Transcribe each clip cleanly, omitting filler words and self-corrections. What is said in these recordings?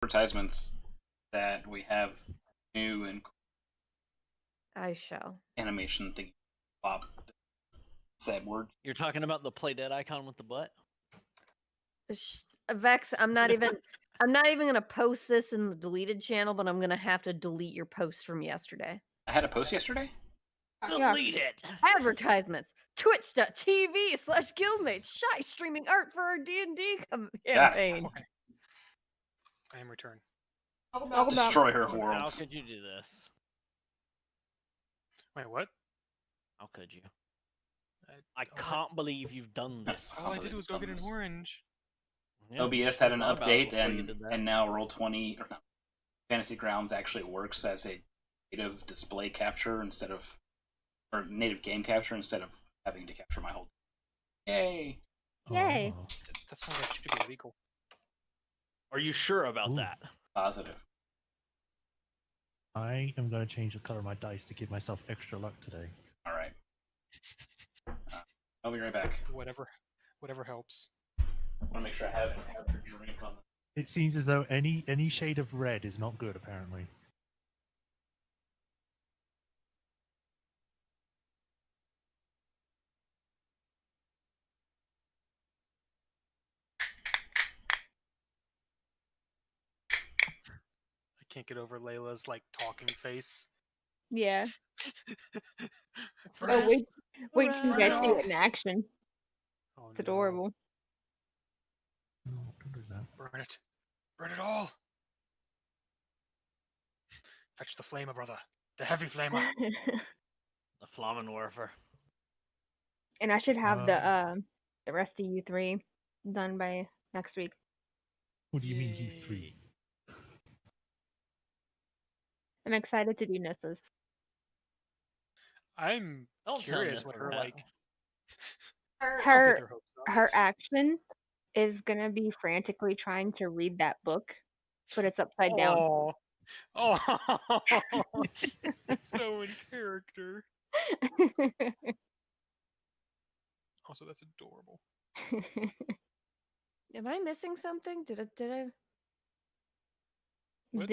advertisements that we have new and I shall. animation thing pop said words. You're talking about the play dead icon with the butt? Vex, I'm not even gonna post this in the deleted channel, but I'm gonna have to delete your post from yesterday. I had a post yesterday. Delete it. Advertisements. Twitch.tv/guildmates. Shy streaming art for our D&D Got campaign. Okay. I am returned. Destroy her of How worlds. could you do this? Wait, what? How could you? I can't believe you've done this. All I did was go get an orange. Yeah, OBS had an thought about it update, before you did that. and now Roll20 or not, Fantasy Grounds actually works as a native display capture instead of, or native game capture instead of having to capture my whole. Yay! Yay. Oh. That sounds like it should be illegal. Are you sure about Ooh. that? Positive. I am going to change the color of my dice to give myself extra luck today. All right. I'll be right back. Whatever helps. I want to make sure I have your drink on. It seems as though any shade of red is not good, apparently. I can't get over Layla's like talking face. Yeah. Burn Oh, it. wait till you guys see Burn it in action. Oh, It's adorable. No, don't do that. Burn it. Burn it all. Fetch the flamer, brother. The heavy flamer. The Flammenwerfer. And I should have the rest of you three done by next week. What do you mean, you three? I'm excited to do Nissa's. I'm Don't tell curious Nissa what her that. like. Her Don't get their hopes up. her action is gonna be frantically trying to read that book, but it's upside down. Oh, it's so in character. Also, that's adorable. Am I missing something? Did I? What?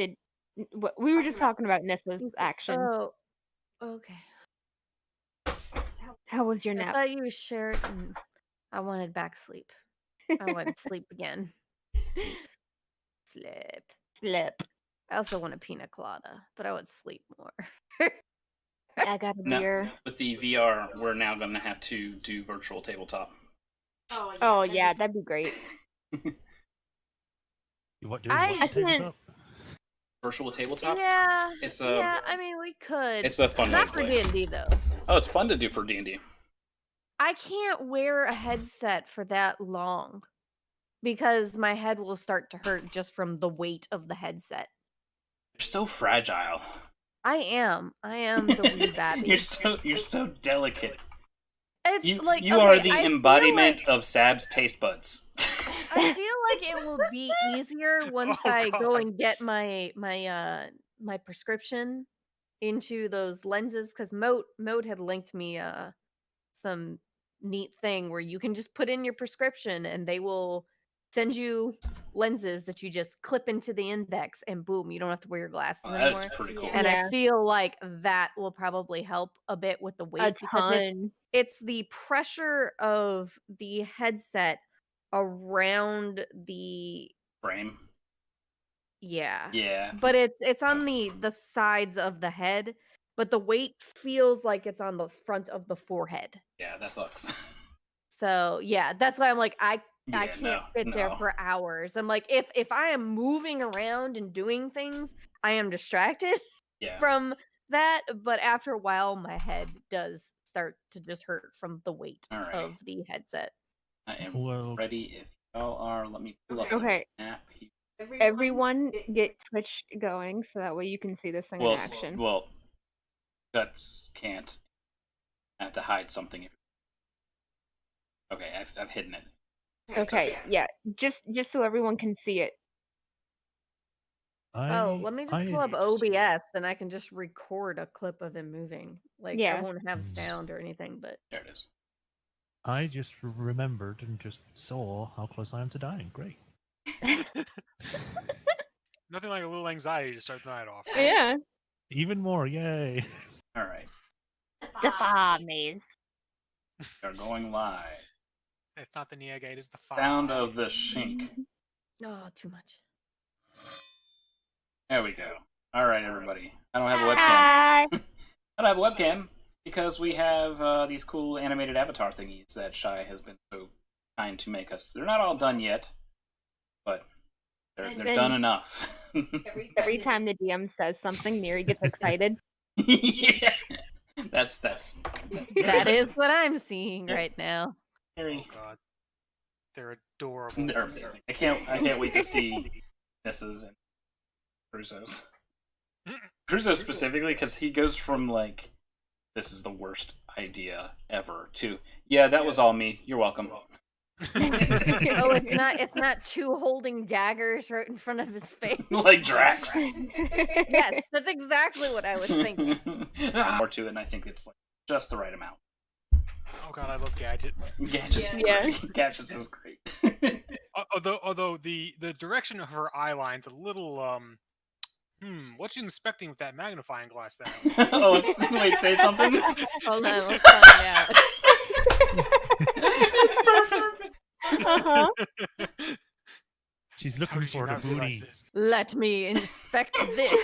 We were just talking about Nissa's action. Oh, okay. How was your I nap? thought you shared. I wanted back sleep. I wanted sleep again. Sleep. Slip. I also want a pina colada, but I would sleep more. I got a No, beer. with the VR, we're now going to have to do virtual tabletop. Oh yeah, that'd be great. What, doing I what to can't- tabletop? Virtual tabletop? Yeah. It's Yeah, I mean we could. It's a fun way Not to for play. D&D though. Oh, it's fun to do for D&D. I can't wear a headset for that long because my head will start to hurt just from the weight of the headset. You're so fragile. I am the wee babby. You're so delicate. It's You like you are okay, the I feel embodiment like- of Sab's taste buds. I feel like it will be easier once Oh, I go God. and get my prescription into those lenses because Mode had linked me some neat thing where you can just put in your prescription and they will send you lenses that you just clip into the index and boom, you don't have to wear your glasses Oh, anymore. that's pretty cool. And Yeah. I feel like that will probably help a bit with the weight A because ton. it's the pressure of the headset around the Frame. yeah. Yeah. But it's on the sides of the head, but the weight feels like it's on the front of the forehead. Yeah, that sucks. So yeah, that's why I'm like I Yeah, can't sit there for hours. I'm like if I am moving around and doing things, I am distracted Yeah. from that, but after a while my head does start to just hurt from the weight Alright. of the headset. I am Well, ready if y'all are. Let me pull up Okay. the app here. Everyone get Twitch going so that way you can see this thing in action. Well, Guts can't. I have to hide something. Okay, I've hidden it. Okay, yeah. Just so everyone can see it. Let me just pull up OBS and I can just record a clip of him moving. Like Yeah. I won't have sound or anything, but There it is. I just remembered and just saw how close I am to dying. Great. Nothing like a little anxiety to start the night off. Yeah. Even more, yay! All right, The fog maze. we are going live. It's not the Neagate, it's the fog. Sound of the Shink. Oh, too much. There we go. All right, everybody. I don't have a webcam. Hi. I don't have a webcam because we have these cool animated avatar thingies that Shai has been so kind to make us. They're not all done yet, but they're done enough. Every time the DM says something, Miri gets excited. Yeah. That's That is what I'm seeing right now. Oh very. god. They're adorable. They're amazing. I can't wait to see Nissa's and Crusoe's. Crusoe specifically because he goes from like, this is the worst idea ever to, yeah, that was all me. You're welcome. Oh, it's not two holding daggers right in front of his face. Like Drax. Yes, that's exactly what I was thinking. More to it, and I think it's like just the right amount. Oh god, I love Gadget. Gadgets, Yeah. great. Gadgets is great. Although the direction of her eye line's a little what's she inspecting with that magnifying glass there? Oh, wait, say something. Hold on, let's find out. It's perfect. Uh-huh. She's How looking did you for the not realize booty. this? Let me inspect this.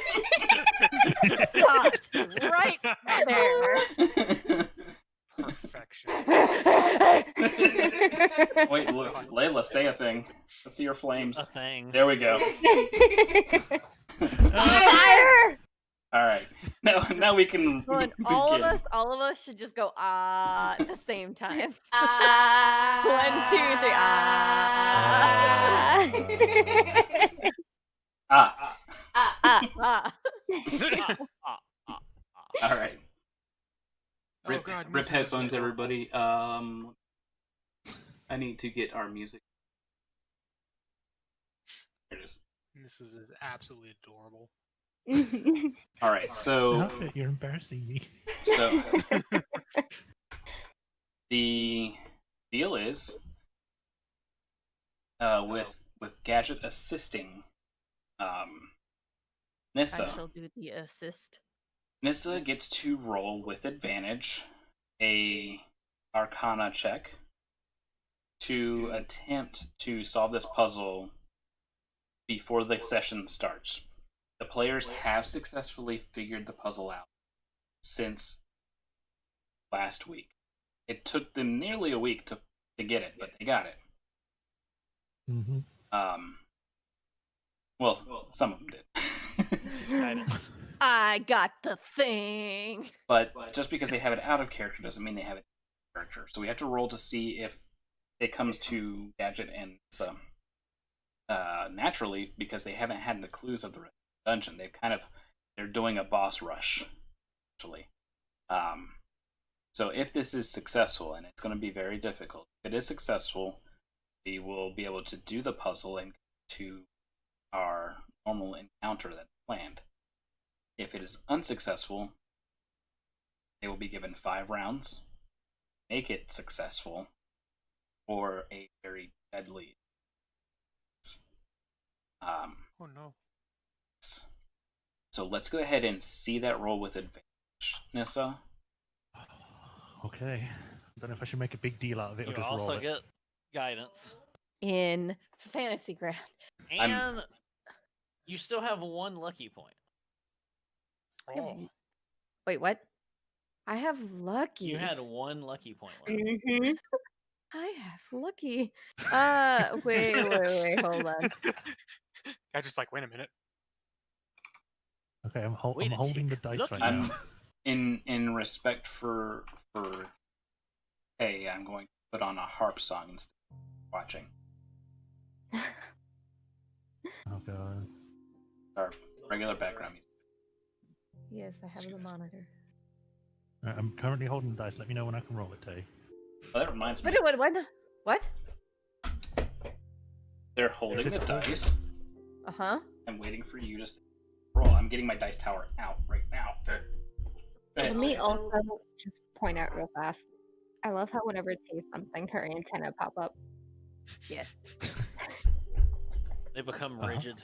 Spot right there. Perfection. Wait, Layla, say a thing. Let's see your flames. A thing. There we go. Fire! All right. Now we can Well, and begin. all of us should just go at the same time. Ah. 1, 2, 3, Ah. ah. All right. Oh Rip, god, rip Mrs. headphones, is everybody. I need to get our music. Here it is. Mrs. is absolutely adorable. All right. So Stop it, you're embarrassing me. the deal is with Gadget assisting I Nissa. shall do the assist. Nissa gets to roll with advantage a Arcana check to attempt to solve this puzzle before the session starts. The players have successfully figured the puzzle out since last week. It took them nearly a week to get it, but they got it. Mm-hmm. Well, some of them did. Guidance. I got the thing. But just because they have it out of character doesn't mean they have it in character. So we have to roll to see if it comes to Gadget and Nissa naturally, because they haven't had the clues of the dungeon. They're doing a boss rush, actually. So if this is successful, and it's going to be very difficult, if it is successful, we will be able to do the puzzle and go to our normal encounter that's planned. If it is unsuccessful, they will be given 5 rounds, make it successful, or a very deadly. Oh no. So let's go ahead and see that roll with advantage, Nissa. Okay. I don't know if I should make a big deal out of it or You just roll also it. get guidance. In Fantasy Ground. And you still have 1 lucky point. Oh. Wait, what? I have lucky. You had 1 lucky point left. Mm-hmm. I have lucky. Wait, hold on. I just like, wait a minute. Okay, I'm Wait a holding the tick. dice Look, right I'm now. in respect for hey, I'm going to put on a harp song instead of watching. Oh god. Our regular background music. Yes, I have the monitor. Right, I'm currently holding the dice. Let me know when I can roll it, Tay. Oh, that reminds me. What? They're holding the dice. Uh-huh. I'm waiting for you to roll. I'm getting my dice tower out right now. Let me also just point out real fast. I love how whenever it says something, her antenna pop up. Yes. They become Uh-huh. rigid.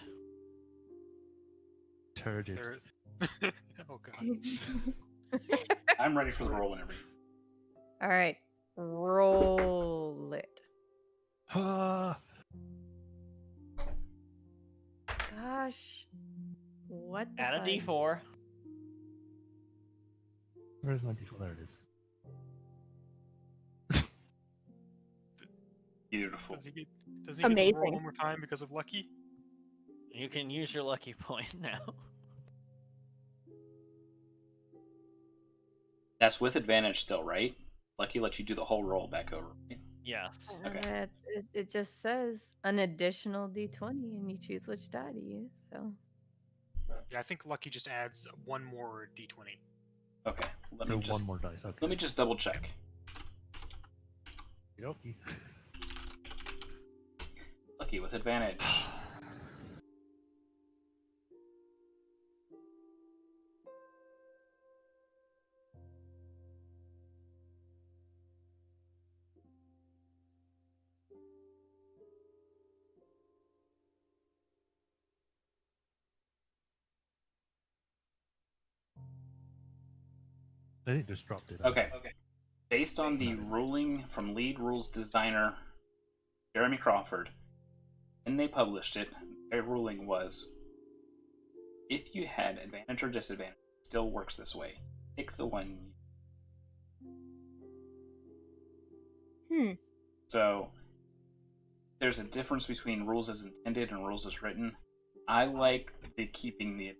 Turgid. They're... oh god. I'm ready for the roll whenever you. All right, roll it. Ah, Gosh, what the Add a fuck? D4. where's my default? There it is. Beautiful. Does he get to roll Amazing. one more time because of lucky? You can use your lucky point now. That's with advantage still, right? Lucky lets you do the whole roll back over. Right? Yes. Okay. It just says an additional d20, and you choose which die to use. So Yeah, I think lucky just adds one more d20. Okay. Let So me just one more dice. Okay. let me just double check. Okey-dokey. Lucky with advantage. I think just dropped it. Okay. Based on the ruling from lead rules designer Jeremy Crawford, when they published it, their ruling was if you had advantage or disadvantage, it still works this way. Pick the one. So there's a difference between rules as intended and rules as written. I like the keeping the.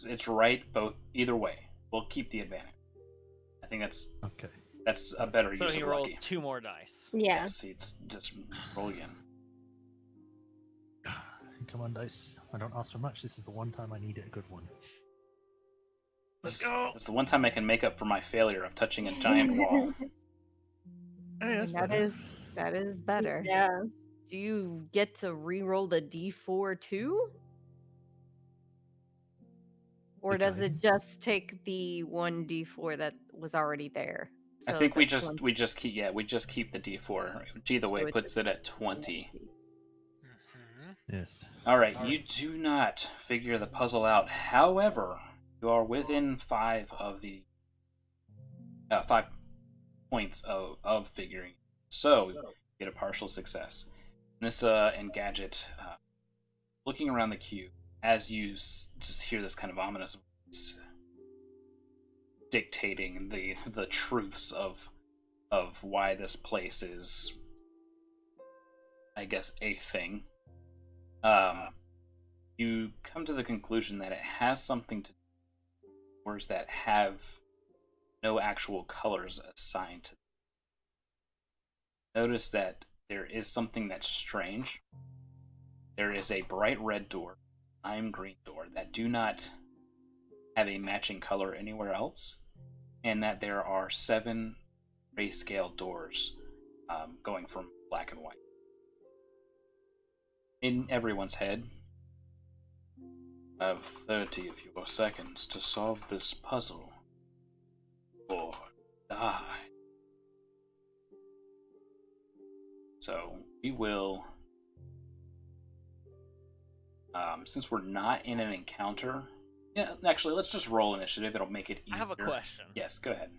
It's right both either way. We'll keep the advantage. I think that's Okay. a better So use he of rolls lucky. 2 more dice. Yeah. Yes, it's just roll again. Come on, dice. I don't ask for much. This is the one time I need a good one. Let's go. It's the one time I can make up for my failure of touching a giant wall. Hey, that's that better. is better. Yeah. Do you get to re-roll the d4 too? Or The does it guidance? just take the 1d4 that was already there? I So think it's we at just 20. we just keep the D4. Which either way So it's puts it at 20. Mm-hmm. Yes. All right, you do not figure the puzzle out. However, you are within 5 of the 5 points of figuring. So you get a partial success. Nissa and Gadget looking around the cube as you just hear this kind of ominous voice dictating the truths of why this place is, I guess, a thing. You come to the conclusion that it has something to do with doors that have no actual colors assigned to them. Notice that there is something that's strange. There is a bright red door, lime green door that do not have a matching color anywhere else, and that there are 7 grayscale doors going from black and white. In everyone's head, I have 30 of your seconds to solve this puzzle, or die. So we will, since we're not in an encounter, yeah, actually, let's just roll initiative. It'll make it easier. I have a question. Yes, go ahead.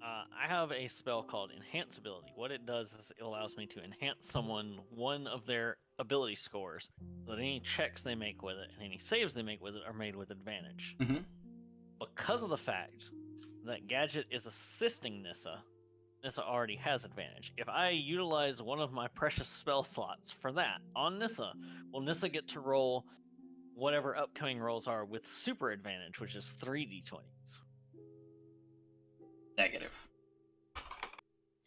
I have a spell called Enhanceability. What it does is it allows me to enhance someone one of their ability scores, so that any checks they make with it and any saves they make with it are made with advantage. Mm-hmm. Because of the fact that Gadget is assisting Nissa, Nissa already has advantage. If I utilize one of my precious spell slots for that on Nissa, will Nissa get to roll whatever upcoming rolls are with super advantage, which is 3d20s? Negative.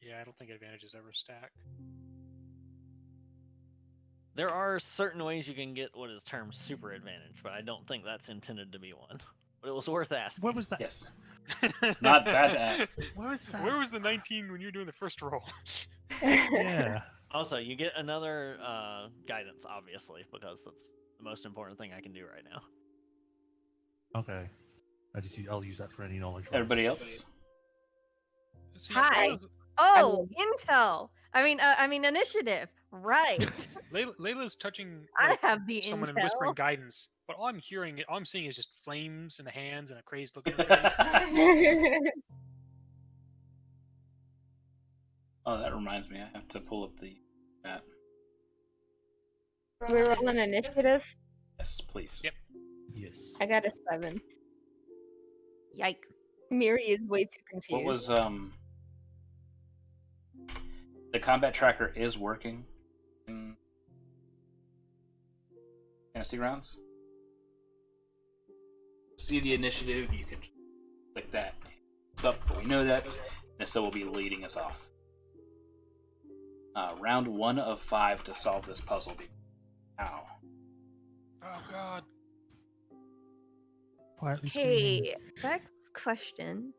Yeah, I don't think advantages ever stack. There are certain ways you can get what is termed super advantage, but I don't think that's intended to be one. But it was worth asking. Where was that? Yes. It's not bad to ask. Where was that? Where was the 19 when you were doing the first roll? Yeah. Also, you get another guidance, obviously, because that's the most important thing I can do right now. Okay. I'll use that for any knowledge. rolls. Everybody else? See, Hi. I was- Oh, intel. I mean, initiative. Right. Layla's touching I like, have the someone and whispering intel. guidance, but all I'm seeing is just flames in the hands and a crazed look in the face. Oh, that reminds me. I have to pull up the chat. We're rolling initiative. Yes, please. Yep. Yes. I got a 7. Yike. Miri is way too confused. What was the combat tracker is working in fantasy rounds. See the initiative, you can click that. It's up, but we know that Nissa will be leading us off. Round 1 of 5 to solve this puzzle. Ow. Oh God. Quietly screaming. Hey, back question.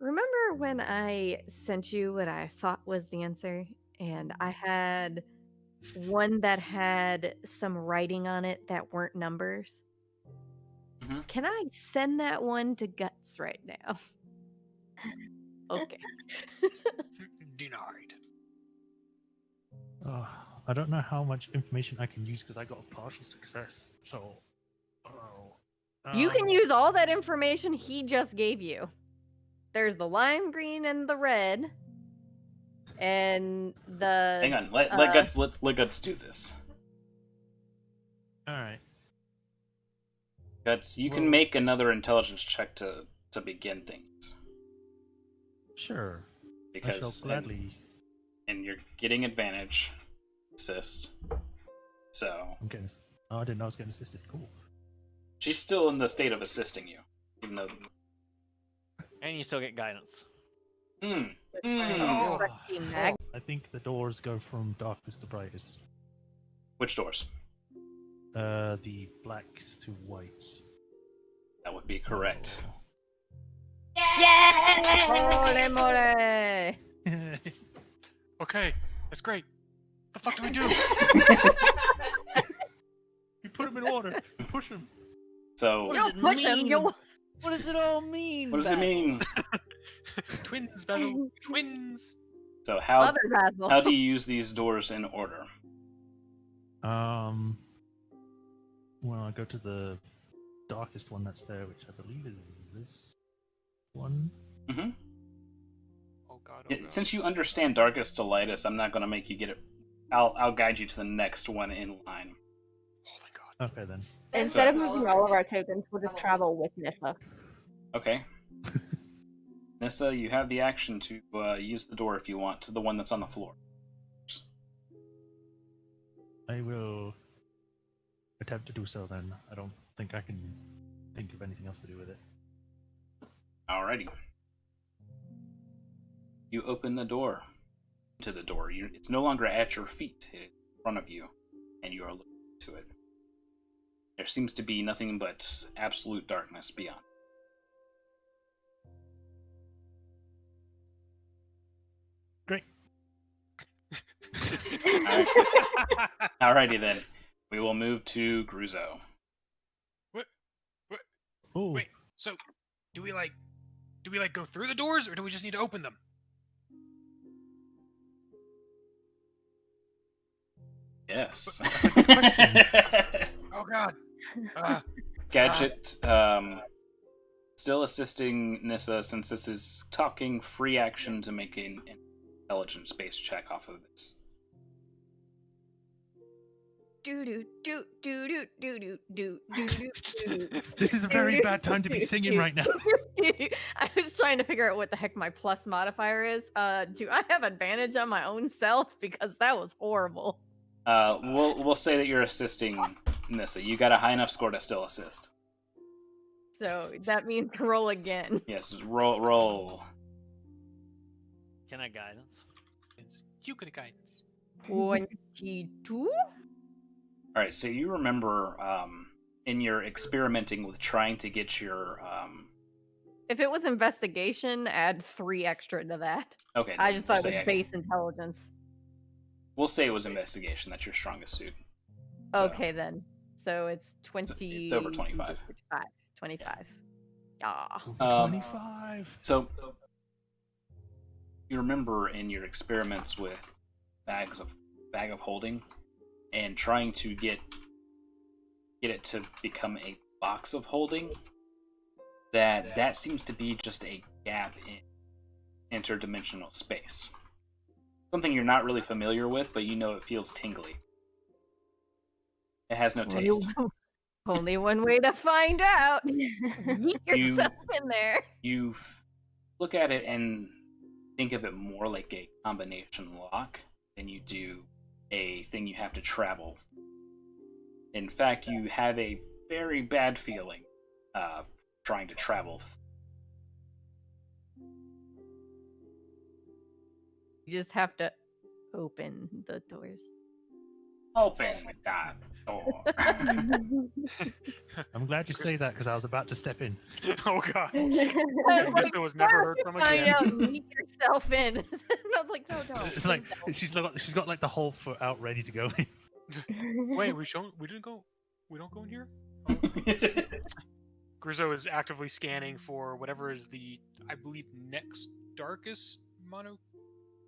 Remember when I sent you what I thought was the answer? And I had one that had some writing on it that weren't numbers? Mhm. Can I send that one to Guts right now? Okay. Denied. I don't know how much information I can use because I got a partial success. So, You can use all that information he just gave you. There's the lime green and the red. And the Hang on, let Guts do this. All right. Guts, you can Well- make another intelligence check to begin things Sure. I because shall gladly. and you're getting advantage assist. So I'm getting. Oh, I didn't know I was getting assisted. Cool. she's still in the state of assisting you, even though. And you still get guidance. Oh. Rusty mag- I think the doors go from darkest to brightest. Which doors? The blacks to whites. That would be correct. Mole, mole. Okay, that's great. The fuck do we do? You put him in order. Push him. So What You does don't it push him. mean? You What does it all mean? what does it mean? Twins, Basil. Twins. So how Mother Basil. how do you use these doors in order? Well, I go to the darkest one that's there, which I believe is this one. Mm-hmm. Oh God. Oh God. Since you understand Darkest Delightus, I'm not going to make you get it. I'll guide you to the next one in line. Oh my God. Okay then. Instead of moving all of our tokens, we'll just travel with Nissa. Okay. Nissa, you have the action to use the door if you want to the one that's on the floor. I will attempt to do so then. I don't think I can think of anything else to do with it. Alrighty. You open the door to the door. It's no longer at your feet. It's in front of you, and you are looking to it. There seems to be nothing but absolute darkness beyond. Great. Alrighty then. We will move to Gruzo. Oh, Wait. So, do we go through the doors, or do we just need to open them? Yes. Oh God. Gadget, still assisting Nissa since this is talking free action to make an intelligence-based check off of this. this is a very bad time to be singing right now. I was trying to figure out what the heck my plus modifier is. Do I have advantage on my own self? Because that was horrible. We'll say that you're assisting Nissa. You got a high enough score to still assist. So that means roll again. Yes, roll. Can I guidance? You get guidance. 22? Alright, so you remember in your experimenting with trying to get your If it was investigation, add 3 extra to that. okay. I just thought we'll it was say- base intelligence. We'll say it was investigation. That's your strongest suit. So, Okay then. So it's 20. it's over 25. 25. Ah. 25. So you remember in your experiments with bag of holding and trying to get it to become a box of holding, that seems to be just a gap in interdimensional space. Something you're not really familiar with, but you know it feels tingly. It has no taste. Only one way to find out. Get yourself in there. You look at it and think of it more like a combination lock than you do a thing you have to travel. In fact, you have a very bad feeling trying to travel. You just have to open the doors. Open that door. I'm glad you say that because I was about to step in. Oh god. I was Nissa was never heard from find again. out and meet yourself in. And I was like, no, don't. It's like she's got like the whole foot out ready to go in. Wait, we don't go in here? Grizo is actively scanning for whatever is the, I believe, next darkest mono.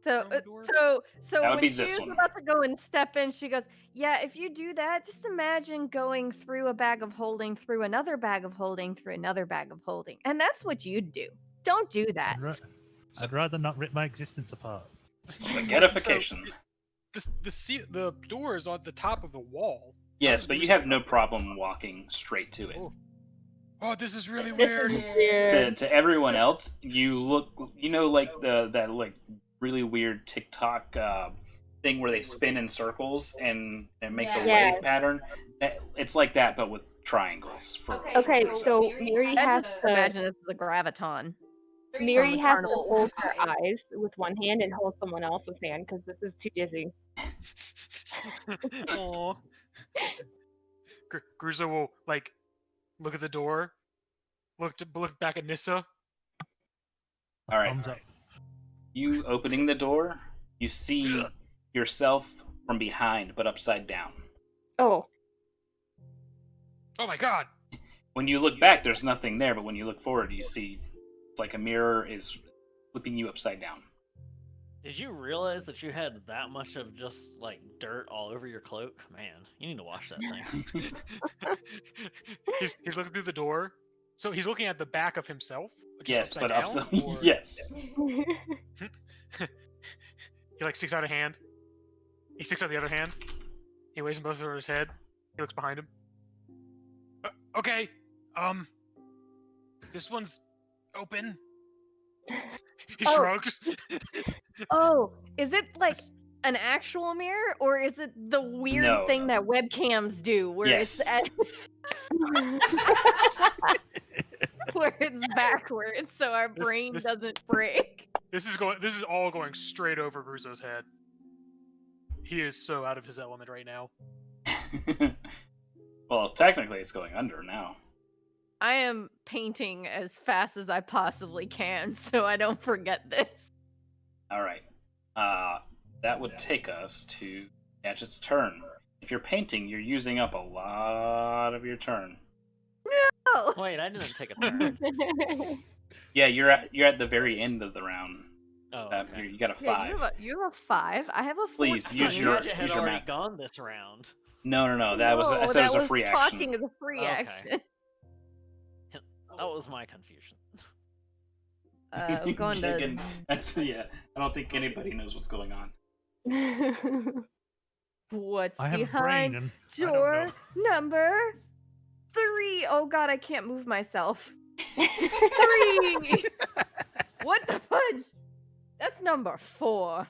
So That would when be she this was one. about to go and step in, she goes, "Yeah, if you do that, just imagine going through a bag of holding, through another bag of holding, through another bag of holding, and that's what you'd do. Don't do that." I'd rather not rip my existence apart. Spaghettification. The door is on the top of the wall. Yes, but you have no problem walking straight to it. Oh, this is really This weird. is weird. To everyone else, you look, like that like really weird TikTok thing where they spin in circles and it makes a Yeah. wave pattern. It's like that, but with triangles. Okay, so Miri I has just to imagine this is a graviton. Miri from the has to carnival. hold her eyes with one hand and hold someone else's hand because this is too dizzy. Aw. Grizo will look at the door, look back at Nissa. All right. Thumbs up. You opening the door, you see yourself from behind, but upside down. Oh, Oh my god! When you look back, there's nothing there, but when you look forward, you see it's like a mirror is flipping you upside down. Did you realize that you had that much of just like dirt all over your cloak? Man, you need to wash that thing. He's looking through the door, so he's looking at the back of himself. Just Yes, but down, upside. or- Yes. He sticks out a hand. He sticks out the other hand. He waves them both over his head. He looks behind him. Okay, this one's open. He Oh. shrugs. Oh, is it like an actual mirror, or is it the weird No. thing that webcams do, where Yes. where it's backwards, so our This- brain this- doesn't break? This is all going straight over Gruzo's head. He is so out of his element right now. Well, technically, it's going under now. I am painting as fast as I possibly can, so I don't forget this. All right. That would take us to Gadget's turn. If you're painting, you're using up a lot of your turn. Oh, Wait, I didn't take a turn. Yeah, you're at the very end of the round. Oh, okay. You got a yeah, 5. you have a 5. I have a 14. Please, use your- Gadget had use your already map. gone this round. No. That was I said it was a free talking action. is a free Okay. action. That was my confusion. I'm going to. Again, I don't think anybody knows what's going on. What's I have a behind brain and I don't door know. number 3? Oh god, I can't move myself. 3. What the fudge? That's number 4.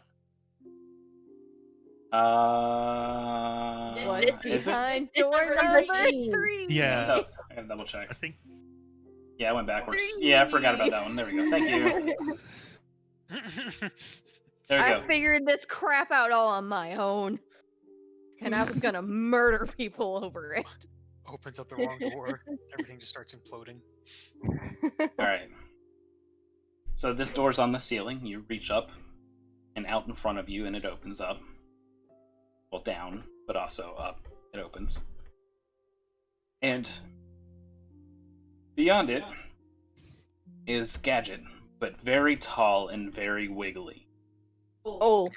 What's Is it? behind door number number 3. 3? Yeah. Oh, I gotta double check. I think Yeah, I went backwards. Yeah, I forgot about that one. There we go. Thank you. There we I go. figured this crap out all on my own. And I was gonna murder people over it. Opens up the wrong door. Everything just starts imploding. All right. So this door's on the ceiling. You reach up and out in front of you, and it opens up. Well, down, but also up. It opens. And beyond it is Gadget, but very tall and very wiggly. Oh,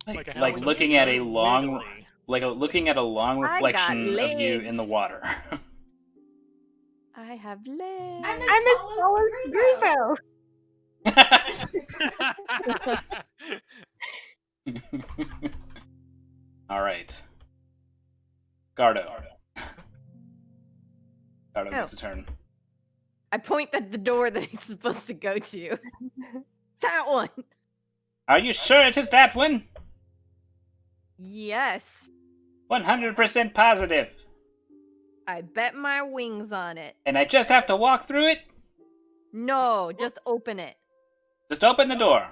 Like, a like house. looking at a This is long, literally- looking at a long I got reflection of you in the legs. water. I have legs. I'm as tall as Griffo. All right. Gardo. Gardo gets a turn. I point at the door that he's supposed to go to. That one. Are you sure it is that one? Yes. 100% positive. I bet my wings on it. And I just have to walk through it? No, just open it. Just open the door.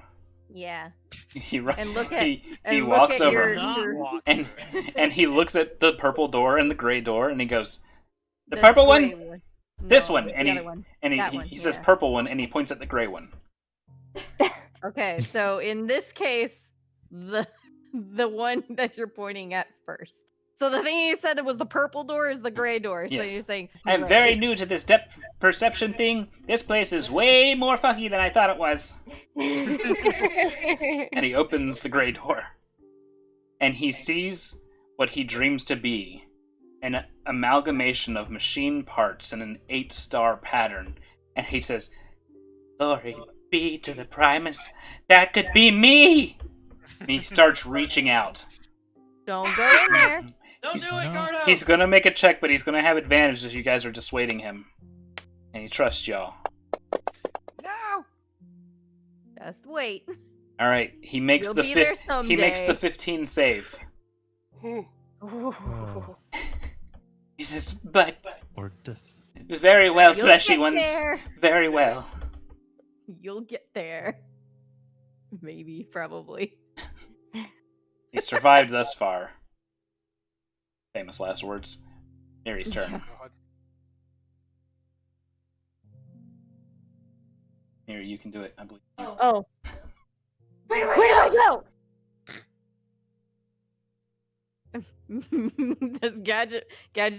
Yeah. He And look at- he and look walks at over your- Not walk and through it. and he looks at the purple door and the gray door and he goes, "The The purple gray one? This one." the And other one. And That he one, says yeah. purple one and he points at the gray one. Okay, so in this case, the one that you're pointing at first. So the thing he said it was the purple door is the gray door. So Yes. you're saying I'm gray. very new to this depth perception thing. This place is way more funky than I thought it was. And he opens the gray door. And he sees what he dreams to be. An amalgamation of machine parts in an 8-star pattern. And he says, "Glory be to the Primus. That could be me!" And he starts reaching out. Don't go in there. Don't He's- do it, Gardo! He's gonna make a check, but he's gonna have advantage if you guys are dissuading him. And he trusts y'all. No! Just wait. Alright, he makes You'll the be there he makes the someday. 15 save. Oh, He says, "But or death. very well, You'll fleshy get ones. there. Very well." You'll get there. Maybe, probably. He survived thus far. Famous last words. Mary's turn. Yes. God. Mary, you can do it, I believe. Oh. Where do I go? Does Gadget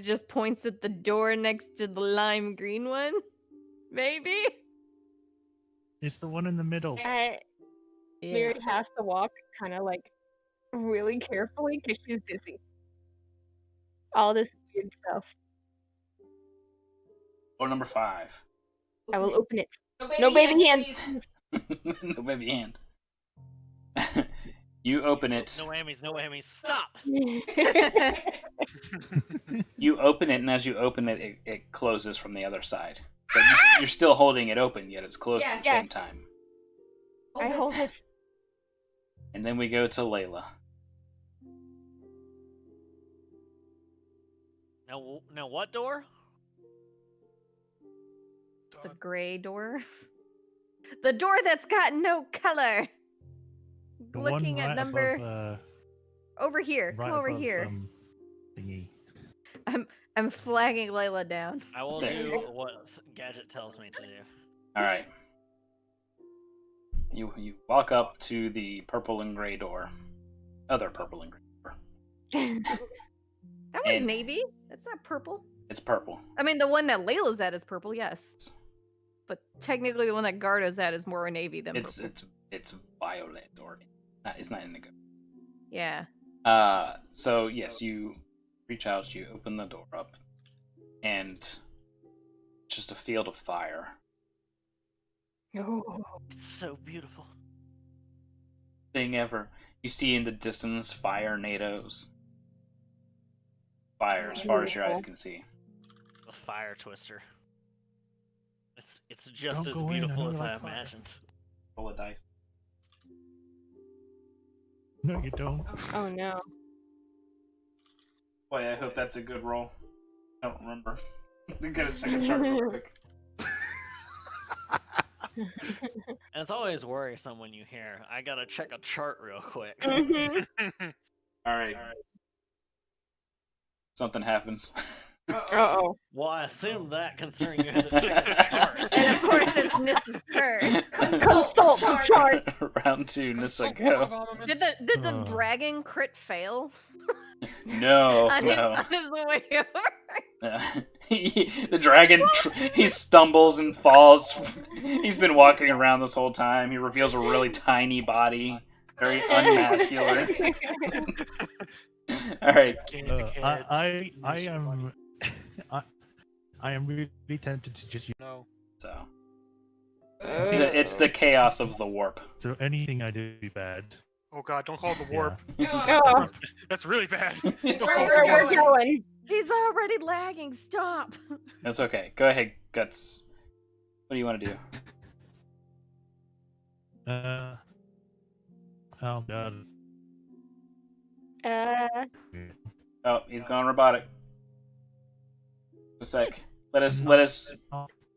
just points at the door next to the lime green one? Maybe? It's the one in the middle. Mary has to walk kind of like really carefully because she's busy. All this weird stuff. Door number 5. I will open it. No baby hands. No baby hand. You open it. No whammies, no whammies. Stop! You open it, and as you open it, it closes from the other side. But you're still holding it open, yet it's closed at the Yes. same time. I hold it. And then we go to Layla. Now what door? The gray door. The door that's got no color. The Looking one at right number above, over here. right Come over above, here. Thingy. I'm flagging Layla down. I will There. do what Gadget tells me to do. All right. You walk up to the purple and gray door. Other purple and gray door. That one's And- navy. That's not purple. It's purple. I mean, the one that Layla's at is purple, yes. But technically, the one that Garda's at is more navy than It's purple. it's violet, or it's not indigo. Yeah. So yes, you reach out, you open the door up, and it's just a field of fire. Oh. It's so beautiful. Thing ever. You see in the distance fire nados. Fire as far as your eyes can see. The fire twister. It's just Don't as go in, I beautiful know as you I like fire. imagined. Roll a dice. No, you don't. Oh no. Boy, I hope that's a good roll. I don't remember. Gotta check a chart real quick. And it's always worrisome when you hear, I gotta check a chart real quick. Mhm. Alright. Something happens. Uh-oh. Well, I assumed that considering you had to check the chart. And of course, it's Nissa's turn. Consult the chart. Round 2, Nissa, Consult go. book of elements. Did the Oh. dragon crit fail? No, on his, no. on his way over? The dragon, he stumbles and falls. He's been walking around this whole time. He reveals a really tiny body, very unmasculine. All right. Gigantic head. I Yes, am I am really tempted to just use No. So it's the chaos of the warp. so anything I do bad. Oh god, don't call it the warp. Oh, That's really bad. Don't call it where the we're warp. going. He's already lagging. Stop. That's okay. Go ahead, Guts. What do you want to do? Oh god. Oh, he's gone robotic. A sec. Let us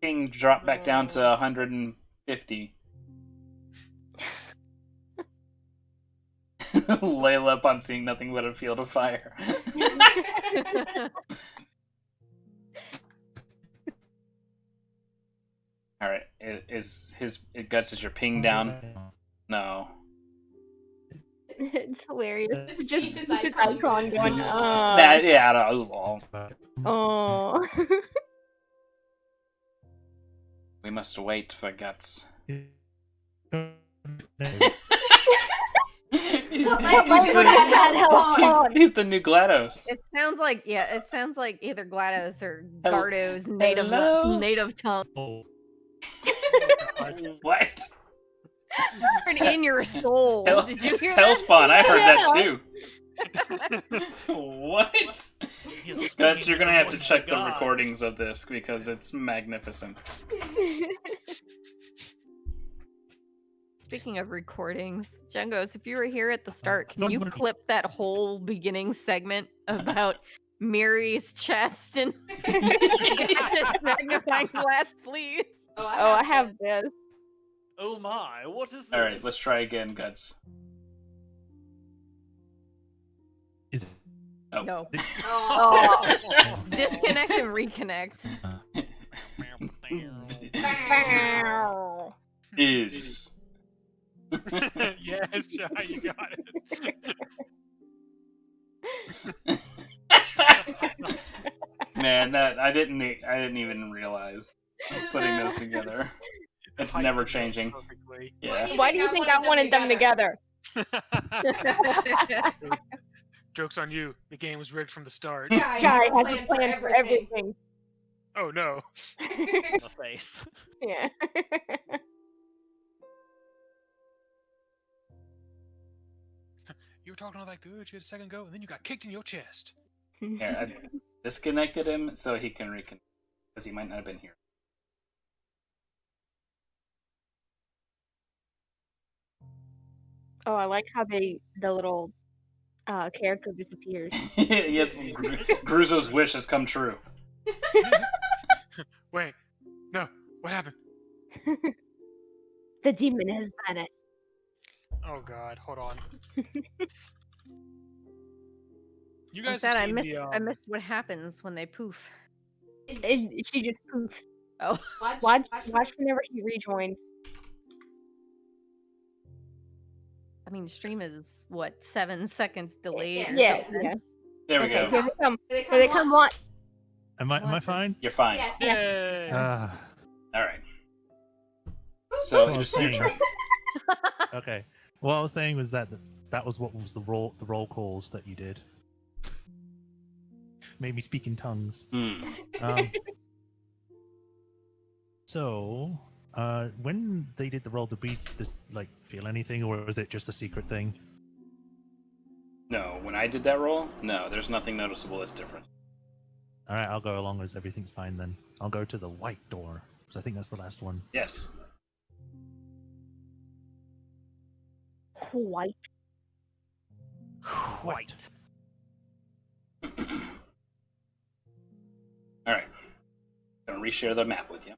ping drop back down to 150. Layla upon seeing nothing but a field of fire. All right, is Guts is your ping down? No. It's hilarious. Just Just his his icon icon going. That yeah, I don't know. Oh. We must wait for Guts. He's the new GLaDOS. It sounds like it sounds like either GLaDOS or Hello- Gardo's Hello? native tongue. Oh, What? In your soul. Hell- Did you hear that? Hellspawn, I heard that too. What? He is Guts, speaking you're gonna the have to voice of check the God. recordings of this because it's magnificent. Speaking of recordings, Jungos, if you were here at the start, can you no. clip that whole beginning segment about Mary's chest and magnifying glass, please? Oh, I have this. Oh my, what is this? All right, let's try again, Guts. is Oh. No. Oh. Disconnect and reconnect. Is. Yes, Shy, you got it. Man, that I didn't even realize putting those together. It's Heightened never it changing. perfectly. Yeah. Why do you think I wanted them together? Joke's on you. The game was rigged from the start. Guy has a plan for everything. Oh no. The face. Yeah. You were talking all that good, you had a second go, and then you got kicked in your chest. Here, I disconnected him so he can reconnect because he might not have been here. Oh, I like how the little character disappears. Yes, Gruzo's wish has come true. Wait. No. What happened? The demon has vanished. Oh god, hold on. You I'm guys sad have I seen missed the I missed what happens when they poof. She just poofs. Oh. Watch whenever he rejoins. I mean, stream is what 7 seconds delayed. or Yeah, something. yeah. There we Okay, go. here they come. Here Here they come. Watch. am I What? fine? You're fine. Yes. Yay! All right. So So I it's was your saying- turn. Okay. What I was saying was that that was what was the roll calls that you did. Made me speak in tongues. Um, so, when they did the roll to beat, did like feel anything, or was it just a secret thing? No, when I did that roll, no, there's nothing noticeable that's different. All right, I'll go along as everything's fine then. I'll go to the white door because I think that's the last one. Yes. White. White. All right. Gonna reshare the map with you.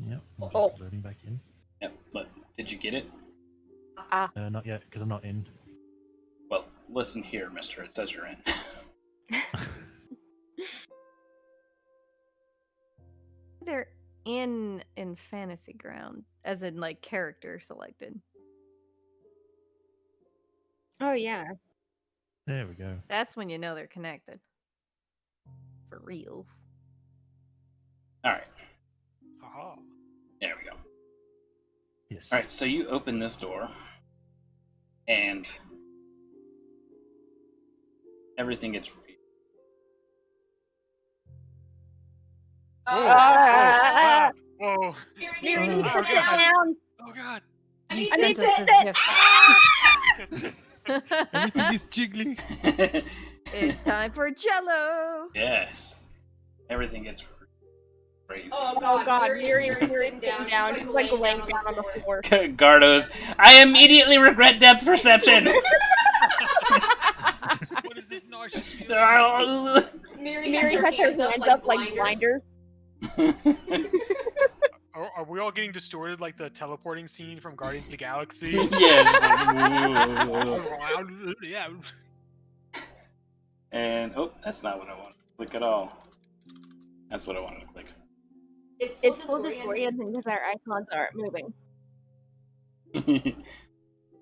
Yep. I'm just Oh. loading back in. Yep. Look, did you get it? Not yet because I'm not in. Well, listen here, mister. It says you're in. They're in Fantasy Ground, as in like character selected. Oh yeah. There we go. That's when you know they're connected. for reals. All right, Haha. there we go. Yes. All right, so you open this door, and everything gets. Ah! Whoa. Miri, Oh, sit God. down. Oh god. I You need sent to us sit. a gift. Everything is jiggly. It's time for Jello. Yes, everything gets crazy. Oh god, Miri's sitting down. She's like laying down on the floor. Gardos, I immediately regret depth perception. What is this nauseous feeling? Miri has her hands up like blinders. Are we all getting distorted like the teleporting scene from Guardians of the Galaxy? Yeah, just like, Yeah. and oh, that's not what I want to click at all. That's what I wanted to click. It's still disorienting because our icons aren't moving.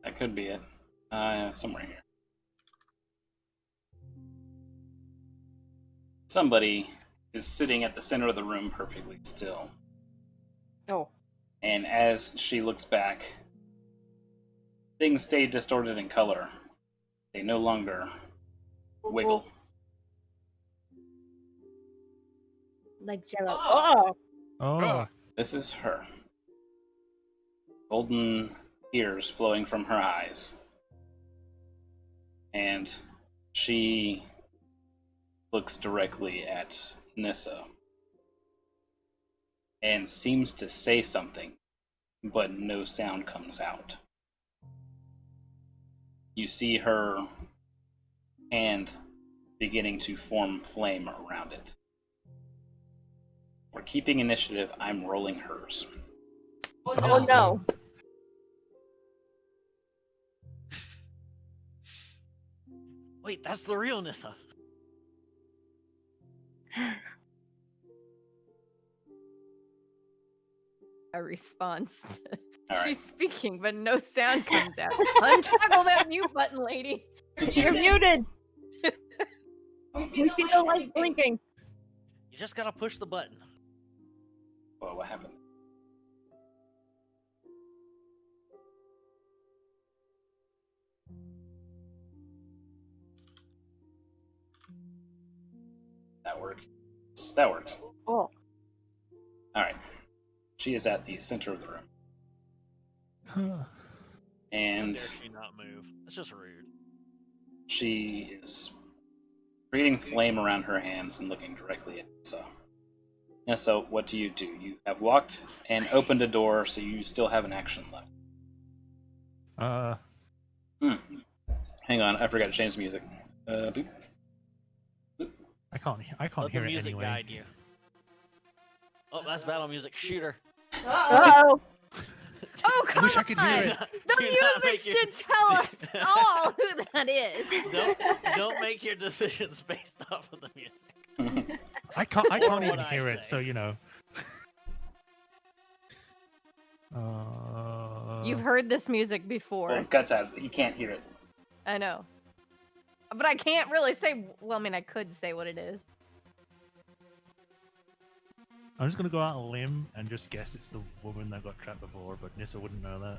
That could be it. Somewhere here. Somebody is sitting at the center of the room perfectly still. Oh. And as she looks back, things stay distorted in color. They no longer wiggle. Like Jello. Oh! Oh, This is her. Golden tears flowing from her eyes. And she looks directly at Nissa and seems to say something, but no sound comes out. You see her hand beginning to form flame around it. We're keeping initiative. I'm rolling hers. Oh no. Wait, that's the real Nissa. A response. All right. She's speaking, but no sound comes out. Untoggle that mute button, lady. You're muted. We see the light blinking. You just gotta push the button. Whoa, what happened? That worked. That worked. Oh. Alright. She is at the center of the room. huh. How And dare she not move? That's just rude. she is creating flame around her hands and looking directly at Nissa. Nissa, what do? You have walked and opened a door, so you still have an action left. Hang on, I forgot to change the music. Boop. I can't Let hear the it music anyway. guide you. Oh, that's battle music. Shooter. Uh-oh. Oh, I come wish I could hear on! it. The Do not music make your- should tell us all who that is. Don't make your decisions based off of the music. I can't Or even what I hear it, say. so you know. You've heard this music before. Well, Guts has. He can't hear it. I know. But I can't really say. Well, I mean, I could say what it is. I'm just gonna go out on a limb and just guess it's the woman that got trapped before, but Nissa wouldn't know that.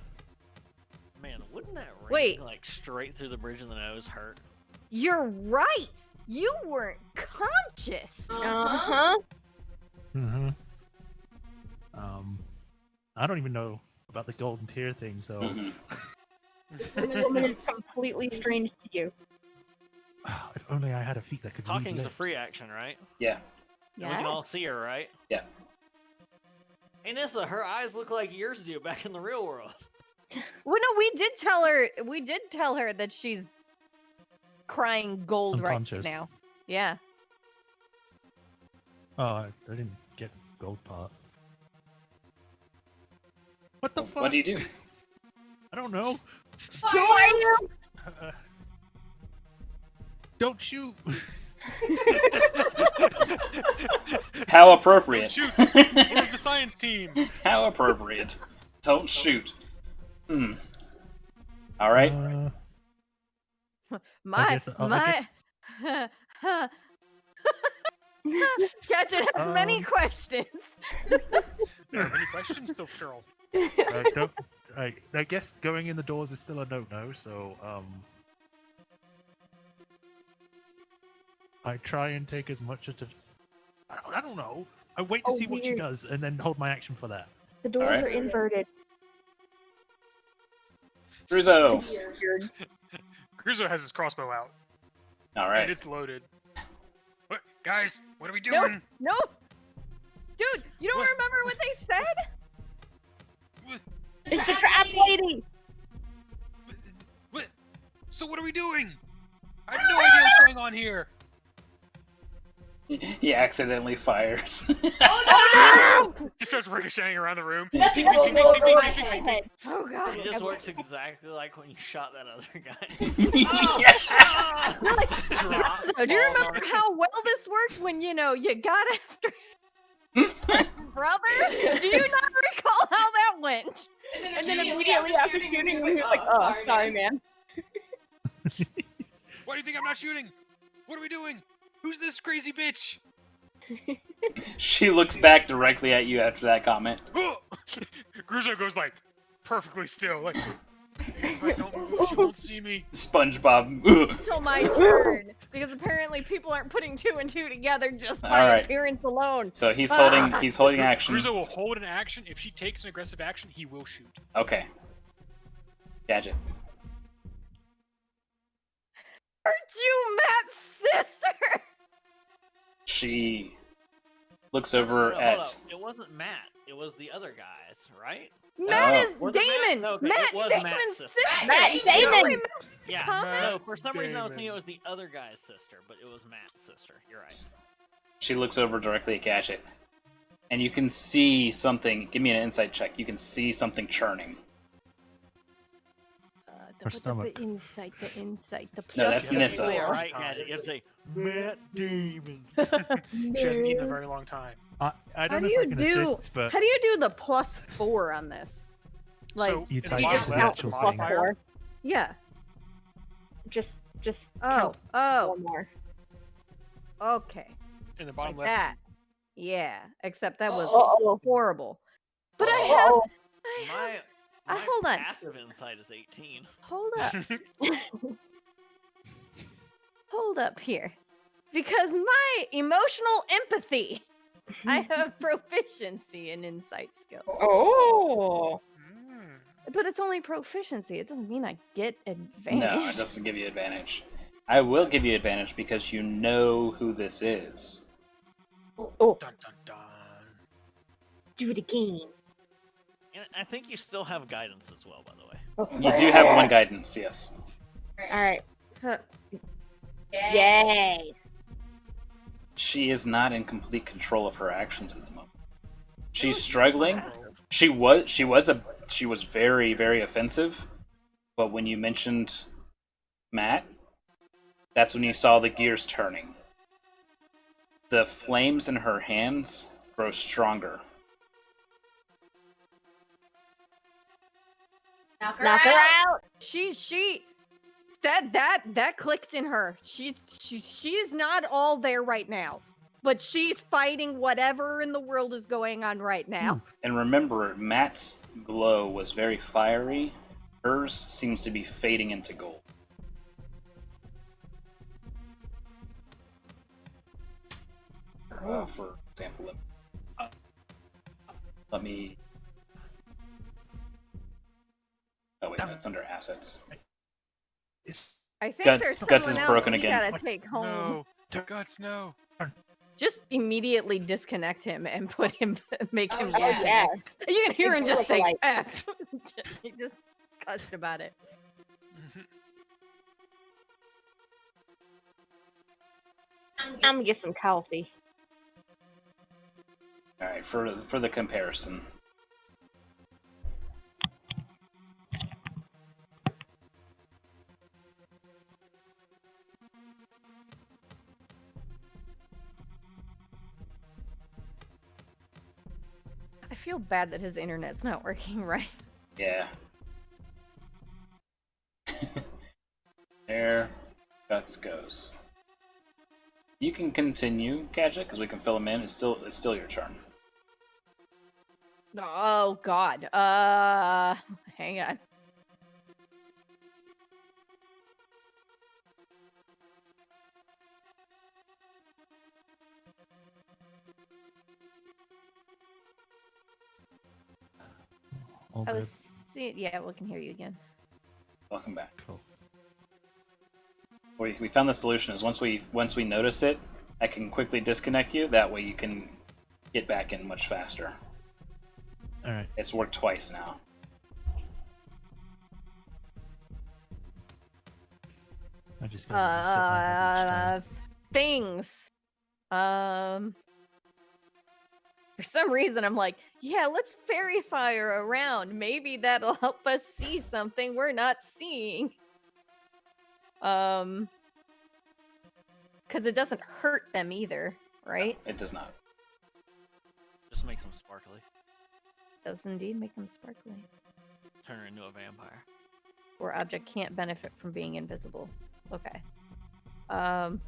Man, wouldn't that ring Wait. like straight through the bridge of the nose hurt? You're right. You weren't conscious. Uh-huh. Mm-hmm. I don't even know about the golden tear thing, so Mhm. This woman is completely strange to you. if only I had a feat that could read Talking's a lips. free action, right? Yeah. And we can all see her, right? Yeah. Hey Nissa, her eyes look like yours do back in the real world. Well, no, we did tell her. We did tell her that she's crying gold right Unconscious. now. Yeah. Oh, I didn't get the gold part. What the fuck? What do you do? I don't know. Who are you? Don't shoot. How appropriate. Shoot! We're the science team. How appropriate. Don't shoot. All right. My guess- I my. Gadget has many questions. There are many questions still, Carol. Don't, I guess going in the doors is still a no-no, so I try and take as much of I don't know. I wait to Oh, see what she weird. does and then hold my action for that. The doors Alright. are inverted. Cruzo. Weird. Cruzo has his crossbow out, All and right. it's loaded. What, guys? What are we No, doing? no, dude, you don't What? remember what they said? What? It's the trap lady. What? So what are we doing? I have no idea what's going on here. He accidentally fires. Oh no! He starts ricocheting around the room. Nothing Ping, will ping, go ping, over ping, my ping, ping, ping, head. Oh god. It just works exactly like when you shot that other guy. Yeah. Drops, So, do you falls on remember it. how well this worked when you got after brother? Do you not recall how that went? And then immediately after shooting, he was like, "Oh, sorry, man." Why do you think I'm not shooting? What are we doing? Who's this crazy bitch? She looks back directly at you after that comment. Cruzo goes like perfectly still, like if I don't move, she won't see me. SpongeBob. Until my turn, because apparently people aren't putting two and two together just by Alright. appearance alone. So he's holding action. Cruzo will hold an action. If she takes an aggressive action, he will shoot. Okay. Gadget. Aren't you Matt's sister? She looks No, over hold at. up. It wasn't Matt. It was the other guys, right? Matt Oh. is Was it Matt? Damon. No, okay, Matt it was Damon's Matt's sister. sister. Matt You don't Damon. remember Yeah. comment? No, for some reason I was thinking Damon. it was the other guy's sister, but it was Matt's sister. You're right. She looks over directly at Gadget, and you can see something. Give me an insight check. You can see something churning. Her stomach. The insight. No, that's plus Nissa. four. Say it right, Gadget. You have to say Matt Damon. She hasn't eaten in a very long time. I How don't do know if I you can do? assist, but How do you do the +4 on this? Like, So, You in the type bottom into the left, actual Plus thing. modifier, 4. yeah. Just Oh, count oh, one more. okay. in the Like bottom left. that. Yeah. Except that was Uh-oh. horrible. But I have. Uh-oh. I have. My hold on. passive insight is 18. Hold up. Hold up here. Because my emotional empathy, I have proficiency in insight skill. Oh. Mm. But it's only proficiency. It doesn't mean I get advantage. No, it doesn't give you advantage. I will give you advantage because you know who this is. Oh, Dun dun dun. do it again. And I think you still have guidance as well, by the way. You do have one guidance, yes. Alright. Huh. Yay. She is not in complete control of her actions at the moment. She's struggling. She was very, very offensive, but when you mentioned Matt, that's when you saw the gears turning. The flames in her hands grow stronger. Knock her Knock her out. out. That clicked in her. She's not all there right now. But she's fighting whatever in the world is going on right now. And remember, Matt's glow was very fiery. Hers seems to be fading into gold. For example, let me. Oh wait, that's under assets. I think Gut- there's Guts someone is else broken we again. gotta take home. No. Guts, no. Just immediately disconnect him and put him, make him. Oh, Oh, listen. yeah. You can hear him just say Like- F. He just cussed about it. I'm gonna get some coffee. All right, for the comparison. I feel bad that his internet's not working right. Yeah. There Guts goes. You can continue, Gadget, because we can fill them in. It's still your turn. Oh God. Hang on. All I good. was seeing. Yeah, we can hear you again. Welcome back. Cool. We found the solution is once we notice it, I can quickly disconnect you. That way you can get back in much faster. All right. It's worked twice now. I just gotta reset my head each time. Things. For some reason, I'm like, yeah, let's fairy fire around. Maybe that'll help us see something we're not seeing. Because it doesn't hurt them either, right? It does not. Just makes them sparkly. Does indeed make them sparkly. Turn her into a vampire. Or object can't benefit from being invisible. Okay. I'm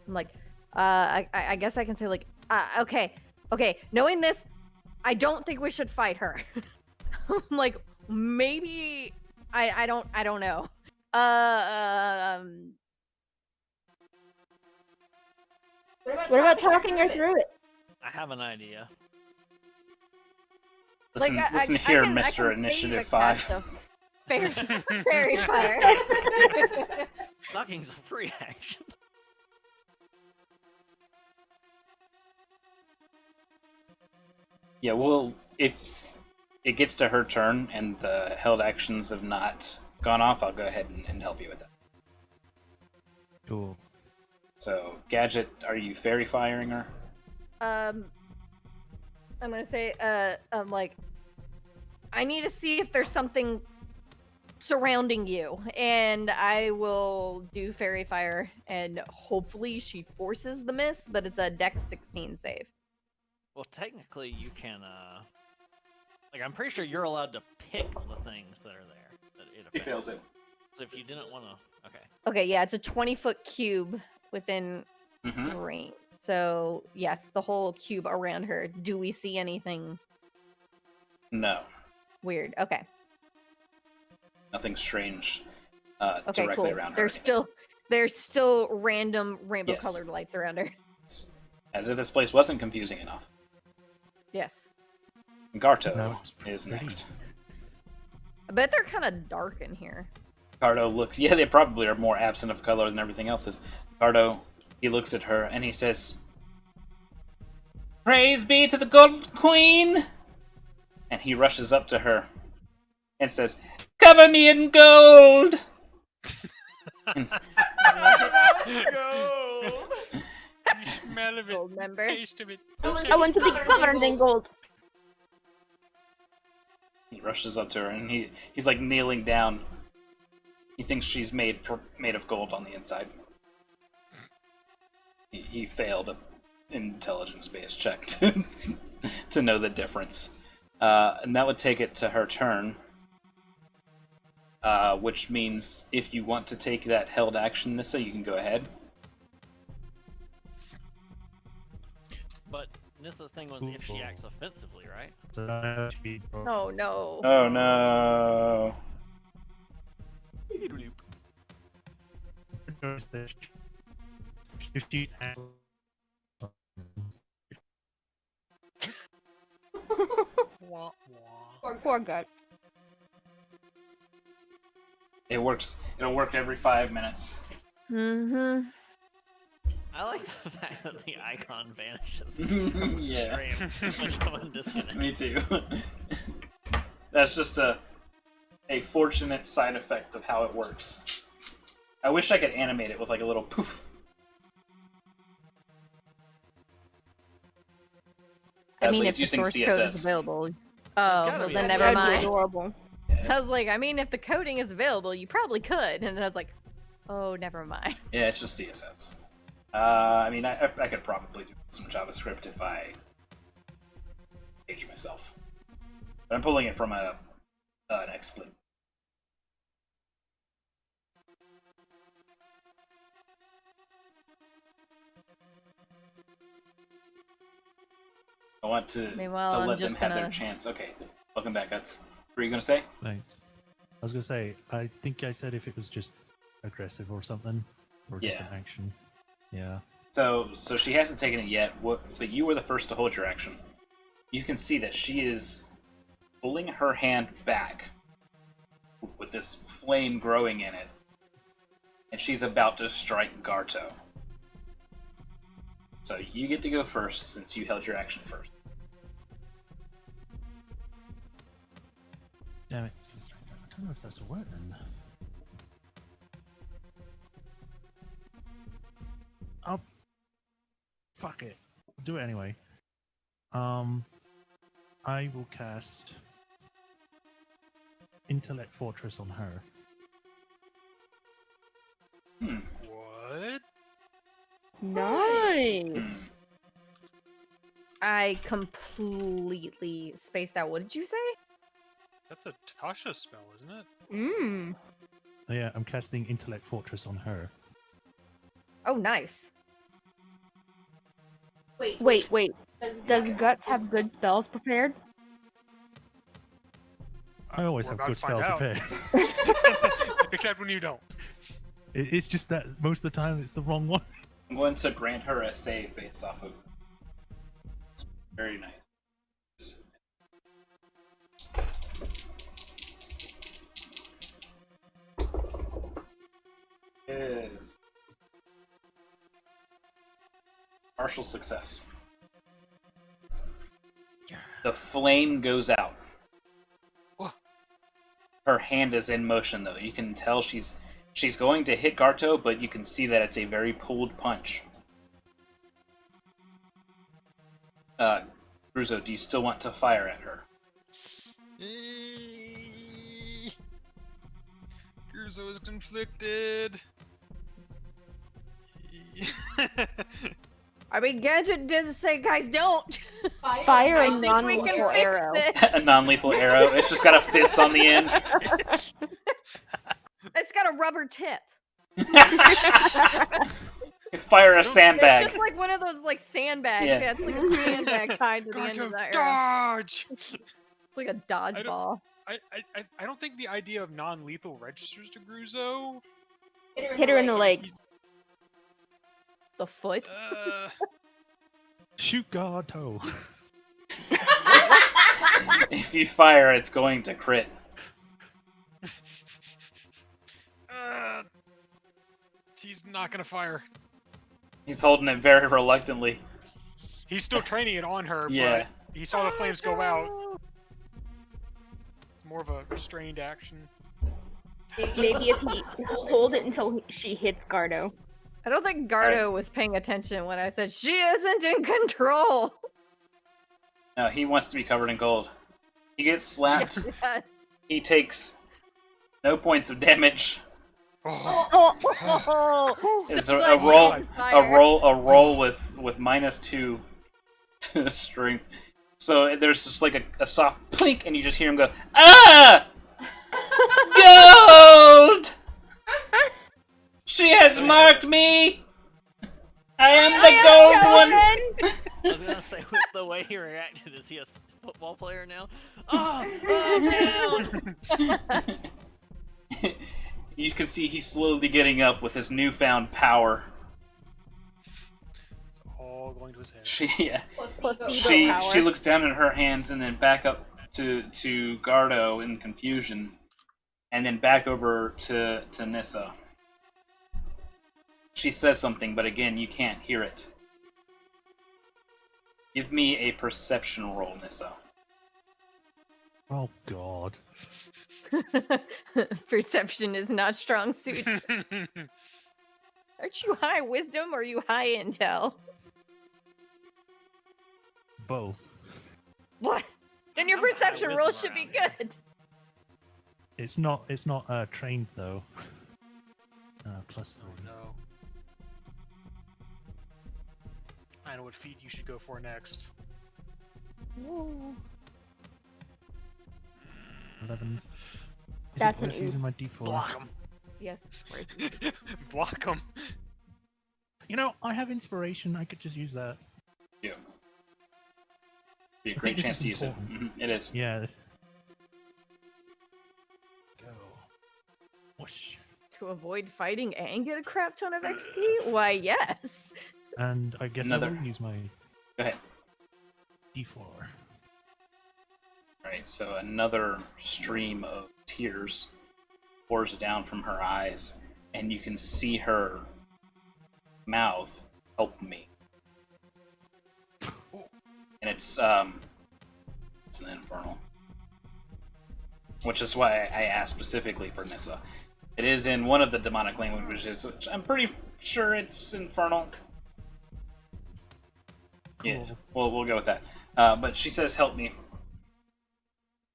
like, I guess I can say like, okay. Knowing this, I don't think we should fight her. I'm like, maybe I don't know. What about talking her through it? I have an idea. Listen, Like, listen I here, can Mr. save Initiative a 5. cast of Fairy, fairy fire. Stocking's a free action. Yeah, well, if it gets to her turn and the held actions have not gone off, I'll go ahead and help you with that. Cool. So, Gadget, are you fairy firing her? I'm gonna say, I'm like, I need to see if there's something surrounding you, and I will do fairy fire, and hopefully she forces the miss, but it's a Dex 16 save. Well, technically, you can. Like, I'm pretty sure you're allowed to pick the things that are there. That it He affects. fails it. So if you didn't want to, okay. Okay, yeah, it's a 20-foot cube within Mm-hmm. range. So yes, the whole cube around her. Do we see anything No, weird? Okay. nothing strange Okay, directly cool. around her. There's still random rainbow Yes. colored lights around her. As if this place wasn't confusing enough. Yes. Garto No, it's is pretty. next. I bet they're kind of dark in here. Garto looks... Yeah, they probably are more absent of color than everything else is. Garto, he looks at her and he says, "Praise be to the Golden Queen!" And he rushes up to her and says, "Cover me in gold!" You smell of it. Gold member. Taste of it. I want to be covered in gold. He rushes up to her and he's like kneeling down. He thinks she's made of gold on the inside. He failed an intelligence-based check to know the difference. And that would take it to her turn. Which means if you want to take that held action, Nissa, you can go ahead. But Nissa's thing was if she acts offensively, right? So I have to be. Oh no. Oh no. If she Wah, wah. Poor guy. It works. It'll work every 5 minutes. Mm-hmm. I like the fact that the icon vanishes. Yeah. When someone disconnects. Me too. That's just a fortunate side effect of how it works. I wish I could animate it with like a little poof. I Sadly, mean, if it's the using source code is CSS. available. Oh, gotta well, be. then Yeah, never That'd be mind. adorable. I was like, I mean, if the coding is available, you probably could. And then I was like, oh, never mind. Yeah, it's just CSS. I mean, I could probably do some JavaScript if I page myself. But I'm pulling it from an XSplit. I want to Meanwhile, I'm let them just have their gonna- chance. Okay, welcome back. What were you gonna say? Thanks. I was gonna say, I think I said if it was just aggressive or something, or just Yeah. an action. Yeah. So she hasn't taken it yet. But you were the first to hold your action. You can see that she is pulling her hand back with this flame growing in it, and she's about to strike Garto. So you get to go first since you held your action first. Damn it. I don't know if that's a word then. Oh. Fuck it. Do it anyway. I will cast Intellect Fortress on her. What? Nice. I completely spaced out. What did you say? That's a Tasha spell, isn't it? Mmm. Oh, yeah, I'm casting Intellect Fortress on her. Oh, nice. Wait. Does Guts have good spells prepared? I always We're have about good to find spells out. prepared. Except when you don't. It's just that most of the time it's the wrong one. I'm going to grant her a save based off of. Very nice. Is partial success. The flame goes out. Whoa. Her hand is in motion, though. You can tell she's going to hit Garto, but you can see that it's a very pulled punch. Gruzo, do you still want to fire at her? Gruzo is conflicted. I mean, Gadget did say, guys, don't. Fire I a think we non-lethal can fix arrow. this. A non-lethal arrow. It's just got a fist on the end. It's got a rubber tip. Fire a It's sandbag. just like one of those like sandbags. Yeah. Yeah, it's like a sandbag tied to the end Garto, of that arrow. dodge! It's like a dodgeball. I don't think the idea of non-lethal registers to Gruzo. Hit her in the leg. The foot. Shoot Garto. If you fire, it's going to crit. He's not gonna fire. He's holding it very reluctantly. He's still training it on her, Yeah. but he saw the flames go out. It's more of a restrained action. Maybe if he hold it until she hits Gardo. I don't think Gardo was paying attention when I said she isn't in control. No, he wants to be covered in gold. He gets slapped. Yeah. He takes no points of damage. Oh, Oh, It's still a like roll, on a fire. roll with -2 to strength. So there's just like a soft plink, and you just hear him go, "Ah, gold! She has marked me. I am the gold one." I was gonna say, with the way he reacted, is he a football player now? Oh, down! You can see he's slowly getting up with his newfound power. it's all going to his head. She looks down at her hands and then back up to Gardo in confusion, and then back over to Nissa. She says something, but again, you can't hear it. Give me a perception roll, Nissa. Oh God. Perception is not strong suit. Aren't you high wisdom or are you high intel? Both. What? Then your I'm high perception wisdom roll should be around here. good. It's not trained though. +3. No. I know what feat you should go for next. 11. Is That's it an worth using my D4? Block him. Yes, it's worth. Block him. You know, I have inspiration. I could just use that. Yeah. Be a I great think this chance is to use it. important. It is. Yeah. Go. Whoosh. To avoid fighting and get a crap ton of XP? Why, yes. And I guess Another. I will use my Go ahead. D4. Right, so another stream of tears pours down from her eyes, and you can see her mouth, "Help me." And it's an infernal. Which is why I asked specifically for Nissa. It is in one of the demonic languages, which I'm pretty sure it's infernal. Cool. Yeah, we'll go with that. But she says, "Help me."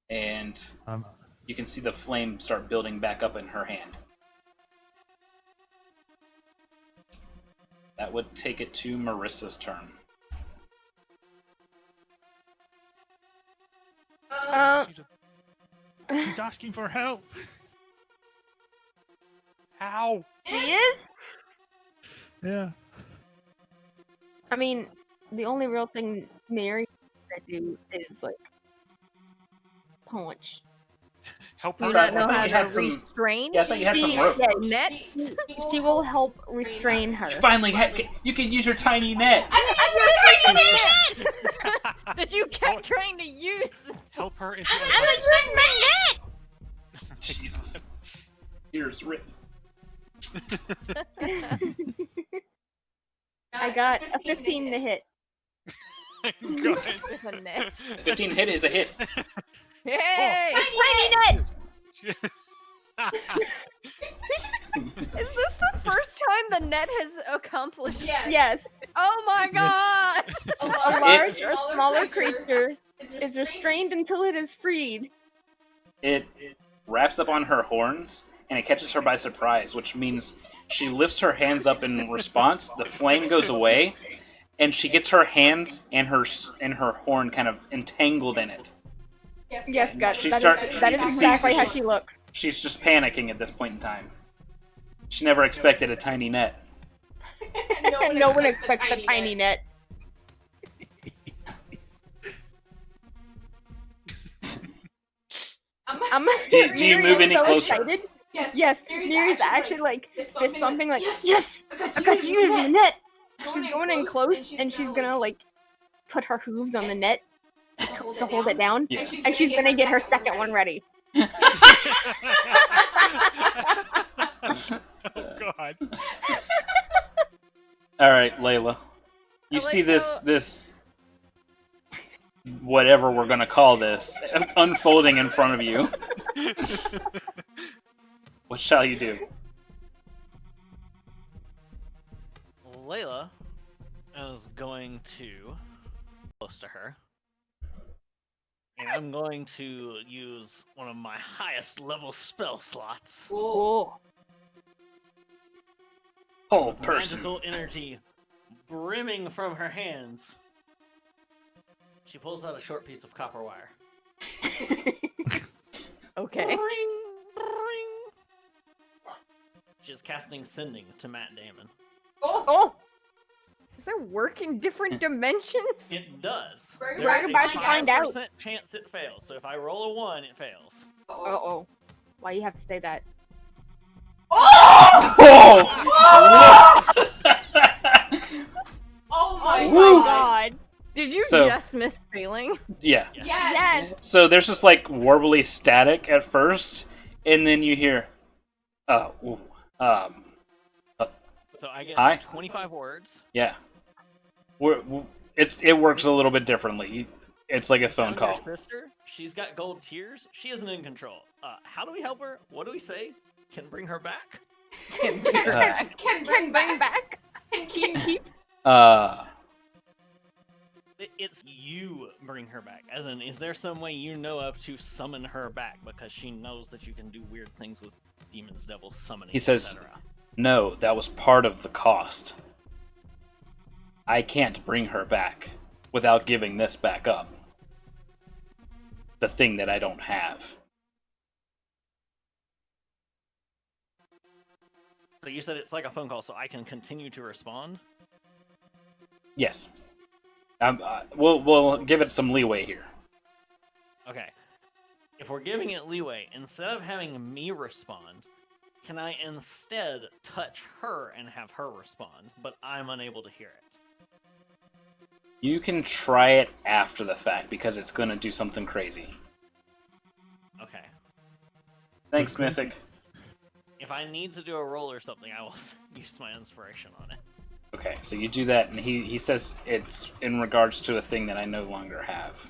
And you can see the flame start building back up in her hand. That would take it to Marissa's turn. She's asking for help. How? She is? Yeah. I mean, the only real thing Mary can do is, like, punch. Help Do her. you not I know thought how you to had some- restrain? Yeah, I thought you had some She- rope. yeah, Nets? She will help restrain her. You finally you can use your tiny net. That you kept trying to use. Help her into Jesus. Ears ripped. I got a 15 to hit. Go ahead. With a net. 15 hit is a hit. Hey! Tiny net! Is this the first time the net has accomplished? Yes. Oh my god! A large or smaller creature is restrained until it is freed. It wraps up on her horns, and it catches her by surprise, which means she lifts her hands up in response, the flame goes away, and she gets her hands and her horn kind of entangled in it. Yes, guys. She That start- is that is she- exactly how she- she looks. She's just panicking at this point in time. She never expected a tiny net. No one expects a tiny net. Do you move any so closer? Excited. Yes, Miri's actually like fist bumping, like, yes, I got you using the net. She's going in close, and she's gonna like put her hooves on the net to hold it down, Yeah. and she's gonna get her second one ready. Oh God. All right, Layla. You I see like this whatever we're gonna call this unfolding in front of you. What shall you do? Layla is going to close to her. And I'm going to use one of my highest level spell slots. Cool. Whole person. Magical energy brimming from her hands. She pulls out a short piece of copper wire. Okay. Ring, ring. She's casting Sending to Matt Damon. Oh, Does that work in different dimensions? It does. We're There's about to find out. 5% chance it fails. So if I roll a 1, it fails. oh. Why you have to say that? Whoa! Oh my Woo. god. Did you So- just miss failing? Yeah. Yes. So there's just like warbly static at first, and then you hear, ooh, So I get Hi. 25 words. yeah. It works a little bit differently. It's like a phone Found your call. sister. She's got gold tears. She isn't in control. How do we help her? What do we say? Can bring her back? Can bring her back. Can bring back. And keep. It's you bring her back. As in, is there some way you know of to summon her back? Because she knows that you can do weird things with demons, devils, summoning, He says- etc. No, that was part of the cost. I can't bring her back without giving this back up. The thing that I don't have. So you said it's like a phone call, so I can continue to respond? Yes. We'll give it some leeway here. Okay. If we're giving it leeway, instead of having me respond, can I instead touch her and have her respond, but I'm unable to hear it? You can try it after the fact because it's going to do something crazy. Okay. Thanks, Crazy? Mythic. If I need to do a roll or something, I will use my inspiration on it. Okay, so you do that, and he says it's in regards to a thing that I no longer have.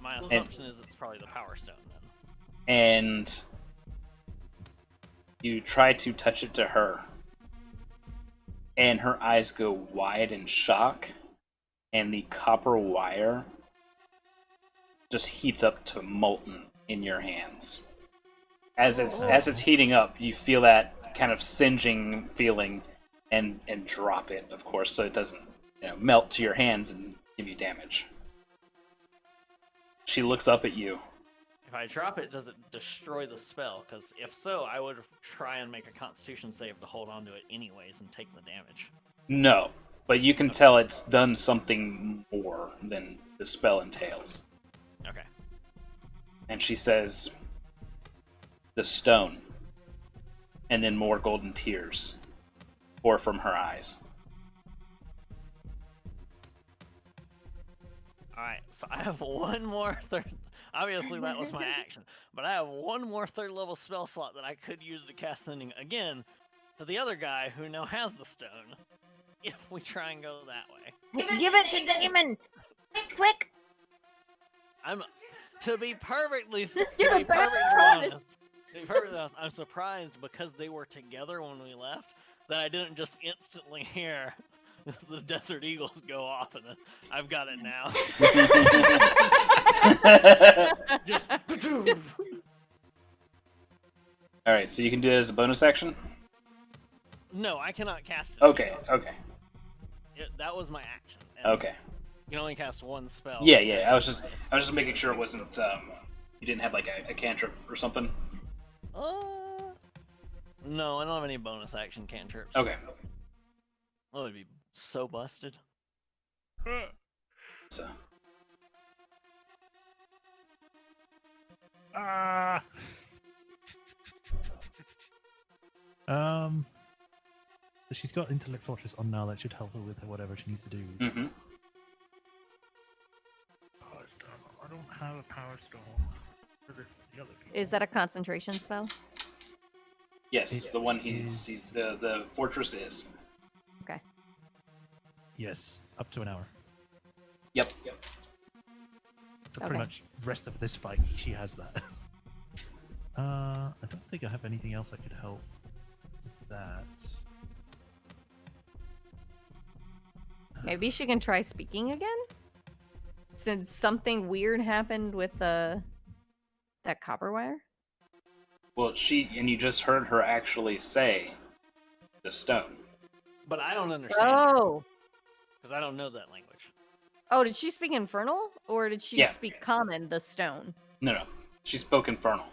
My assumption is it's probably the Power Stone then. And you try to touch it to her, and her eyes go wide in shock, and the copper wire just heats up to molten in your hands. As it's heating up, you feel that kind of singeing feeling, and drop it, of course, so it doesn't melt to your hands and give you damage. She looks up at you. If I drop it, does it destroy the spell? Because if so, I would try and make a Constitution save to hold on to it anyways and take the damage. No, but you can tell it's done something more than the spell entails. Okay. And she says, "The stone," and then more golden tears pour from her eyes. Alright, so I have one more third... Obviously that was my action, but I have one more third level spell slot that I could use to cast Sending again to the other guy who now has the stone, if we try and go that way. Give it to Damon! Quick! To be perfectly Give it back! honest, I'm surprised because they were together when we left that I didn't just instantly hear the Desert Eagles go off and I've got it now. Just Alright, so you can do it as a bonus action? no, I cannot cast it. Okay. That was my action. And Okay. You can only cast one spell. Yeah, I was just making sure it wasn't, you didn't have, like, a cantrip or something. No, I don't have any bonus action cantrips. Okay. That would be so busted. So, So she's got Intellect Fortress on now. That should help her with whatever she needs to do. mm-hmm. Power Stone. I don't have a Power Stone. The other people. Is that a concentration spell? Yes, It the one is- the fortress is. Okay. Yes, up to an hour. Yep. So pretty Okay. much the rest of this fight, she has that. I don't think I have anything else that could help with that. Maybe she can try speaking again? Since something weird happened with that copper wire? Well, you just heard her actually say the stone. But I don't understand. Oh! Because I don't know that language. Oh, did she speak Infernal? Or did she Yeah. speak Common, the stone? No. She spoke Infernal.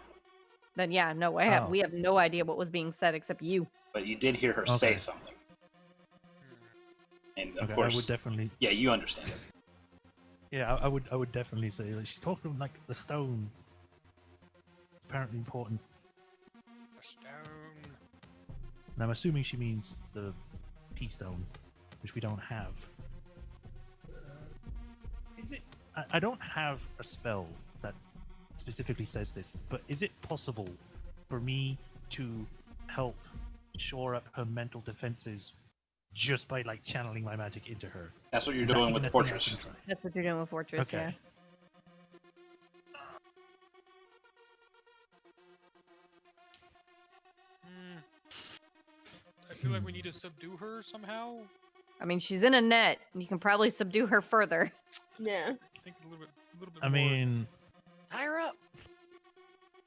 Then yeah, no, Oh. we have no idea what was being said except you. But you did hear her say Okay. something. And of Okay, course, I would definitely. yeah, you understand it. Yeah, I would definitely say like, she's talking like the stone. Apparently important. The stone. And I'm assuming she means the P stone, which we don't have. Is it? I don't have a spell that specifically says this, but is it possible for me to help shore up her mental defenses just by like channeling my magic into her? That's what you're Is that doing even with the a thing I fortress. can try? That's what you're doing with Fortress, Okay. I feel like we need to subdue her somehow. yeah. I mean, she's in a net. You can probably subdue her further. Yeah. Think a little bit I more. mean, Tie her up!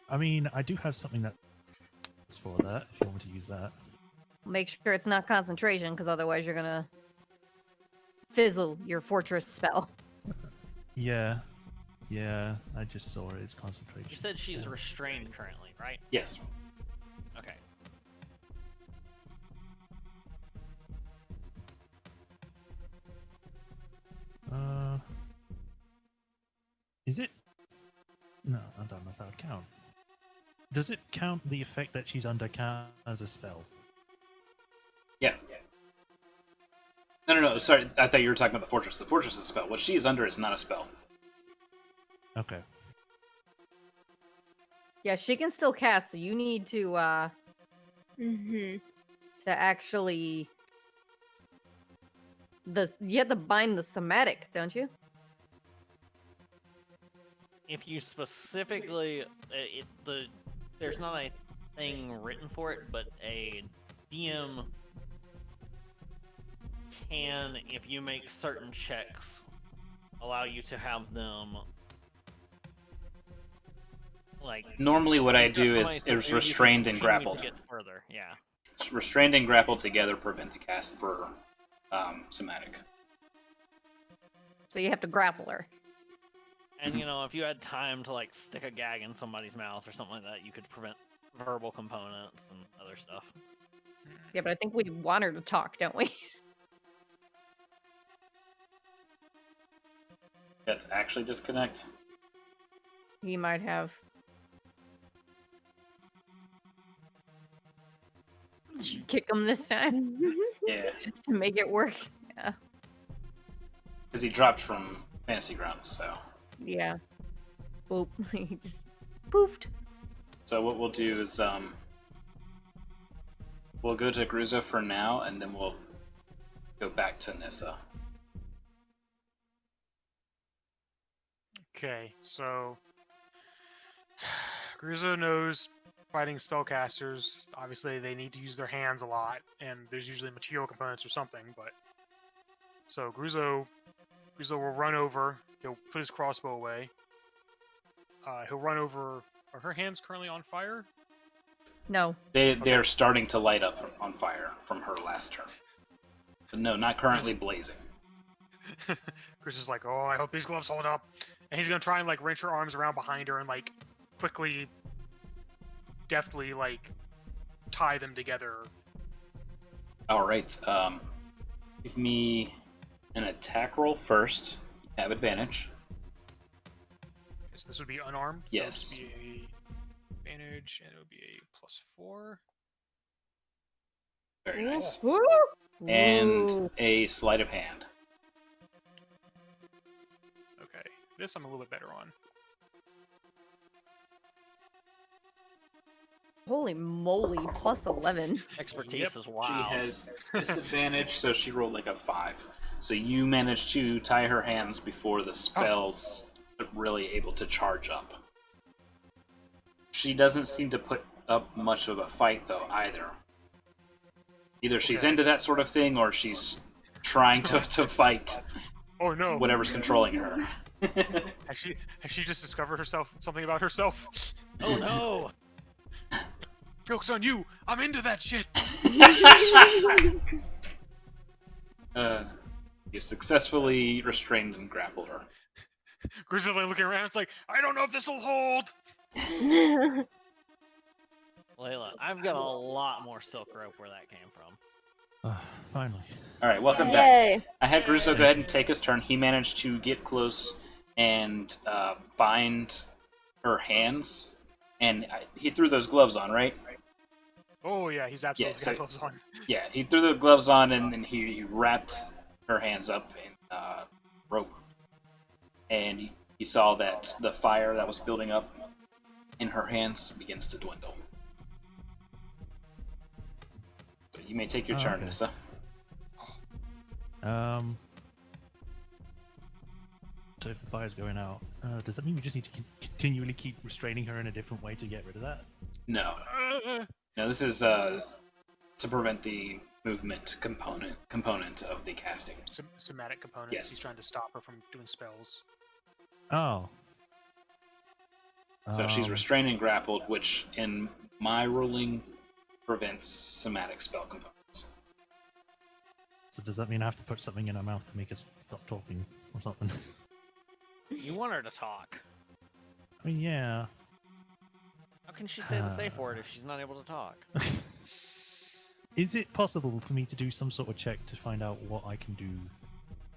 I do have something that's for that. If you want me to use that. Make sure it's not concentration, because otherwise you're gonna fizzle your Fortress spell. Yeah, I just saw it as concentration. You said she's Yeah. restrained currently, right? Yes. Okay. count? Does it count the effect that she's under count as a spell? Yeah. No. Sorry, I thought you were talking about the fortress. The fortress is a spell. What she is under is not a spell. Okay. Yeah, she can still cast, so you need to Mm-hmm. to actually you have to bind the somatic, don't you? If you specifically, there's not a thing written for it, but a DM can, if you make certain checks, allow you to have them like. Normally, what I do you is can restrained and continue to grappled. get further, yeah. Restrained and grappled together prevent the cast for somatic. So you have to grapple her. And you know, if you had time to like stick a gag in somebody's mouth or something like that, you could prevent verbal components and other stuff. Yeah, but I think we want her to talk, don't we? Let's actually disconnect. He might have. Did you kick him this time? Yeah, Just to make it work. Yeah. because he dropped from Fantasy Grounds, so. Yeah. Boop. He just poofed. So what we'll do is we'll go to Gruzo for now, and then we'll go back to Nissa. Okay, so Gruzo knows fighting spellcasters. Obviously, they need to use their hands a lot, and there's usually material components or something. But so Gruzo will run over. He'll put his crossbow away. He'll run over. Are her hands currently on fire? No. They're starting to light up on fire from her last turn. But no, not currently blazing. Gruzo's like, oh, I hope these gloves hold up. And he's gonna try and like wrench her arms around behind her and like quickly, deftly like tie them together. All right. Give me an attack roll first. You have advantage. So this would be unarmed. Yes. So this would be a advantage, and it would be a +4. Very nice. Woo! And Ooh. a sleight of hand. Okay, this I'm a little bit better on. Holy moly, +11. Expertise Yep. is wow. She has disadvantage, so she rolled like a 5. So you managed to tie her hands before the spell's really able to charge up. She doesn't seem to put up much of a fight, though, either. Either she's Okay. into that sort of thing, or she's trying to fight Oh no! whatever's controlling her. Has she just discovered something about herself? Oh no! Joke's on you! I'm into that shit! You successfully restrained and grappled her. Grizzly looking around, it's like, I don't know if this will hold! Layla, I've got a lot more silk rope where that came from. Finally. Alright, welcome back. Yay! I had Gruzo go ahead and take his turn. He managed to get close and bind her hands. And he threw those gloves on, right? Oh yeah, he's absolutely so- got gloves on. Yeah, he threw the gloves on and then he wrapped her hands up in rope. And he saw that the fire that was building up in her hands begins to dwindle. So you may take your turn, Okay. Nissa. So if the fire's going out, does that mean we just need to continually keep restraining her in a different way to get rid of that? No. No, this is to prevent the movement component of the casting. Somatic components. Yes. He's trying to stop her from doing spells. Oh. So she's restrained and grappled, which in my ruling prevents somatic spell components. So does that mean I have to put something in her mouth to make her stop talking or something? You want her to talk. I mean, yeah. How can she say the safe word if she's not able to talk? Is it possible for me to do some sort of check to find out what I can do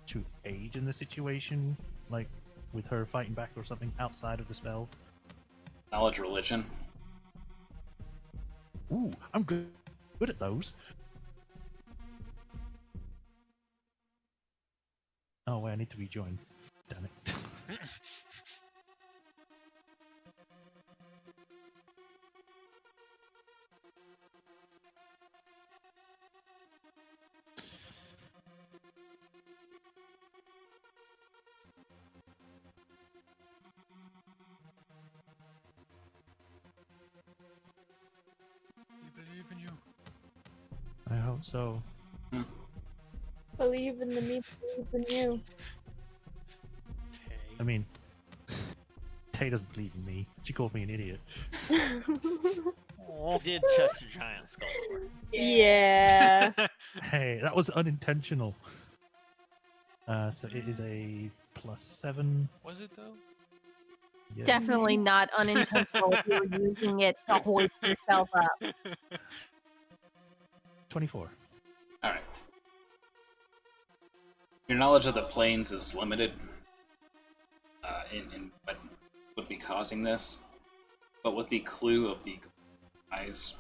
to aid in the situation? Like with her fighting back or something outside of the spell? Knowledge religion. Ooh, I'm good at those. Oh wait, I need to rejoin. Damn it. We believe in you. I hope so. Believe in the me, believe in you. I mean, Tay doesn't believe in me. She called me an idiot. I did chuck your giant skull over. Yeah. Hey, that was unintentional. So it is a +7. Was it though? Yeah. Definitely not unintentional if you were using it to hoist yourself up. 24. All right. Your knowledge of the planes is limited in what would be causing this, but with the clue of the eyes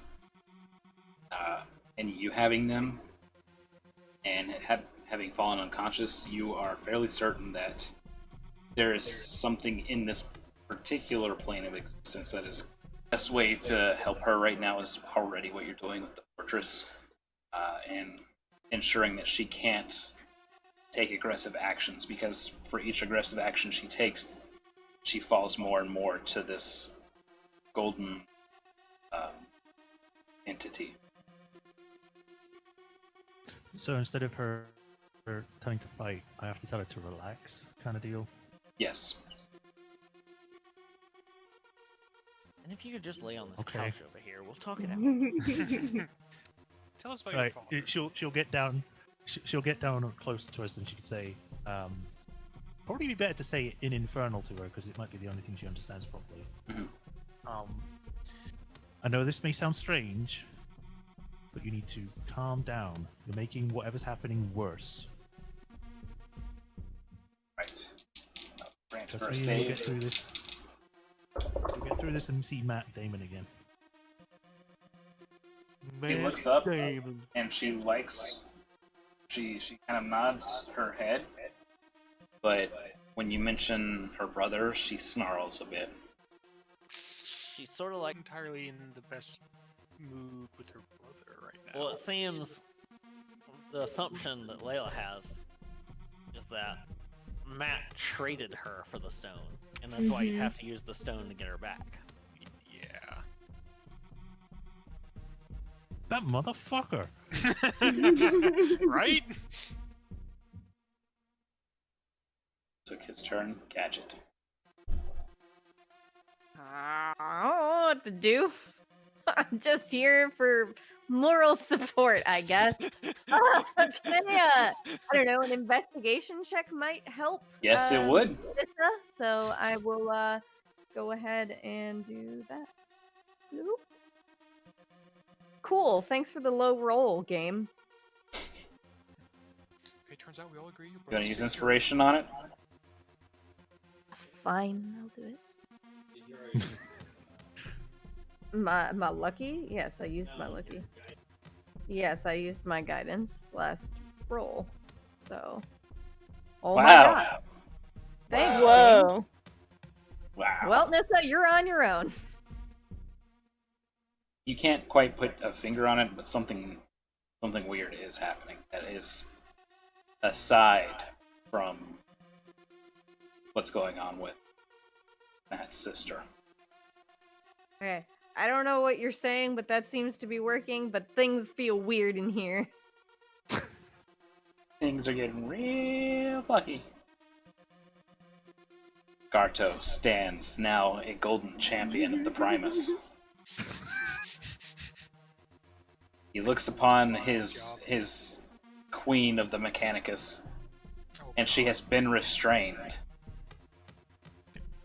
and you having them and having fallen unconscious, you are fairly certain that there is something in this particular plane of existence that is the best way to help her right now is already what you're doing with the fortress and ensuring that she can't take aggressive actions, because for each aggressive action she takes, she falls more and more to this golden entity. So instead of her telling to fight, I have to tell her to relax, kind of deal. Yes. And if you could just lay on this Okay. couch over here, we'll talk it out. Tell us about Right, your father. she'll get down. She'll get down close to us, and she could say, probably be better to say it in Infernal to her, because it might be the only thing she understands properly. Mhm. I know this may sound strange, but you need to calm down. You're making whatever's happening worse. Right. Grant Trust her a me, we'll save. get through this. We'll get through this and see Matt Damon again. He looks up and she likes. She kind of nods her head, but when you mention her brother, she snarls a bit. She's sort of like, Entirely in the best mood with her brother right now. well, it seems the assumption that Layla has is that Matt traded her for the stone, and that's why you have to use the stone to get her back. Yeah. That motherfucker! Right? Took his turn. Gadget. I don't know what to do. I'm just here for moral support, I guess. I don't know, an investigation check might help. Yes, it would. Nissa, so I will go ahead and do that. Bloop. Cool. Thanks for the low roll, game. Okay, turns out we all agree. You want to use inspiration on it? Fine, I'll do it. My lucky? Yes, I used my lucky. Yes, I used my guidance last roll. So. Oh my Wow. god. Thanks. game. Whoa. Wow. Well, Nissa, you're on your own. You can't quite put a finger on it, but something weird is happening. That is aside from what's going on with Matt's sister. Okay. I don't know what you're saying, but that seems to be working, but things feel weird in here. Things are getting real fucky. Garto stands now a golden champion of the Primus. He looks upon his queen of the Mechanicus, and she has been restrained.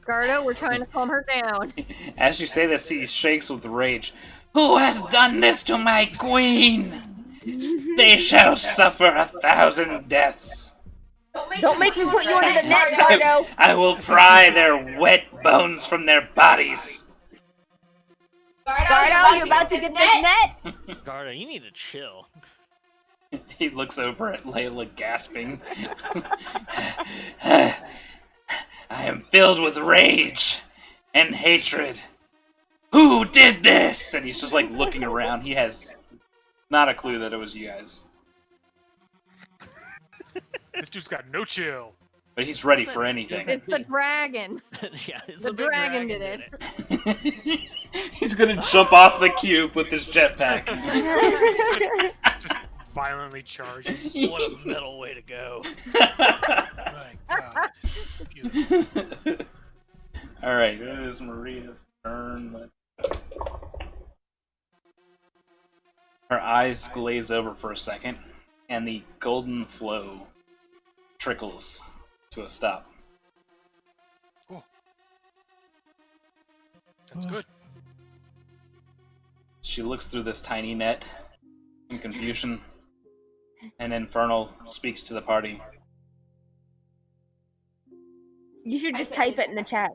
Gardo, we're trying to calm her down. As you say this, he shakes with rage. Who has done this to my queen? They shall suffer 1,000 deaths. Don't make me put you under the net, Gardo. I will pry their wet bones from their bodies. Gardo, you about to get this net? Garda, you need to chill. He looks over at Layla, gasping. I am filled with rage and hatred. Who did this? And he's just like looking around. He has not a clue that it was you guys. This dude's got no chill. But he's ready for anything. It's the dragon. Yeah, it's The a big dragon did it. He's gonna jump off the cube with his jetpack. Just violently charges. What a metal way to go. My God. Beautiful. Alright, it is Maria's turn. Let's go. Her eyes glaze over for a second, and the golden flow trickles to a stop. That's good. She looks through this tiny net in confusion, and Infernal speaks to the party. You should just type it in the chat.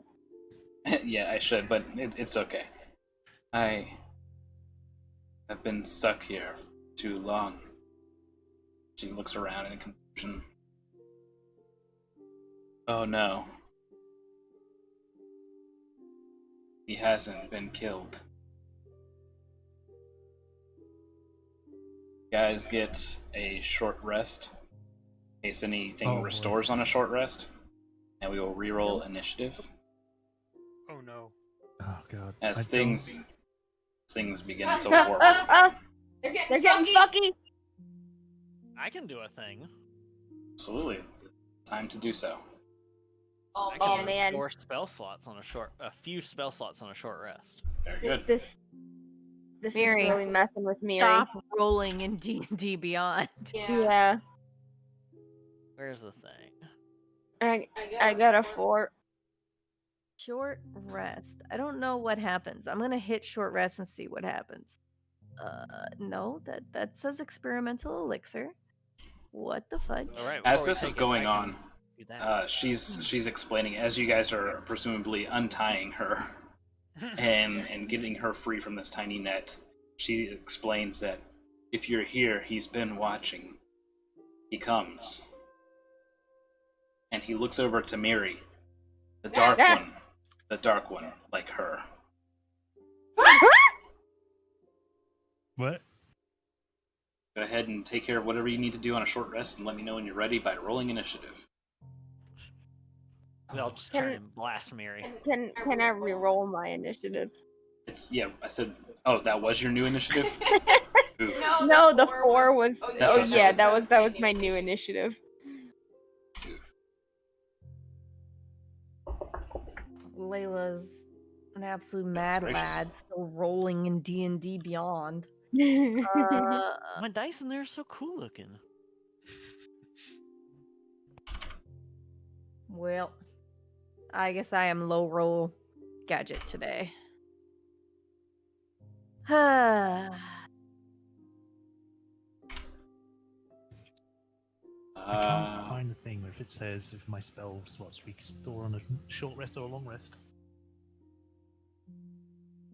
Yeah, I should, but it's okay. I have been stuck here too long. She looks around in confusion. Oh no. He hasn't been killed. You guys get a short rest in case anything boy. restores on a short rest, and we will reroll initiative Oh no. Oh God. as I things begin to Oh, warp. oh, oh. They're getting fucky. I can do a thing. Absolutely, time to do so. I Oh, can man. restore spell slots on a few spell slots on a short rest. Very good. This Mary, is really messing with me. Stop rolling in D&D Beyond. Yeah. Where's the thing? I got a 4. Short rest. I don't know what happens. I'm gonna hit short rest and see what happens. No, that says experimental elixir. What the fudge? All right. As before we this is take it, going I can on, do that. she's explaining as you guys are presumably untying her and getting her free from this tiny net. She explains that if you're here, he's been watching. He comes, and he looks over to Miri, the dark one, like her. What? Go ahead and take care of whatever you need to do on a short rest, and let me know when you're ready by rolling initiative. I'll just Can- try and blast Mary. Can I re-roll my initiative? I said, oh, that was your new initiative. Oof. No, the 4 was. That's Oh what I yeah, said. that was my new initiative. Oof. Layla's an absolute mad gracious. lad, still rolling in D&D Beyond. My dice in there are so cool looking. Well, I guess I am low roll gadget today. I can't find the thing if it says if my spell slots restore on a short rest or a long rest.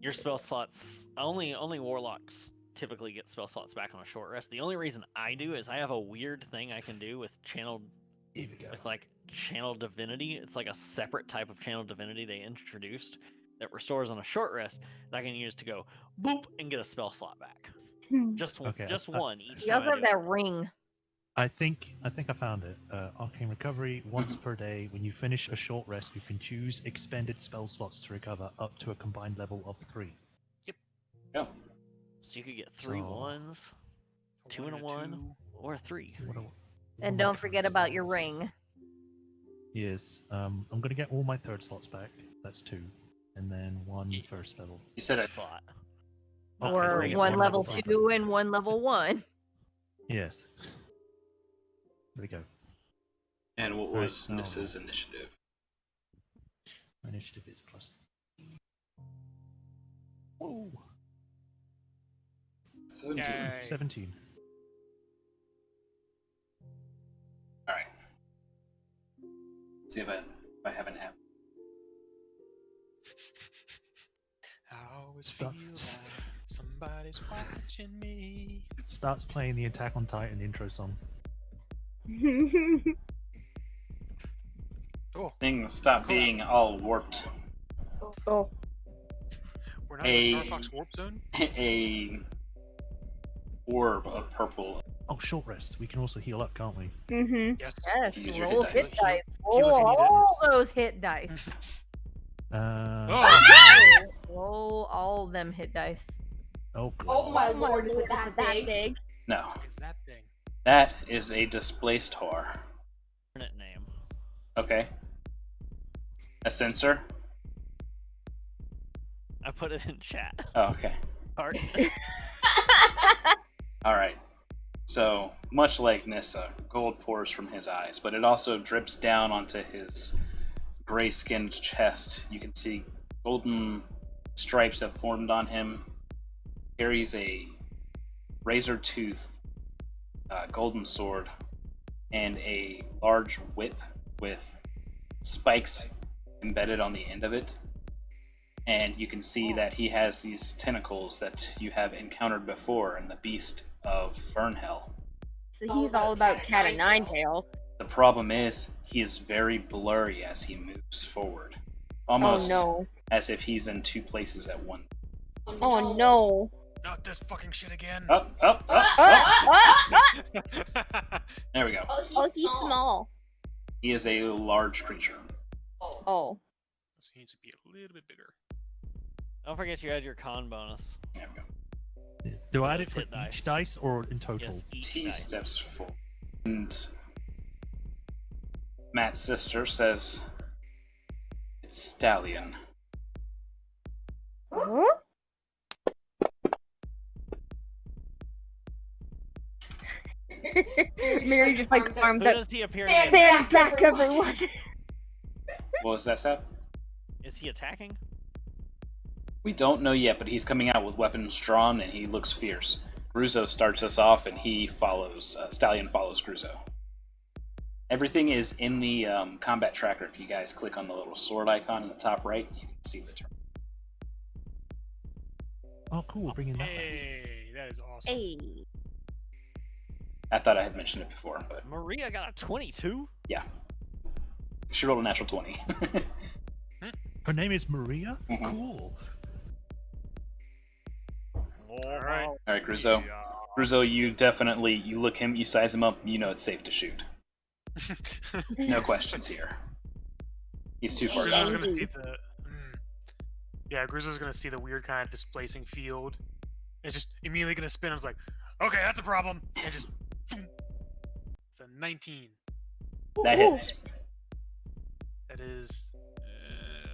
Your spell slots only warlocks typically get spell slots back on a short rest. The only reason I do is I have a weird thing I can do with channel Here we go. channel divinity. It's like a separate type of channel divinity they introduced that restores on a short rest that I can use to go boop and get a spell slot back. Just Okay, one each You time also I have do it. that ring. I think I found it. Arcane Recovery. Once per day, when you finish a short rest, you can choose expended spell slots to recover up to a combined level of 3. Go. So you could get 3 So- ones, 2 and a 1, or a 3. What am And I don't forget current about your spells? ring. Yes. I'm gonna get all my third slots back. That's 2, and then 1 first level. You said it. Slot. Okay, Or bring it, one level three. 2 and one level 1. Yes. There we go. And what Alright, was I'll Nissa's initiative? My initiative is plus. Whoa. 17. Yay. 17. Alright. See if I have an app. How always Stop. feel like somebody's watching me. Starts playing the Attack on Titan intro song. Oh, Things stop being all warped. Oh. we're not in the Star Fox Warp Zone? A orb of purple. Oh, short rest. We can also heal up, can't we? Mm-hmm. Yes. Yes, Use your roll hit hit dice. dice. Heal if Roll you need it. all those hit dice. Oh, Roll all them hit dice. Oh, Oh my Oh my lord, is it lord, that big? No, what is that thing? that is a displaced whore. Alternate name. Okay. A sensor? I put it in chat. Oh, okay. Art. Alright. So, much like Nissa, gold pours from his eyes, but it also drips down onto his gray skinned chest. You can see golden stripes have formed on him. Carries a razor tooth golden sword and a large whip with spikes embedded on the end of it. And you can see that he has these tentacles that you have encountered before in the Beast of Fernhell. So he's all about cat and nine tails. The problem is, he is very blurry as he moves forward. Oh Almost no. as if he's in two places at once. Oh no. Not this fucking shit again. Up, up, up, Ah, up. ah, There we go. oh, he's small. He is a large creature. Oh. So he needs to be a little bit bigger. Don't forget you add your con bonus. There we go. Do I add it Yes, for hit dice. each dice or in total? Yes, each He dice. steps forward. And Matt's sister says, "It's Stallion." Huh? Mary just like arms Who up. does he appear Stand to be? Stand back, everyone. What was that, Seth? Is he attacking? We don't know yet, but he's coming out with weapons drawn and he looks fierce. Gruzo starts us off and he follows, Stallion follows Gruzo. Everything is in the combat tracker. If you guys click on the little sword icon in the top right, you can see the turn. Oh, cool. We're bringing that back. Hey, that is awesome. Hey. I thought I had mentioned it before, but Maria got a 22? she rolled a natural 20. Her name is Maria? Mhm. Cool. Alright. Alright, Gruzo. Gruzo, you look him, you size him up, you know it's safe to shoot. No questions here. He's too far Gruzo's down. gonna see the. Yeah, Gruzo's gonna see the weird kind of displacing field. It's just immediately gonna spin. I was like, okay, that's a problem. And just. Boom. It's a 19. That hits. That is.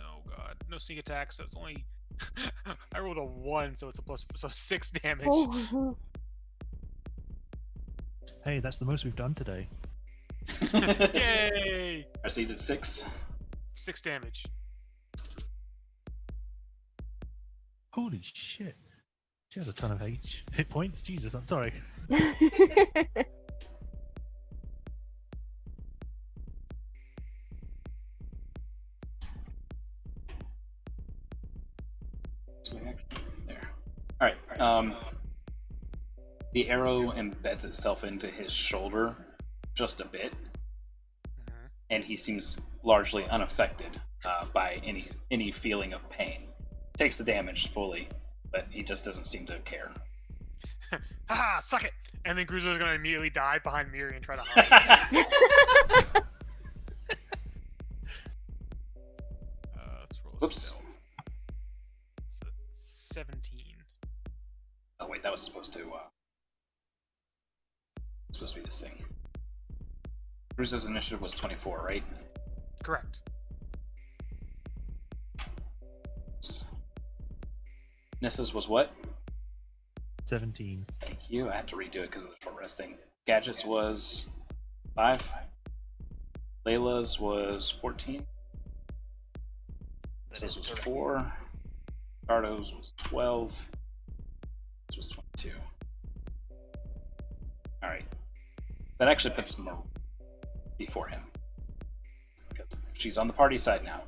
Oh god. No sneak attack, so it's only. I rolled a 1, so it's a plus. So 6 damage. Oh. Hey, that's the most we've done today. Yay! I see did 6. 6 damage. Holy shit. She has a ton of hit points. Jesus, I'm sorry. There. Alright, the arrow embeds itself into his shoulder just a bit, Mhm. and he seems largely unaffected by any feeling of pain. Takes the damage fully, but he just doesn't seem to care. Haha, suck it! And then Gruzo's gonna immediately dive behind Miri and try to hide. Let's roll a Whoops. spell. It's a 17. Oh wait, that was supposed to be this thing. Bruce's initiative was 24, right? Correct. Nissa's was what? 17. Thank you. I had to redo it because of the short resting. Gadget's was 5. Layla's was 14. Nissa's was 4. Ricardo's was 12. This was 22. Alright. That actually puts more before him. Because she's on the party side now.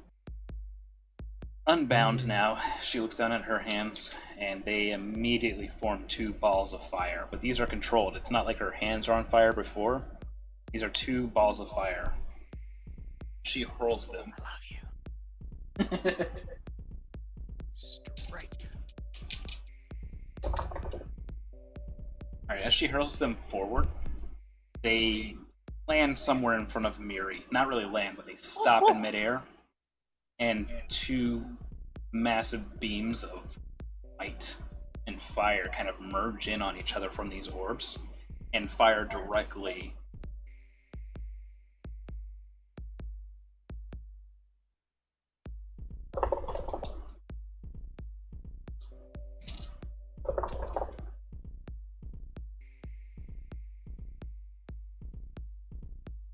Unbound now, she looks down at her hands, and they immediately form 2 balls of fire. But these are controlled. It's not like her hands are on fire before. These are 2 balls of fire. She hurls them. I love you. Strike. Alright, as she hurls them forward, they land somewhere in front of Miri. Not really land, but they stop in midair. And 2 massive beams of light and fire kind of merge in on each other from these orbs and fire directly.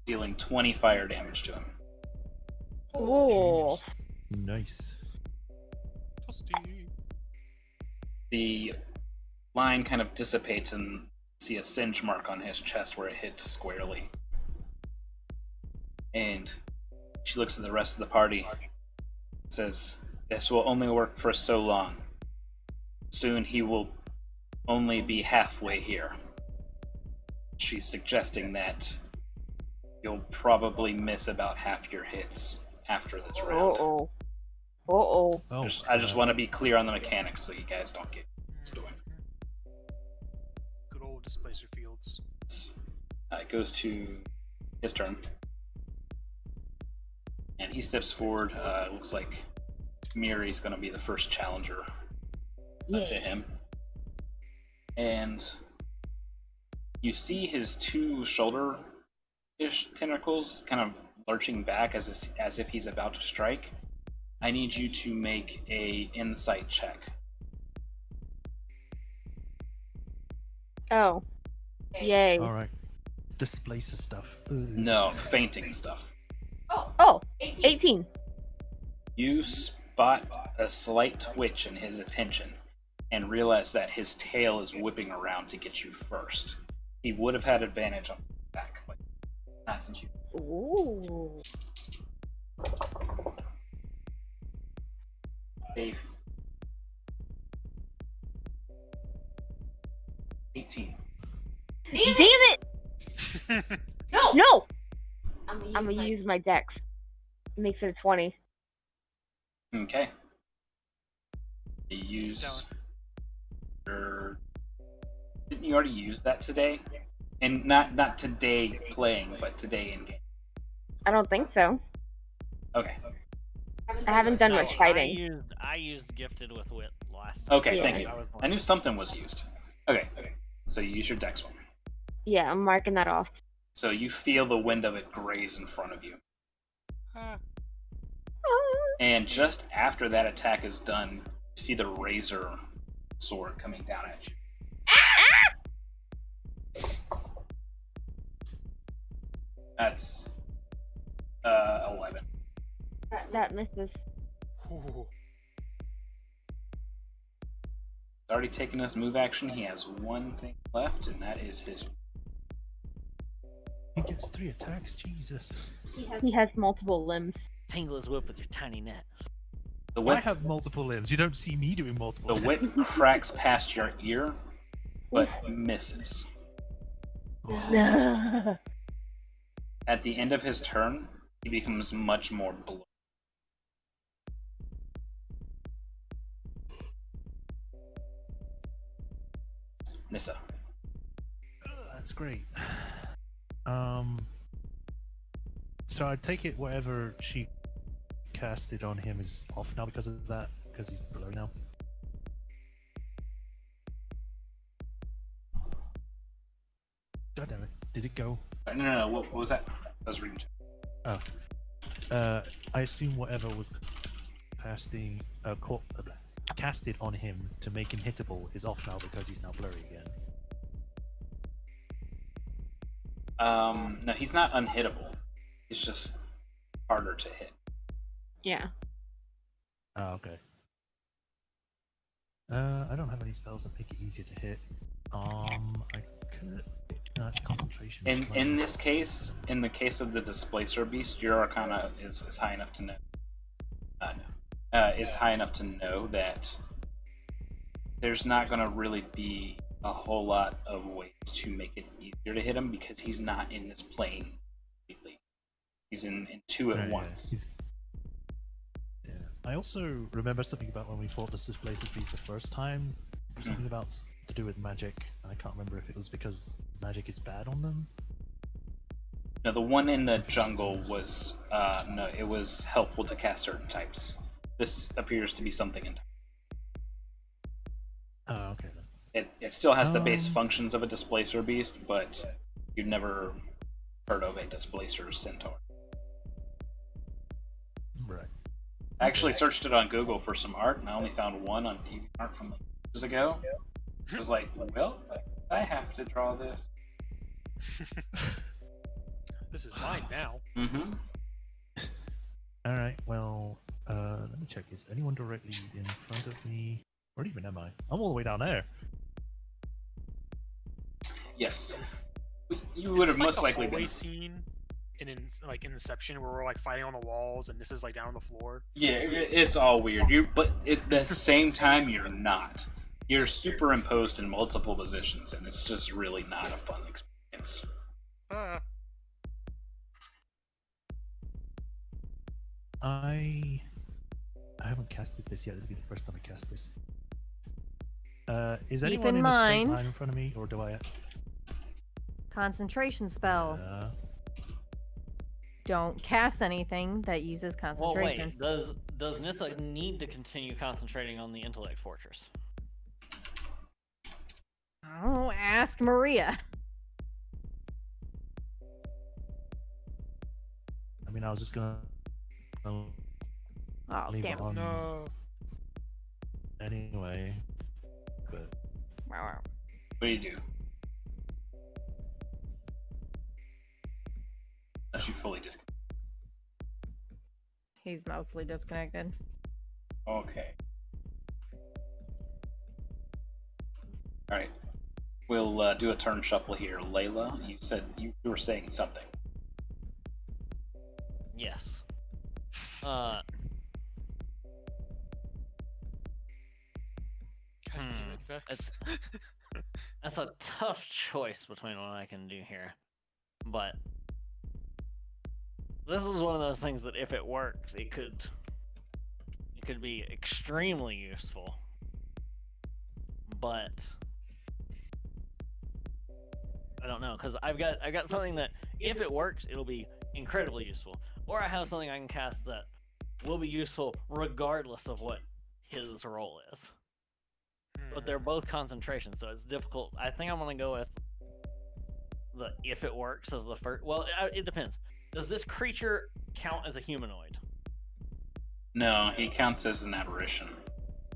Dealing 20 fire damage to him. Oh. Nice. Toasty. The line kind of dissipates and you see a singe mark on his chest where it hits squarely. And she looks at the rest of the party, says, "This will only work for so long. Soon he will only be halfway here." She's suggesting that you'll probably miss about half your hits after this round. Uh-oh. Uh-oh. Oh, I just want to be clear on the mechanics so you guys don't get what's doing. Good old displacer fields. It goes to his turn. And he steps forward. It looks like Miri's going to be the first challenger to him. And you see his 2 shoulder-ish tentacles kind of lurching back as if he's about to strike. I need you to make a insight check. Oh. Yay. all right. Displacer stuff. Ugh. No, fainting stuff. Oh, 18. You spot a slight twitch in his attention and realize that his tail is whipping around to get you first. He would have had advantage on the back, but not since you. Ooh. Safe. 18. Damn it! No! I'm gonna use my dex. Makes it a 20. Okay. You use your. Didn't you already use that today? And not today playing, but today in game. I don't think so. Okay. I haven't done much fighting. I used gifted with wit last. Okay, Yeah. thank you. I knew something was used. Okay. So you use your dex one. Yeah, I'm marking that off. So you feel the wind of it graze in front of you. And just after that attack is done, you see the razor sword coming down at you. That's 11. That misses. Ooh. He's already taken his move action. He has 1 thing left, and that is his. He gets 3 attacks. Jesus. He has multiple limbs. Tangle his whip with your tiny net. The I whip, have multiple limbs. You don't see me doing multiple. the whip cracks past your ear, but misses. At the end of his turn, he becomes much more bloated. Nissa. That's great. So I take it whatever she casted on him is off now because of that, because he's below now. God damn it! Did it go? No. What was that? I was reading. Oh. I assume whatever was casted on him to make him hittable is off now because he's now blurry again. No, he's not unhittable. He's just harder to hit. Yeah. Oh, okay. I don't have any spells that make it easier to hit. I could. No, that's concentration. In this case, in the case of the Displacer Beast, your Arcana is high enough to know. No. is high enough to know that there's not going to really be a whole lot of ways to make it easier to hit him because he's not in this plane completely. He's in two at once. Yeah. I also remember something about when we fought the Displacers beast the first time. Something about to do with magic. I can't remember if it was because magic is bad on them. No, the one in the jungle was no, it was helpful to cast certain types. This appears to be something in. Oh, okay then. It still has the base functions of a displacer beast, but you've never heard of a displacer centaur. Right. I actually searched it on Google for some art, and I only found one on TV art from like years ago. I was like, well, I have to draw this. This is mine now. Mm-hmm. All right. Well, let me check. Is anyone directly in front of me? Where even am I? I'm all the way down there. Yes. You would have most likely been. Scene in Inception where we're like fighting on the walls and this is like down on the floor. Yeah, it's all weird. But at the same time, you're not. You're superimposed in multiple positions, and it's just really not a fun experience. I haven't casted this yet. This will be the first time I cast this. Is Keep anyone in in a straight mind- line in front of me, or do I? Concentration spell. Don't cast anything that uses Well, concentration. wait. Does Nissa need to continue concentrating on the intellect fortress? Oh, ask Maria. I mean, I was just gonna Oh, leave damn. it on No. anyway. But Wow. What do you do? Unless you fully disconnect. He's mostly disconnected. Okay. Alright. We'll do a turn shuffle here. Layla, you said you were saying something. Yes. God damn it, Vex. That's a tough choice between what I can do here. But this is one of those things that if it works, it could be extremely useful. But I don't know, because I've got something that if it works, it'll be incredibly useful. Or I have something I can cast that will be useful regardless of what his role is. But they're both concentration, so it's difficult. I think I'm going to go with the if it works as the first. Well, it depends. Does this creature count as a humanoid? No, he counts as an apparition.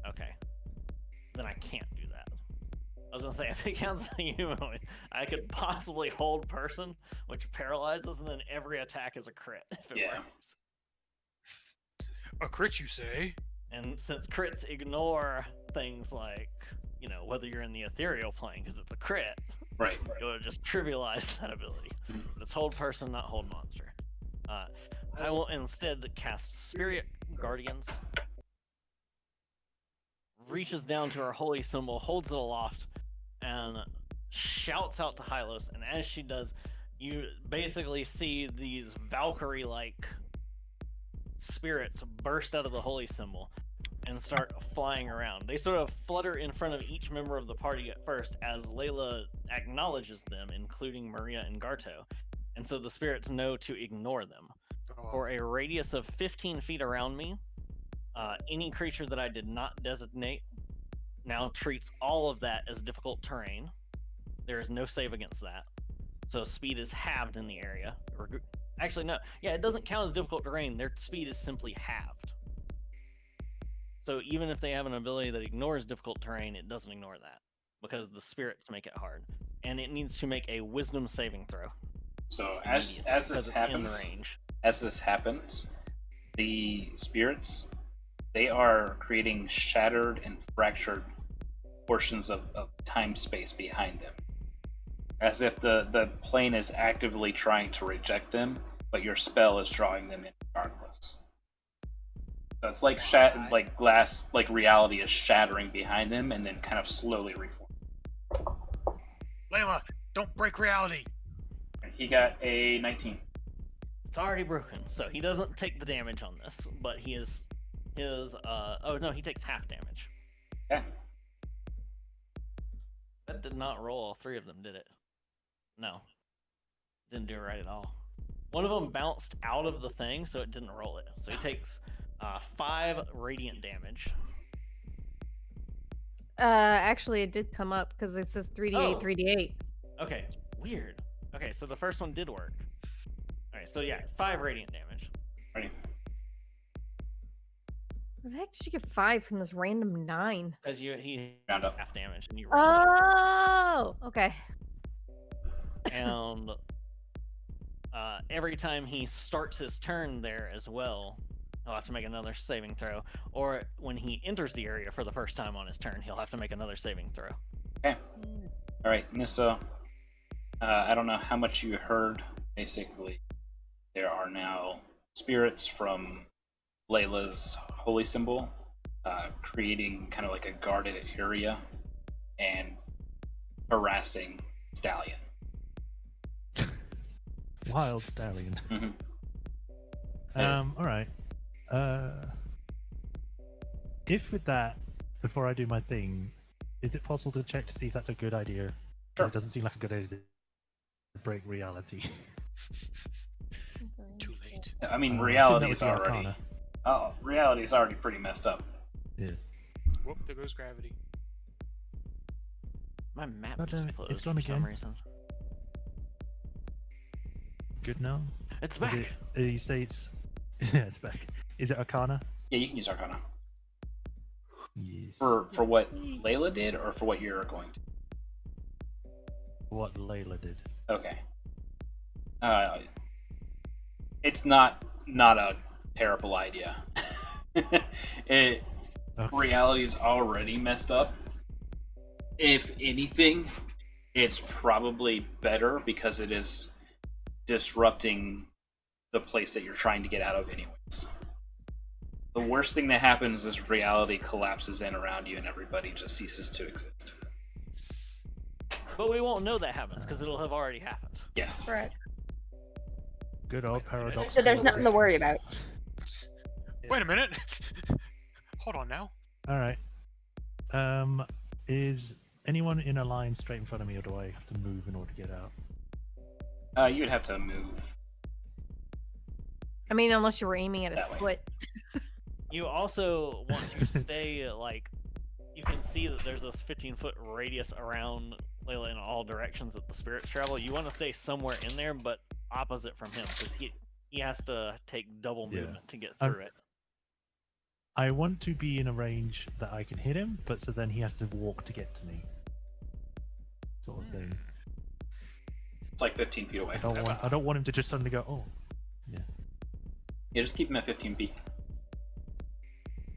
Okay. Then I can't do that. I was going to say, if it counts as a humanoid, I could possibly hold person, which paralyzes, and then every attack is a crit if it works. A crit, you say? And since crits ignore things like, whether you're in the ethereal plane, because it's a crit, Right. it would just trivialize that ability. But it's hold person, not hold monster. I will instead cast Spirit Guardians. Reaches down to her holy symbol, holds it aloft, and shouts out to Hylos. And as she does, you basically see these Valkyrie-like spirits burst out of the holy symbol and start flying around. They sort of flutter in front of each member of the party at first as Layla acknowledges them, including Maria and Garto. And so the spirits know to ignore them. For a radius of 15 feet around me, any creature that I did not designate now treats all of that as difficult terrain. There is no save against that. So speed is halved in the area. Actually, no. Yeah, it doesn't count as difficult terrain. Their speed is simply halved. So even if they have an ability that ignores difficult terrain, it doesn't ignore that. Because the spirits make it hard. And it needs to make a wisdom saving throw. So as this happens, the spirits, they are creating shattered and fractured portions of time-space behind them. As if the plane is actively trying to reject them, but your spell is drawing them in regardless. So it's like like glass, like reality is shattering behind them and then kind of slowly reforming. Layla, don't break reality. He got a 19. It's already broken, so he doesn't take the damage on this, but he is oh no, he takes half damage. Okay. That did not roll all three of them, did it? No. Didn't do it right at all. One of them bounced out of the thing, so it didn't roll it. So he takes 5 radiant damage. Actually, it did come up because it says 3d8, Oh. 3d8. Okay, weird. Okay, so the first one did work. Alright, so yeah, 5 radiant damage. Ready? Where the heck did you get 5 from this random 9? Because he Round up. half damage and you round up. Oh, okay. And every time he starts his turn there as well, he'll have to make another saving throw. Or when he enters the area for the first time on his turn, he'll have to make another saving throw. Okay. All right, Nissa. I don't know how much you heard. Basically, there are now spirits from Layla's holy symbol, creating kind of like a guarded area and harassing Stallion. Wild stallion. Mm-hmm. All right. If with that, before I do my thing, is it possible to check to see if that's a good idea? 'Cause Sure. It doesn't seem like a good idea to break reality. Too late. I mean, I assume that reality was is the already. Arcana. Oh, reality is already pretty messed up. Yeah. Whoop, there goes gravity. My map God damn just it, closed it's gone for some again. reason. Good now. It's Is back. it? You say it's. Yeah, it's back. Is it Arcana? Yeah, you can use Arcana. Yes. For what Layla did, or for what you're going to? What Layla did. Okay. It's not a terrible idea. Okay. Reality's already messed up. If anything, it's probably better because it is disrupting the place that you're trying to get out of anyways. The worst thing that happens is reality collapses in around you and everybody just ceases to exist. But we won't know that happens because it'll have already happened. Yes. Right. Good old paradox. So there's nothing to worry about. Wait a minute. Hold on now. All right. Is anyone in a line straight in front of me, or do I have to move in order to get out? You would have to move. I mean, unless you were aiming at his That way. foot. You also want to stay like you can see that there's this 15-foot radius around Layla in all directions that the spirits travel. You want to stay somewhere in there, but opposite from him because he has to take double Yeah. movement to get I'm- through it. I want to be in a range that I can hit him, but so then he has to walk to get to me. Sort of thing. It's like 15 feet away. I don't want him to just suddenly go, oh. Yeah, just keep him at 15 feet.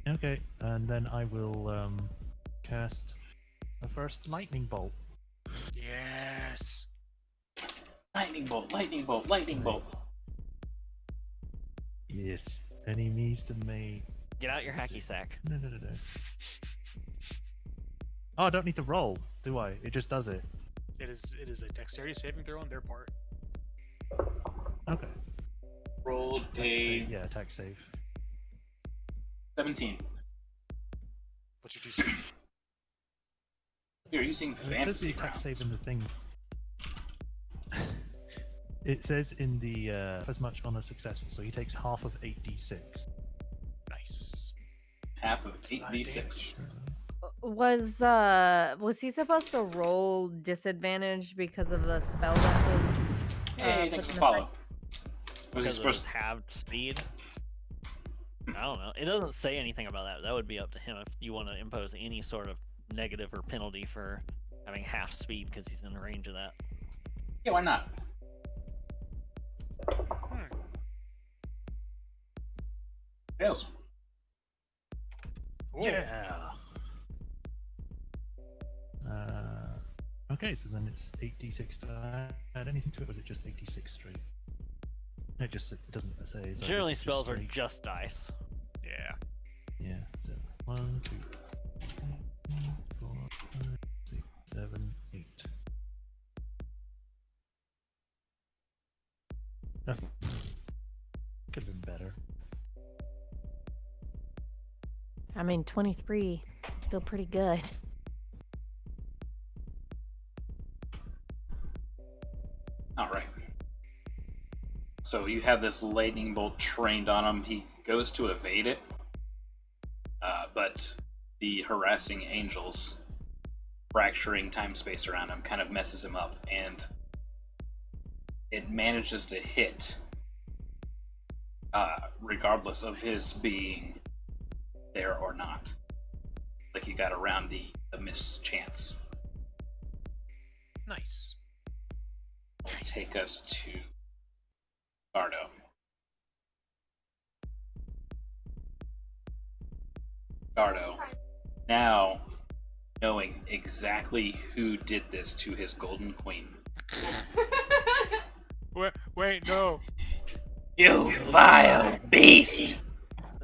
Okay, and then I will cast a first lightning bolt. Yes. Lightning bolt, lightning bolt, lightning bolt. Yes. And he needs to make... Get out your hacky sack. No. Oh, I don't need to roll, do I? It just does it. It is a dexterity saving throw on their part. Okay. Rolled Attack a save. Yeah, attack save. 17. What's your DC? You're using It says the fantasy attack rounds. save in the thing. It says in the as much on a successful, so he takes half of 8d6. Nice. Half of a lot of 8d6. Was he supposed to roll disadvantage because of the spell that was? Hey, thanks put for in follow. Was he Because of supposed his halved speed. I don't know. It doesn't say anything about that. That would be up to him if you want to impose any sort of negative or penalty for having half speed because he's in range of that. Yeah, why not? Fails. Cool. Yeah. Okay, so then it's 8d6 to add anything to it, or is it just 8d6 straight? It doesn't say. So I guess Generally, it's just spells are straight. just dice. Yeah. Yeah, so 1, 2, 3, 4, 5, 6, 7, 8. Could have been better. I mean, 23, still pretty good. All right. So you have this lightning bolt trained on him. He goes to evade it, but the harassing angels fracturing time space around him kind of messes him up, and it manages to hit, regardless of his being there or not. Like you got around the mischance. Nice. Take us to Gardo. Gardo, now knowing exactly who did this to his golden queen. Wait, no. You vile beast!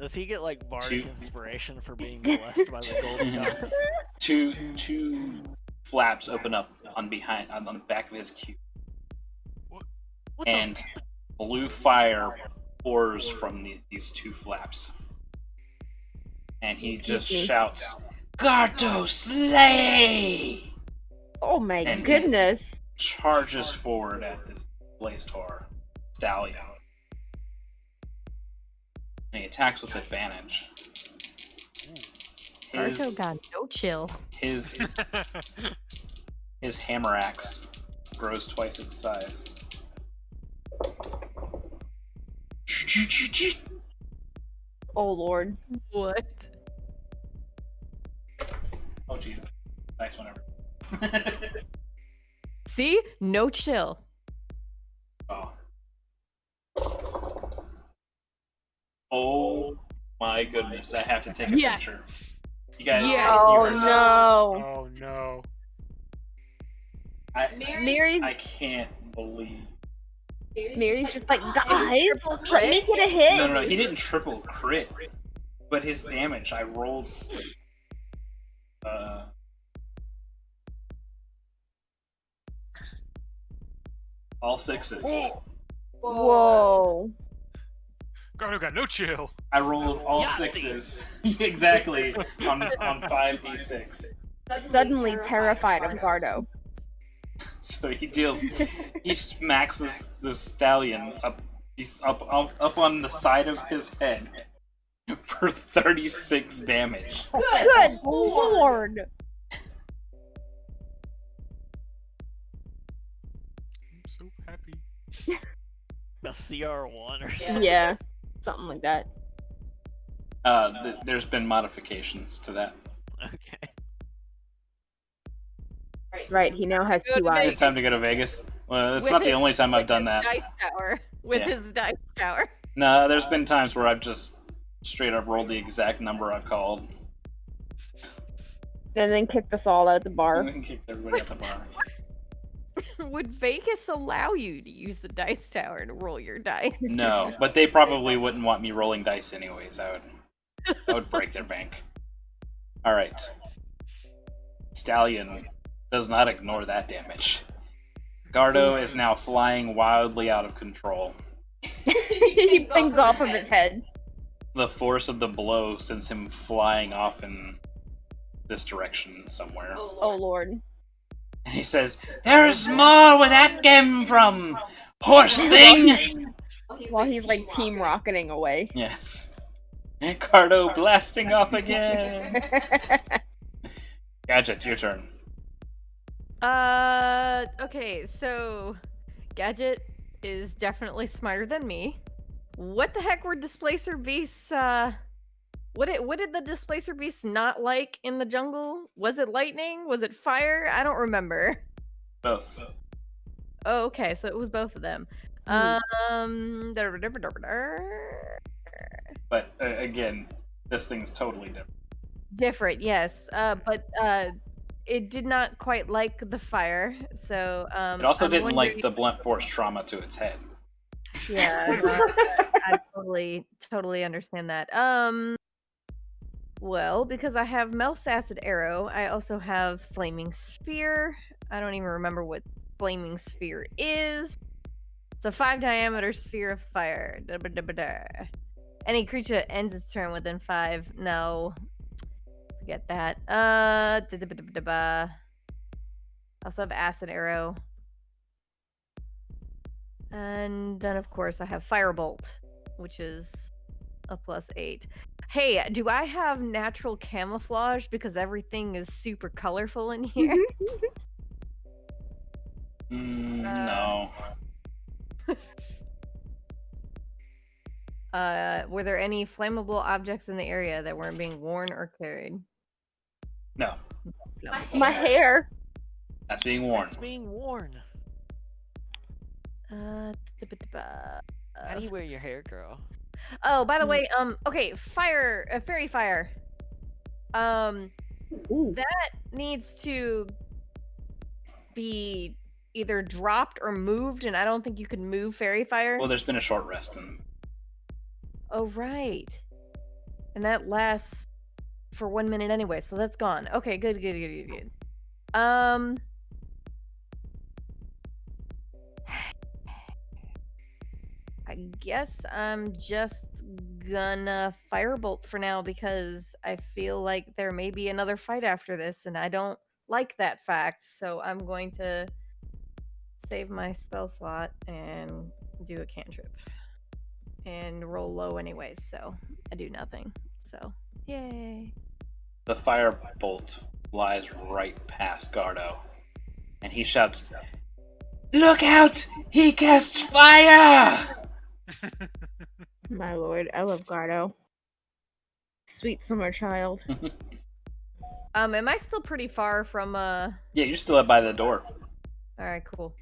Does he get like bardic Two- inspiration for being blessed by the golden gods? Two flaps open up on the back of his cube, What and blue fire pours from these two flaps. And he just me. shouts, "Gardo slay!" Oh my And- goodness. Charges forward at this Blazetor stallion. And he attacks with advantage. Arto got no chill. His hammer axe grows twice its size. Oh lord. What? Oh jeez, nice one ever. See? No chill. Oh. Oh my goodness! I have to take a Yeah. picture. You guys. Yeah. Oh you are- no. Oh no. Mary's I can't believe. Mary's just like, guys, triple let me crit? get a hit. No, he didn't triple crit, but his damage, I rolled. All sixes. Whoa. Gardo got no chill. I rolled all Yahtzee. sixes exactly on 5d6. Suddenly terrified of Gardo. So he smacks this stallion up. He's up on the side of his head for 36 damage. Good lord. I'm so happy. A CR1 or something? Yeah, something like that. There's been modifications to that. Okay. Right, he now has Go two to eyes. It's time to go to Vegas. Well, it's With not the his- only time I've done With his that. Dice tower. With Yeah. his dice tower. No, there's been times where I've just straight up rolled the exact number I've called And then kicked us all out the bar. and then kicked everybody at the bar. Would Vegas allow you to use the dice tower to roll your dice? No, but they probably wouldn't want me rolling dice anyways. I would break their bank. All right. Stallion does not ignore that damage. Gardo is now flying wildly out of control. He pings off of his head. The force of the blow sends him flying off in this direction somewhere. Oh lord. And he says, "There's more where that came from, horse thing!" While he's like team rocketing away. Yes. Gardo blasting off again. Gadget, your turn. Okay, so Gadget is definitely smarter than me. What the heck were displacer beasts, what did the displacer beasts not like in the jungle? Was it lightning? Was it fire? I don't remember. Both. Oh, okay, so it was both of them. Hmm. But again, this thing's totally different. Different, yes. But it did not quite like the fire, so It also I'm didn't like wondering- the blunt force trauma to its head. Yeah, no, I totally understand that. Well, because I have Melf's Acid Arrow, I also have Flaming Sphere. I don't even remember what Flaming Sphere is. It's a 5 diameter sphere of fire. Da-ba-da-ba-da. Any creature that ends its turn within 5. No. Forget that. Da-da-ba-da-ba-da-ba. I also have Acid Arrow. And then, of course, I have Firebolt, which is a +8. Hey, do I have natural camouflage because everything is super colorful in here? No. Were there any flammable objects in the area that weren't being worn or carried? No. My hair. That's being worn. It's being worn. Uh, How do you wear your hair, girl? Oh, by the way, okay, fire, fairy fire. Ooh. That needs to be either dropped or moved, and I don't think you can move fairy fire. Well, there's been a short rest. Oh, right. And that lasts for 1 minute anyway, so that's gone. Okay, good. I guess I'm just gonna firebolt for now because I feel like there may be another fight after this, and I don't like that fact, so I'm going to save my spell slot and do a cantrip. And roll low anyways, so I do nothing. So, yay. The firebolt flies right past Gardo, and he shouts, "Look out! He casts fire!" My lord, I love Gardo. Sweet summer child. Am I still pretty far from Yeah, you're still up by the door. Alright, cool.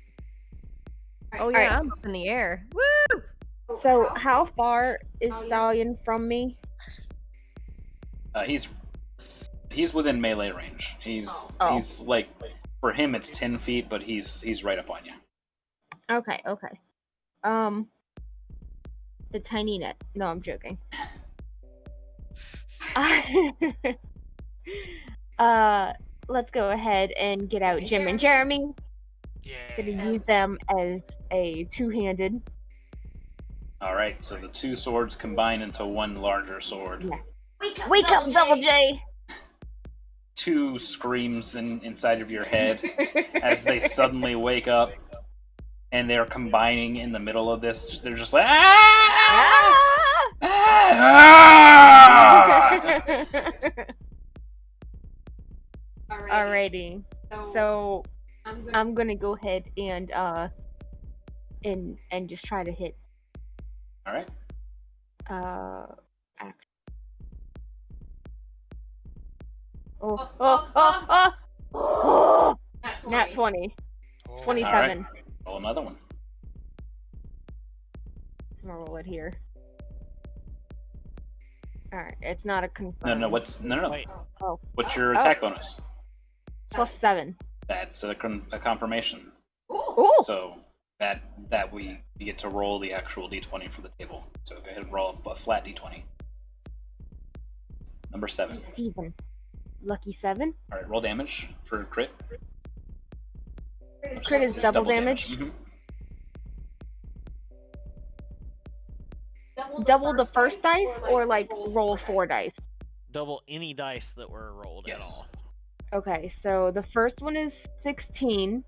Oh yeah, Alright. I'm up in the air. Woo! So, how far is Stallion from me? He's within melee range. He's like, for him it's 10 feet, but he's right up on you. Okay. The tiny net. No, I'm joking. Let's go ahead and get out Jim and Jeremy. Gonna Yeah. use them as a two-handed. All right, so the two swords combine into one larger sword. Yeah. Wake up, Double J! Two screams inside of your head as they suddenly wake up, and they're combining in the middle of this. They're just like, ah! Ah! Alrighty. So I'm gonna go ahead and just try to hit. All right. Action. Oh! Nat 20. 27. All right. Roll another one. I'm gonna roll it here. Alright, it's not a confirm. No. Wait. Oh. What's your attack bonus? +7. That's a confirmation. Ooh! So that we get to roll the actual d20 for the table. So go ahead and roll a flat d20. Number 7. 7. Lucky 7. All right, roll damage for crit. Crit is double damage. Mhm. Double the first dice, or like roll 4 dice? Double any dice that were rolled Yes. at all. Okay, so the first one is 16.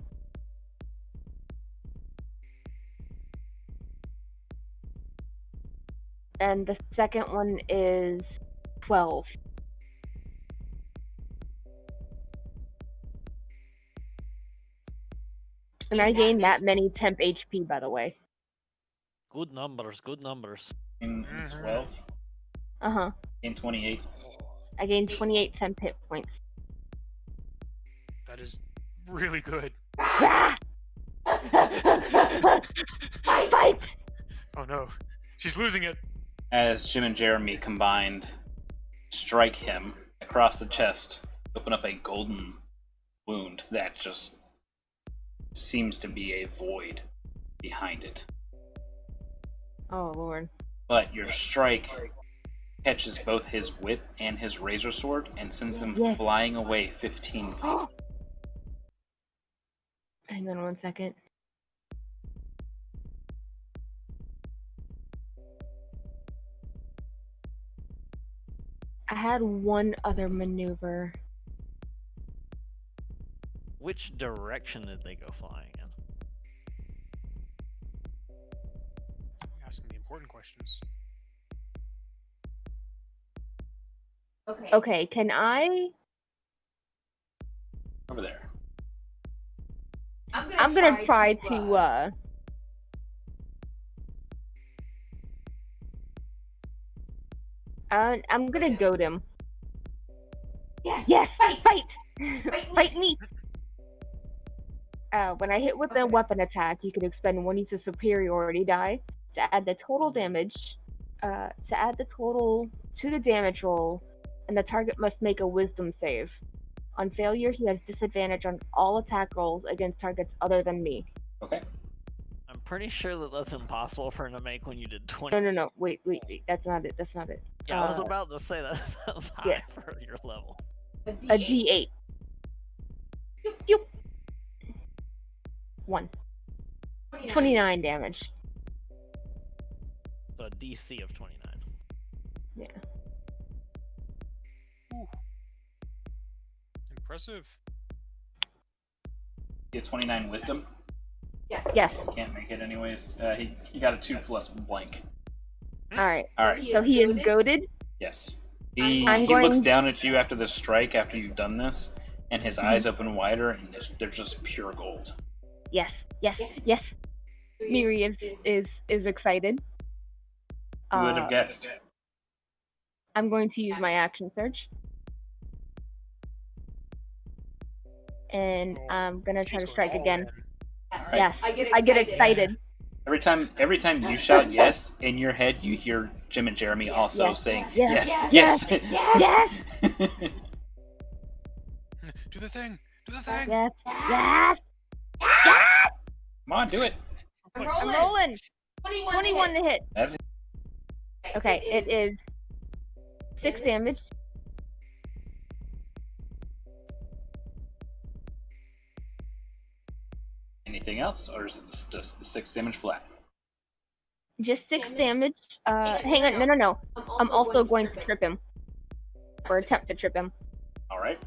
And the second one is 12. And I gained that many temp HP, by the way. Good numbers, good numbers. In 12, Uh-huh. in 28. I gained 28 temp hit points. That is really good. Ah! Fight! Oh no. She's losing it. As Jim and Jeremy combined, strike him across the chest, open up a golden wound that just seems to be a void behind it. Oh, Lord. But your strike catches both his whip and his razor sword and sends them Yes. flying away 15 feet. Hang on 1 second. I had one other maneuver. Which direction did they go flying in? Asking the important questions. Okay, can I? Over there. I'm gonna try to. I'm gonna goad him. Yes, fight! Fight me! When I hit with a weapon attack, you can expend one use of superiority die to add the total damage. To add the total to the damage roll, and the target must make a Wisdom save. On failure, he has disadvantage on all attack rolls against targets other than me. Okay. I'm pretty sure that that's impossible for him to make when you did 20. No. Wait. That's not it. Yeah, I was about to say that sounds high yeah. for your level. A D8. Yoop. 1. 29 damage. So a DC of 29. Yeah. Ooh. Impressive. You have 29 wisdom. Yes. Can't make it anyways. He got a 2 plus blank. Alright. Alright. So he is goaded? Yes. He I'm looks going- down at you after the strike, after you've done this, and his eyes open wider, and they're just pure gold. Yes. Miri is excited. Who would have guessed? I'm going to use my action surge. And I'm gonna try to strike again. Alright. Yes. I get excited. Every time you shout yes, in your head you hear Jim and Jeremy also Yes. saying Yes. yes. Yes. Do the thing. Do the thing. Yes. Come on, do it. I'm rolling. 21 to hit. That's it. Okay, it is 6 damage. Anything else, or is it just the 6 damage flat? Just 6 damage. Hang on. No. I'm also going to trip him. Or attempt to trip him. Alright.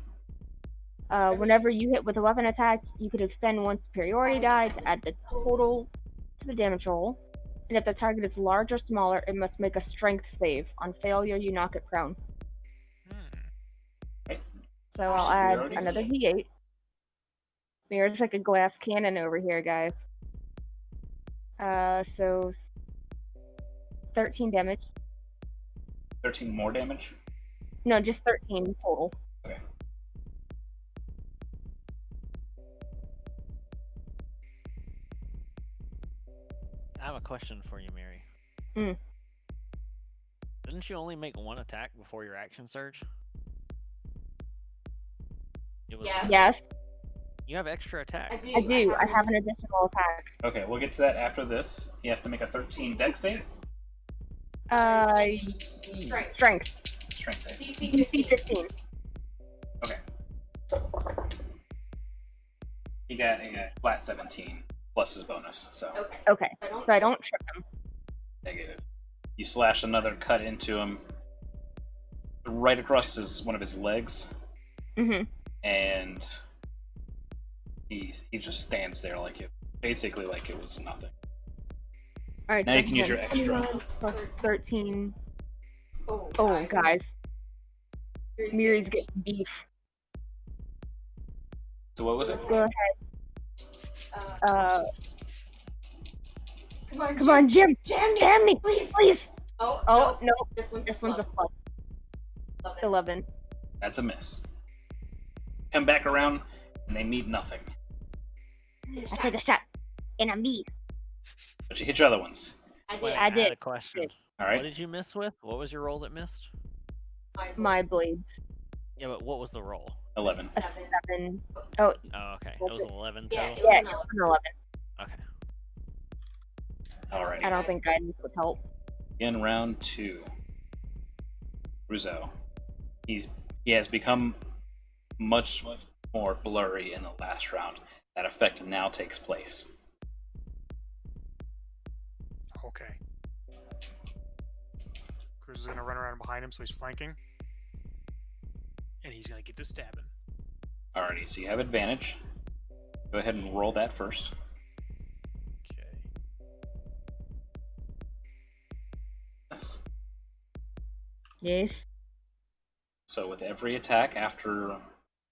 Whenever you hit with a weapon attack, you could expend one superiority die to add the total to the damage roll. And if the target is large or smaller, it must make a strength save. On failure, you knock it prone. Right. So I'll add Superiority? another D8. There's like a glass cannon over here, guys. So 13 damage. 13 more damage? No, just 13 total. Okay. I have a question for you, Mary. Mm. Didn't you only make one attack before your action surge? It was Yes, You have extra attack. I do. I have an additional attack. Okay, we'll get to that after this. He has to make a 13 dex save. Strength. Strength save. DC 15. Okay. He got a flat 17 plus his bonus, so Okay, so I don't trip him. negative. You slash another cut into him right across one of his legs, Mm-hmm. and he just stands there like it was nothing. Alright, Now so you can use your extra. 21 plus 13. Oh, guys. Miri's getting beef. So what was it? Let's go ahead. Come on, Jim! Jam me! Please! Oh, no. This one's a plus. 11. That's a miss. Come back around, and they meet nothing. I take a shot. And I miss. But you hit your other ones. Wait, I had did. a question. Did. All What right. did you miss with? What was your roll that missed? My blades. Yeah, but what was the roll? 11. A 7. Oh, Oh, okay. It was 11 total? yeah, it was an 11. Okay. All right. I don't think guidance would help. In round 2. Ruzo. He has become much more blurry in the last round. That effect now takes place. Okay. Cruz is gonna run around behind him, so he's flanking, and he's gonna get to stabbing. Alrighty, so you have advantage. Go ahead and roll that first. Okay. Yes. Yes. So with every attack, after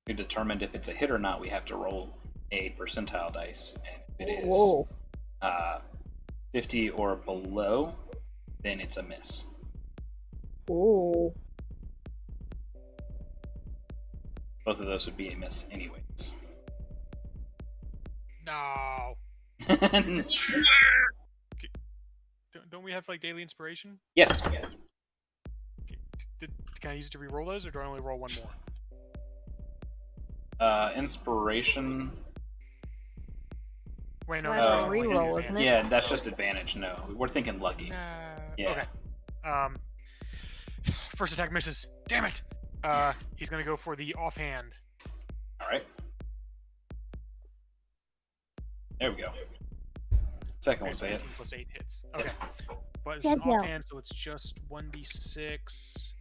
we determined if it's a hit or not, we have to roll a percentile dice. And if it is Whoa. 50 or below, then it's a miss. Ooh. Both of those would be a miss anyways. No. Don't we have like daily inspiration? Yes. Okay. Can I use it to re-roll those, or do I only roll one more? Inspiration. Wait, no. So that's that's a actually re-roll, advantage. isn't it? Yeah, that's just advantage. No, we're thinking lucky. Yeah. Okay. First attack misses. Damn it. He's gonna go for the offhand. All right. There we go. Second one, say it. 18 plus 8 hits. Okay. But it's Yeah, an yeah. offhand, so it's just 1d6.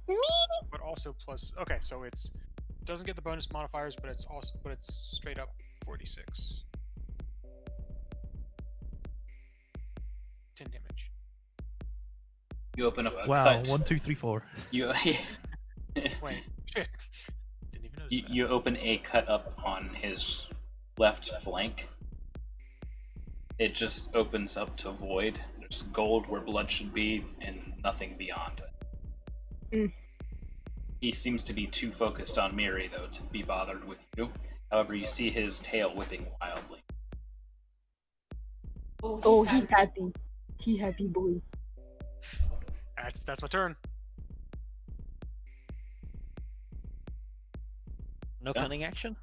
Me? But also plus. Okay, so it's doesn't get the bonus modifiers, but it's straight up 46. 10 damage. You open up a Wow, cut. 1, 2, 3, 4. You Wait, shit. Didn't even notice you, that. you open a cut up on his left flank. It just opens up to void. There's gold where blood should be, and nothing beyond it. Mm. He seems to be too focused on Miri, though, to be bothered with you. However, you see his tail whipping wildly. Oh, he's happy. He happy boy. That's my turn. No Yeah. cunning action?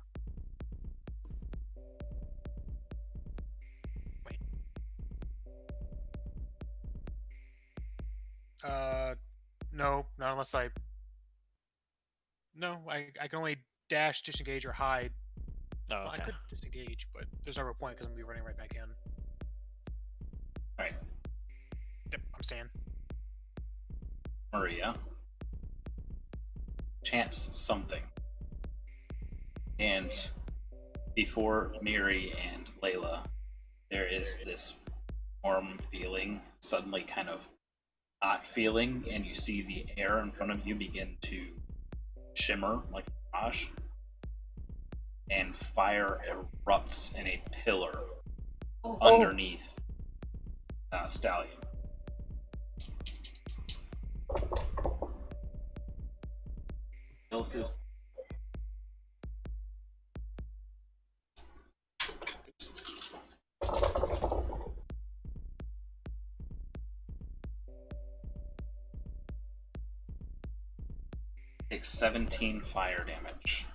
No, not unless I. No, I can only dash, disengage, or hide. Oh, Well, I okay. could disengage, but there's no real point because I'm gonna be running right back in. Alright, Yep, I'm staying. Maria. Chance something. And before Miri and Layla, there is this warm feeling, suddenly kind of hot feeling, and you see the air in front of you begin to shimmer like a mirage, and fire erupts in a pillar underneath Stallion. Elsa's takes 17 fire damage.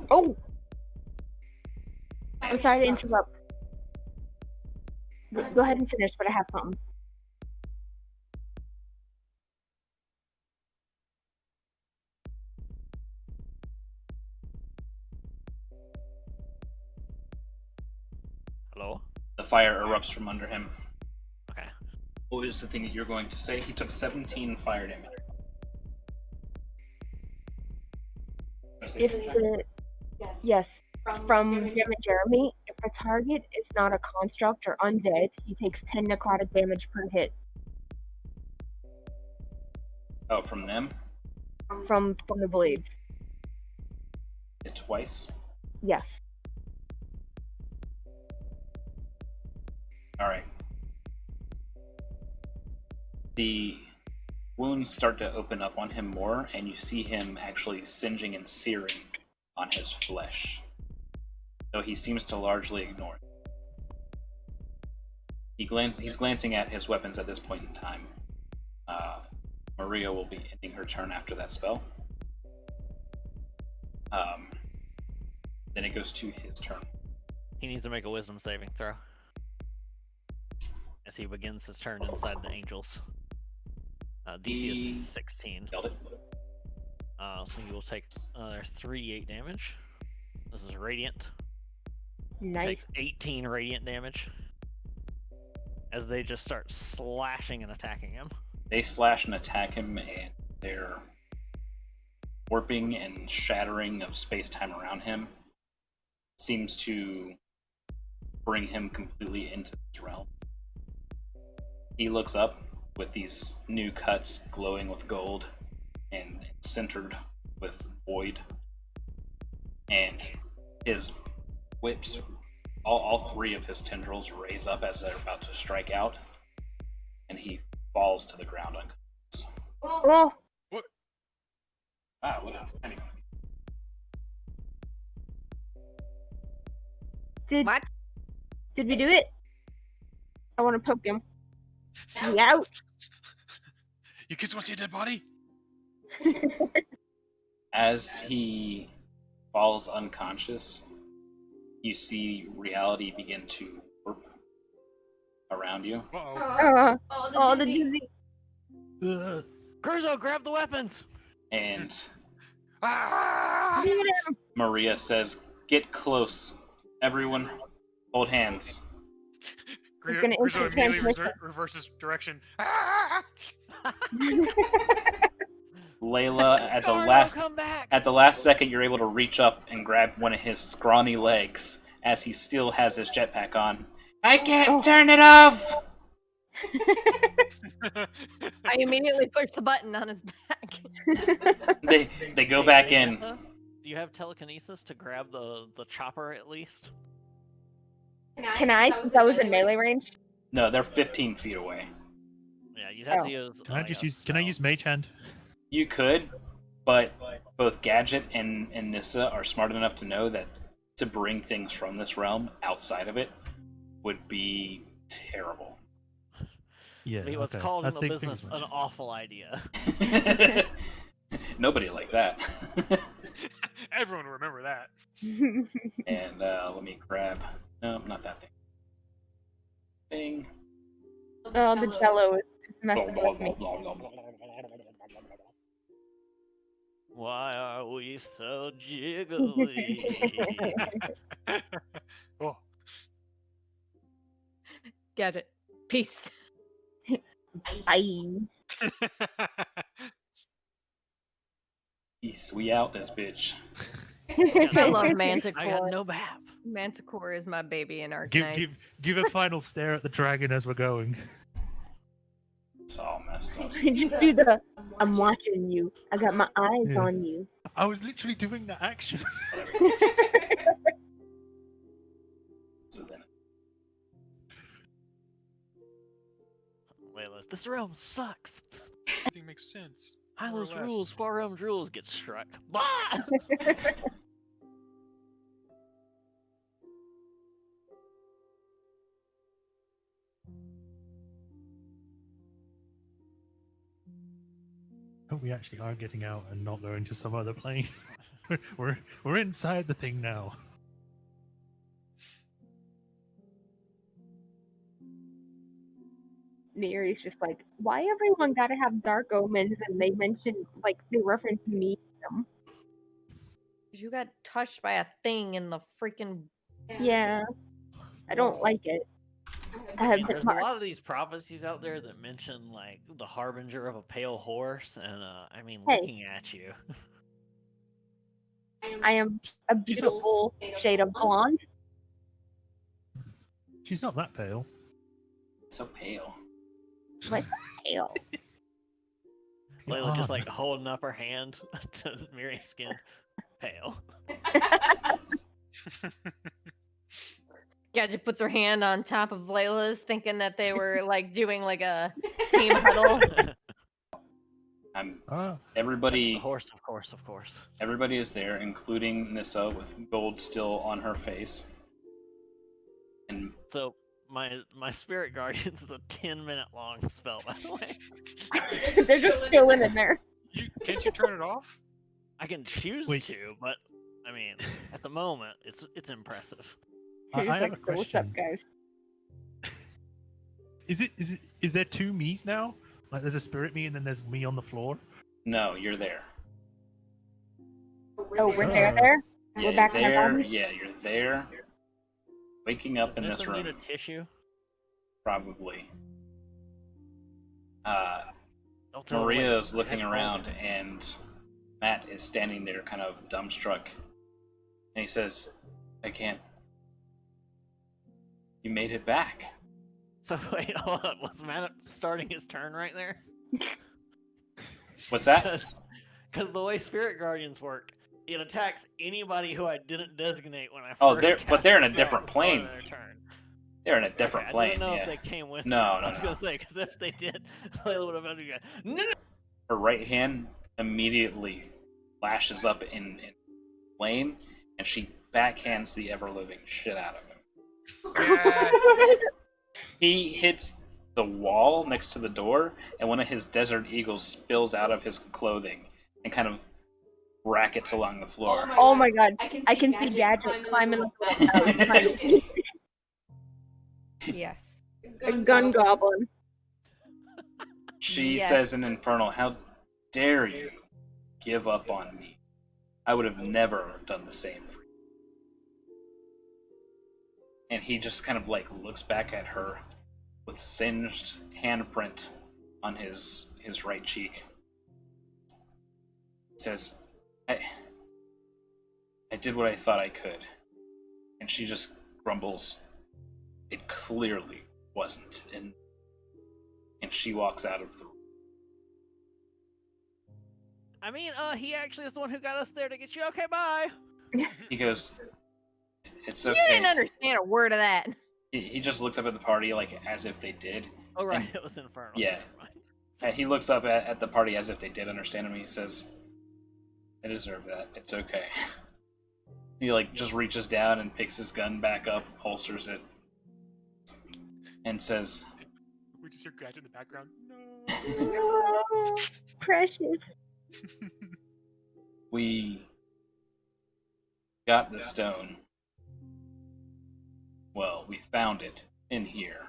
Oh! I'm sorry to interrupt. Go ahead and finish, but I have something. Hello? The fire erupts from under him. Okay. What was the thing that you're going to say? He took 17 fire damage. If the yes, from Jim and Jeremy, if the target is not a construct or undead, he takes 10 necrotic damage per hit Oh, from them? from the blades. Hit twice? Yes. Alright. The wounds start to open up on him more, and you see him actually singeing and searing on his flesh, though he seems to largely ignore it. He's glancing at his weapons at this point in time. Maria will be ending her turn after that spell. Then it goes to his turn. He needs to make a wisdom saving throw. as he begins his turn inside the angels. DC is He- 16. Killed it. So he will take there's 3d8 damage. This is radiant. Nice. Takes 18 radiant damage as they just start slashing and attacking him. They slash and attack him, and their warping and shattering of space-time around him seems to bring him completely into this realm. He looks up with these new cuts glowing with gold and centered with void, and his whips, all three of his tendrils raise up as they're about to strike out, and he falls to the ground unconscious. Oh, Ah, what else? Anyway. What? did we do it? I want to poke him. He out. You kids want to see a dead body? As he falls unconscious, you see reality begin to warp around you. Uh-oh. Oh, the dizzy. Gruzo, grab the weapons! And Ah! Get him. Maria says, "Get close. Everyone, hold hands." He's gonna Grizo instant immediately transmission. reverses direction. Ah! Layla, at the Carno, last come back! at the last second, you're able to reach up and grab one of his scrawny legs as he still has his jetpack on. I can't turn it off. I immediately push the button on his back. They go back in. Nissa, do you have telekinesis to grab the chopper at least? Can I, since I was in melee range? No, they're 15 feet away. Yeah, you'd have Oh. to use. Can I like, just a use? Can I spell. use Mage Hand? You could, but both Gadget and Nissa are smart enough to know that to bring things from this realm outside of it would be terrible. Yeah. I mean, what's okay. called I in the think business fingers an awful idea. Nobody like that. Everyone will remember that. And let me grab. No, not that thing. Thing. Oh, the jello is Blah, messing blah, with blah, me. blah, blah, blah. Why are we so jiggly? Oh, Gadget. Peace. Bye. Peace, we out this bitch. I love I got Manticore. no map. Manticore is my baby in Give Arcane. give a final stare at the dragon as we're going. It's all messed up. Just do the I'm watching you. I got my eyes Yeah. on you. I was literally doing that action. So then, Layla, this realm sucks. everything makes sense. Hylos More or less. rules, Far Realm rules get struck. Bah! Oh, we actually are getting out and not going to some other plane. we're inside the thing now. Mary's just like, why everyone gotta have dark omens? And they mention, like, they reference me. You got touched by a thing in the freaking. Yeah, I don't like it. I have There's a mark. lot of these prophecies out there that mention like the harbinger of a pale horse, and I mean, Hey. looking at you, I am a beautiful shade of blonde. She's not that pale. so pale. What's pale? Layla just Ah. like holding up her hand to Miri's skin, pale. Gadget puts her hand on top of Layla's, thinking that they were like doing like a team huddle. I'm Ah, The everybody. horse, of course, of course. Everybody is there, including Nissa, with gold still on her face. And So my spirit guardians is a 10-minute long spell, by the way. They're just chilling in there. Can't you turn it off? I can choose Wait. to, but I mean, at the moment, it's impressive. They're I just have like, a so what's up, question. guys? Is there two me's now? Like there's a spirit me and then there's me on the floor. No, you're there. Oh, we're there. there. Yeah, We're back in there. our bodies. Yeah, you're there. Waking up in Does this Nissa need room, a tissue? probably. Don't throw it away. Maria is I looking have to hold around, it. and Matt is standing there, kind of dumbstruck. And he says, "I can't. You made it back." So wait, hold on. Was Matt starting his turn right there? What's that? Because the way Spirit Guardians work, it attacks anybody who I didn't designate when I first. Oh, but cast they're in the a spell different at the start of plane. their turn. They're in a different Okay, I plane. didn't know Yeah. if they came with. No, me. no, I was no. gonna say because if they did, Layla would have had to go. No. Her right hand immediately flashes up in flame, and she backhands the ever-living shit out of him. Yes. He hits the wall next to the door, and one of his desert eagles spills out of his clothing and kind of rackets along the floor. Oh my god. I can see Gadget climbing up the house. Yes. A gun goblin. She Yes. says in Infernal, "How dare you give up on me? I would have never done the same for you." And he just kind of like looks back at her with singed handprint on his right cheek. He says, I did what I thought I could. And she just grumbles, "It clearly wasn't." And she walks out of the room. I mean, he actually is the one who got us there to get you. Okay, bye. He goes, "It's You didn't okay." understand a word of that. He just looks up at the party like as if they did. Oh right, And- it was Infernal. yeah. Never mind. And he looks up at the party as if they did understand him, and he says, "I deserve that. It's okay." He like just reaches down and picks his gun back up, holsters it, and says, We just hear Gadget in the background. No. No. Precious. "We got the stone. Well, we found it in here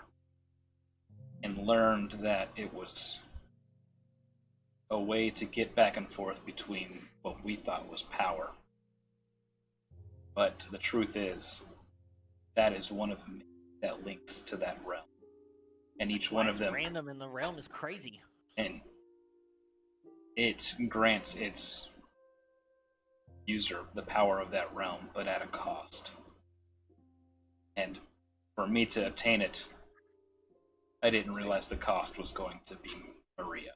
and learned that it was a way to get back and forth between what we thought was power. But the truth is, that is one of many that links to that realm. And each one of Why it's them, random in the realm is crazy. and it grants its user the power of that realm, but at a cost. And for me to obtain it, I didn't realize the cost was going to be Maria.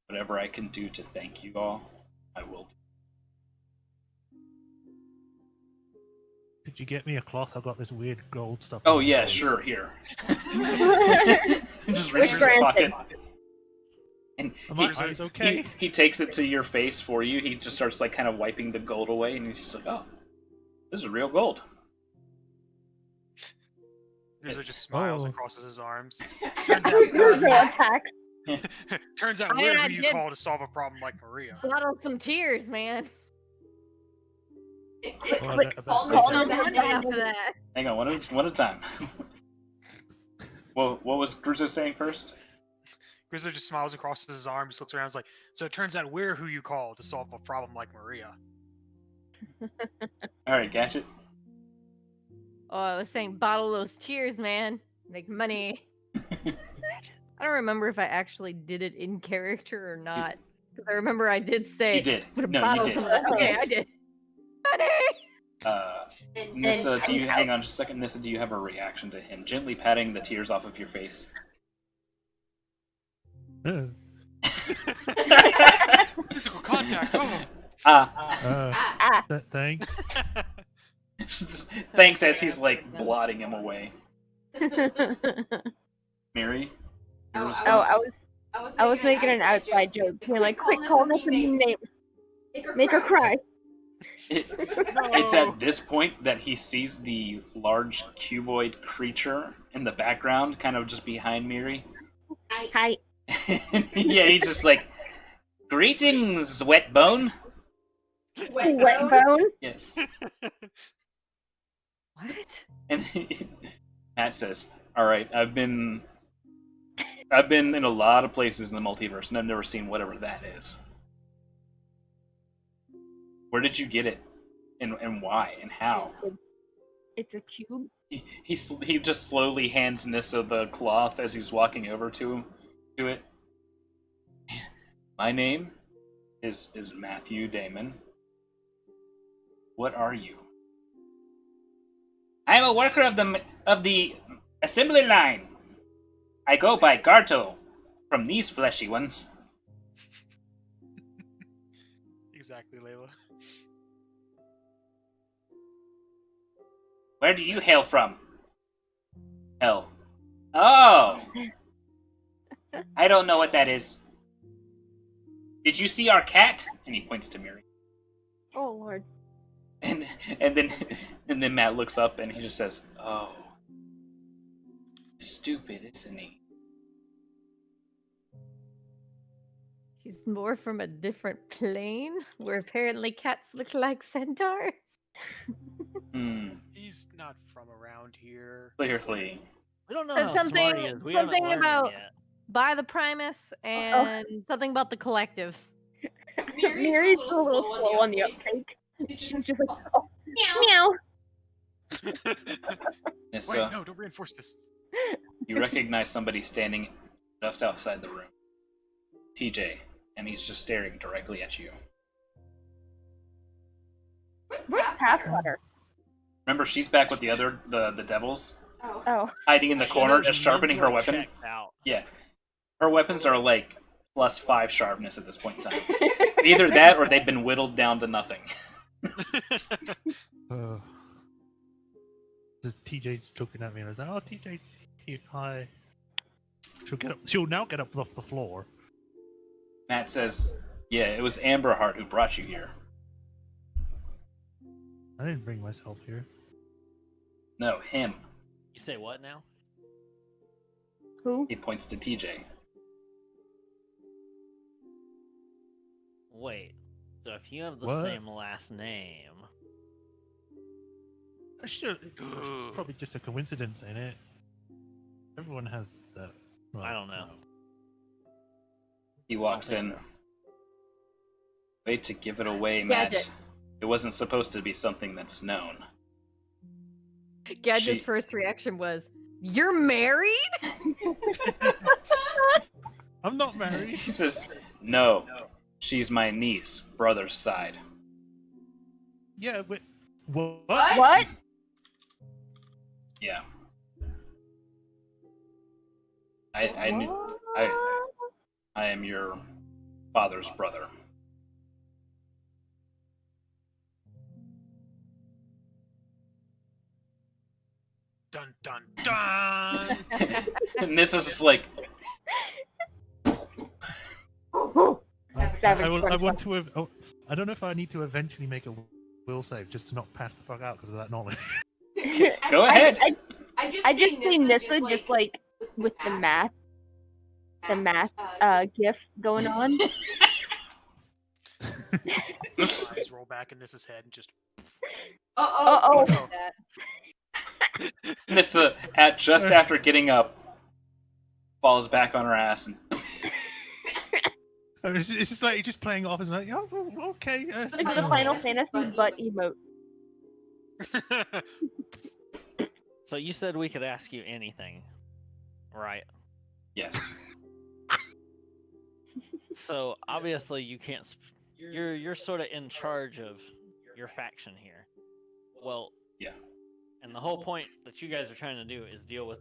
Whatever I can do to thank you all, I will do." Could you get me a cloth? I've got this weird gold stuff. Oh in my yeah, clothes. sure, here. Just Which reaches in his granted. pocket. And Are my eyes okay? he takes it to your face for you. He just starts like kind of wiping the gold away, and he's just like, "Oh, this is real gold." Rizzo just smiles Oh. and crosses his arms. Rizzo attacks. Turns out I mean, we're I who you did- call to solve a problem like Maria. Bottle some tears, man. Well, Quick, I bet- call There's the no bad money guys. after that. Hang on, one at a time. Well, what was Crusoe saying first? Rizzo just smiles and crosses his arms, looks around, and is like, so it turns out we're who you call to solve a problem like Maria. All right, Gadget. Oh, I was saying bottle those tears, man. Make money. I don't remember if I actually did it in character or not. Because I remember I did say. You did. Put a No, you bottle did. some of that. You Okay, did. I did. Money! Nissa, do you hang on just a second? Nissa, do you have a reaction to him gently patting the tears off of your face? Physical contact. Oh, Thanks. Thanks, as he's like blotting him away. Mary, your Oh, response? I was making an outside joke. Being like, quick, call us some new names. Make her cry. It's at this point that he sees the large cuboid creature in the background, kind of just behind Miri. Hi. Yeah, he's just like, "Greetings, wet bone." Wet bone. Yes. What? And Matt says, "All right, I've been in a lot of places in the multiverse, and I've never seen whatever that is. Where did you get it, and why, and how?" It's a cube. He just slowly hands Nissa the cloth as he's walking over to it. "My name is Matthew Damon. What are you?" "I'm a worker of the assembly line. I go by Garto from these fleshy ones." Exactly, Layla. "Where do you hail from?" "Hell." "Oh! I don't know what that is. Did you see our cat?" And he points to Miri. Oh lord. And then Matt looks up and he just says, "Oh. Stupid, isn't he?" He's more from a different plane, where apparently cats look like centaurs. He's not from around here. Clearly. We don't know Said how smart he is. We haven't something learned him about yet. by the Primus and something about the collective. Mary's a little slow on the uptake. She's just like, oh, meow. Nissa, Wait, no, don't reinforce this. you recognize somebody standing just outside the room. TJ, and he's just staring directly at you. Where's Pathfinder? Remember, she's back with the devils, Oh. hiding in the corner, just sharpening her weapon. Checked out. Yeah. Her weapons are like +5 sharpness at this point in time. Either that or they've been whittled down to nothing. Just TJ's looking at me and I was like, "Oh, TJ's here. Hi." She'll now get up off the floor. Matt says, "Yeah, it was Amberheart who brought you here." I didn't bring myself here. "No, him." You say what now? Who? He points to TJ. Wait. So if you have the What? same last name, Sure, it's probably just a coincidence, ain't it? Everyone has that. Well, I don't know. He walks think in. so. Way to give it away, Matt. Gadget. It wasn't supposed to be something that's known. Gadget's She- first reaction was, "You're married?" I'm not married. He says, "No, she's my niece, brother's side." Yeah, but what? What? Yeah. I am your father's brother. Dun dun dun. And this is just like, Savage I French want to. I don't know if I need to eventually make a will save just to not pass the fuck out because of that knowledge. go ahead. I just see Nissa just like with the math gif going on. Eyes roll back in Nissa's head and just. Oh. Nissa, just after getting up, falls back on her ass and It's just like just playing off as like, oh, okay. It's the Final Fantasy butt emote. so you said we could ask you anything, right? yes. So obviously you can't. You're sort of in charge of your faction here. Well, Yeah. And the whole point that you guys are trying to do is deal with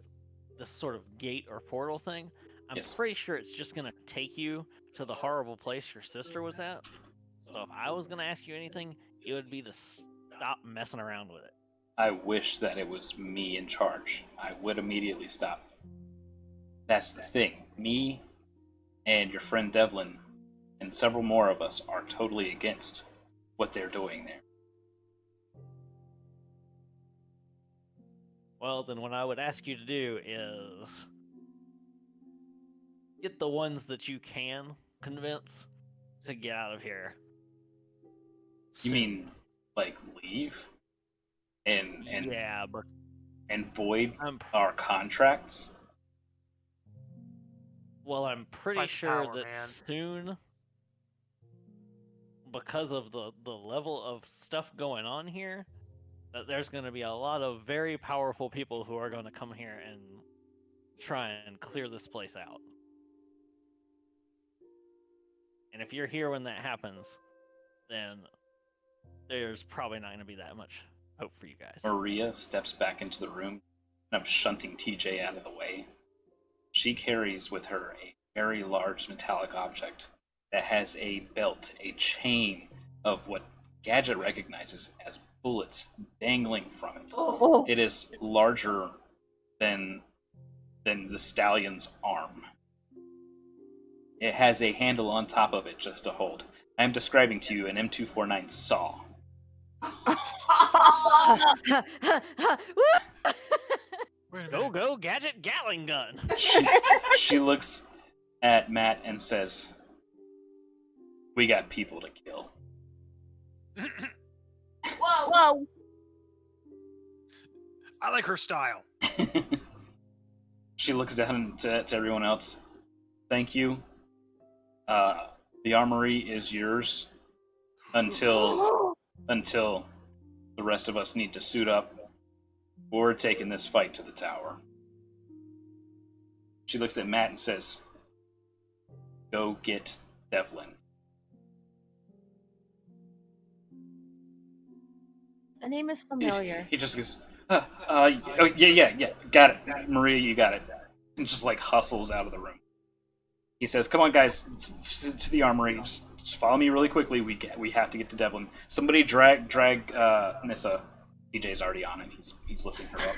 this sort of gate or portal thing. I'm Yes. pretty sure it's just gonna take you to the horrible place your sister was at. So if I was gonna ask you anything, it would be to stop messing around with it. I wish that it was me in charge. I would immediately stop. That's the thing. Me and your friend Devlin and several more of us are totally against what they're doing there. Well, then what I would ask you to do is get the ones that you can convince to get out of here. You soon. mean, like, leave? And Yeah, but and void I'm our contracts? Well, I'm pretty Fight sure power, that man. soon, because of the level of stuff going on here, that there's going to be a lot of very powerful people who are going to come here and try and clear this place out. And if you're here when that happens, then there's probably not going to be that much hope for you guys. Maria steps back into the room, kind of shunting TJ out of the way. She carries with her a very large metallic object that has a belt, a chain of what Gadget recognizes as bullets dangling from it. Oh. It is larger than the stallion's arm. It has a handle on top of it just to hold. I am describing to you an M249 saw. Wait a Go, minute. go, Gadget Gatling gun! She looks at Matt and says, "We got people to kill." Whoa. I like her style. She looks down to everyone else. "Thank you. The armory is yours until the rest of us need to suit up. We're taking this fight to the tower." She looks at Matt and says, "Go get Devlin." The name is familiar. He just goes, oh, yeah, got it. Maria, you got it. And just like hustles out of the room. He says, "Come on, guys, to the armory. Just follow me really quickly. We have to get to Devlin. Somebody drag Nissa." TJ's already on it. He's lifting her up.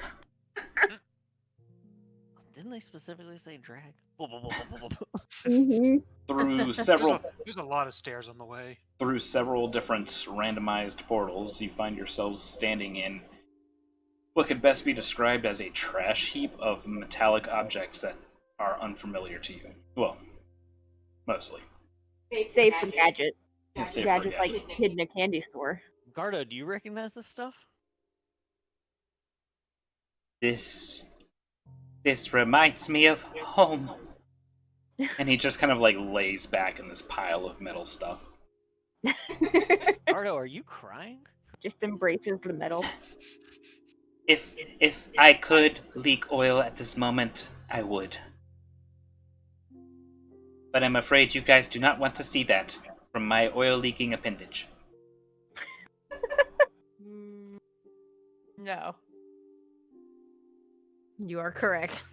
Didn't they specifically say drag? Mm-hmm. Through several There's a lot of stairs on the way. through several different randomized portals, you find yourselves standing in what could best be described as a trash heap of metallic objects that are unfamiliar to you. Well, mostly. Save for Gadget. Yeah, save for Gadget's like Gadget. hid in a candy store. Gardo, do you recognize this stuff? This reminds me of home. And he just kind of like lays back in this pile of metal stuff. Gardo, are you crying? Just embraces the metal. If I could leak oil at this moment, I would. But I'm afraid you guys do not want to see that from my oil-leaking appendage. No. You are correct.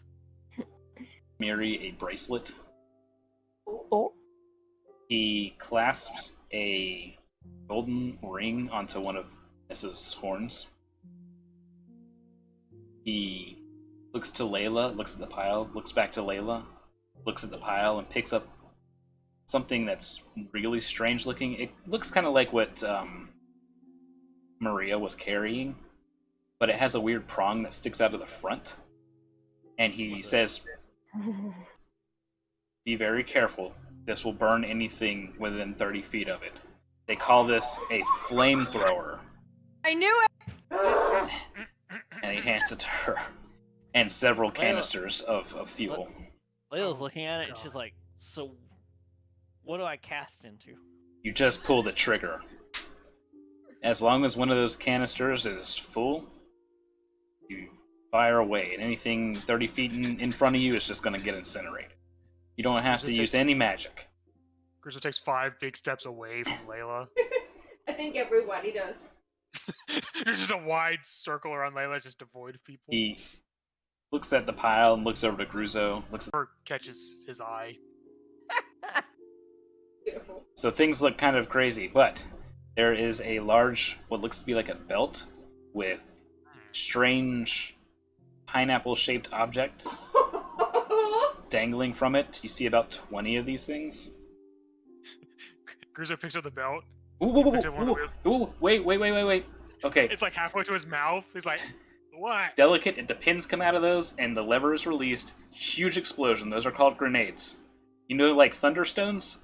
Miri a bracelet. Oh. He clasps a golden ring onto one of Mrs. Horn's. He looks to Layla, looks at the pile, looks back to Layla, looks at the pile, and picks up something that's really strange looking. It looks kind of like what Maria was carrying, but it has a weird prong that sticks out of the front. And he says, "Be very careful. This will burn anything within 30 feet of it. They call this a flamethrower." I knew it! And he hands it to her. And several canisters of fuel. Layla's looking at it and she's like, "So, what do I cast into?" You just pull the trigger. As long as one of those canisters is full, you fire away, and anything 30 feet in front of you is just going to get incinerated. You don't have to use any magic. Grizzle takes 5 big steps away from Layla. I think everybody does. There's just a wide circle around Layla just to avoid people. He looks at the pile and looks over to Gruzo. Or catches his eye. Beautiful. So things look kind of crazy, but there is a large, what looks to be like a belt with strange pineapple-shaped objects dangling from it. You see about 20 of these things. Grizzle picks up the belt. Wait. Okay, It's like halfway to his mouth. He's like, what? delicate, the pins come out of those, and the lever is released. Huge explosion. Those are called grenades. You know, like thunderstones?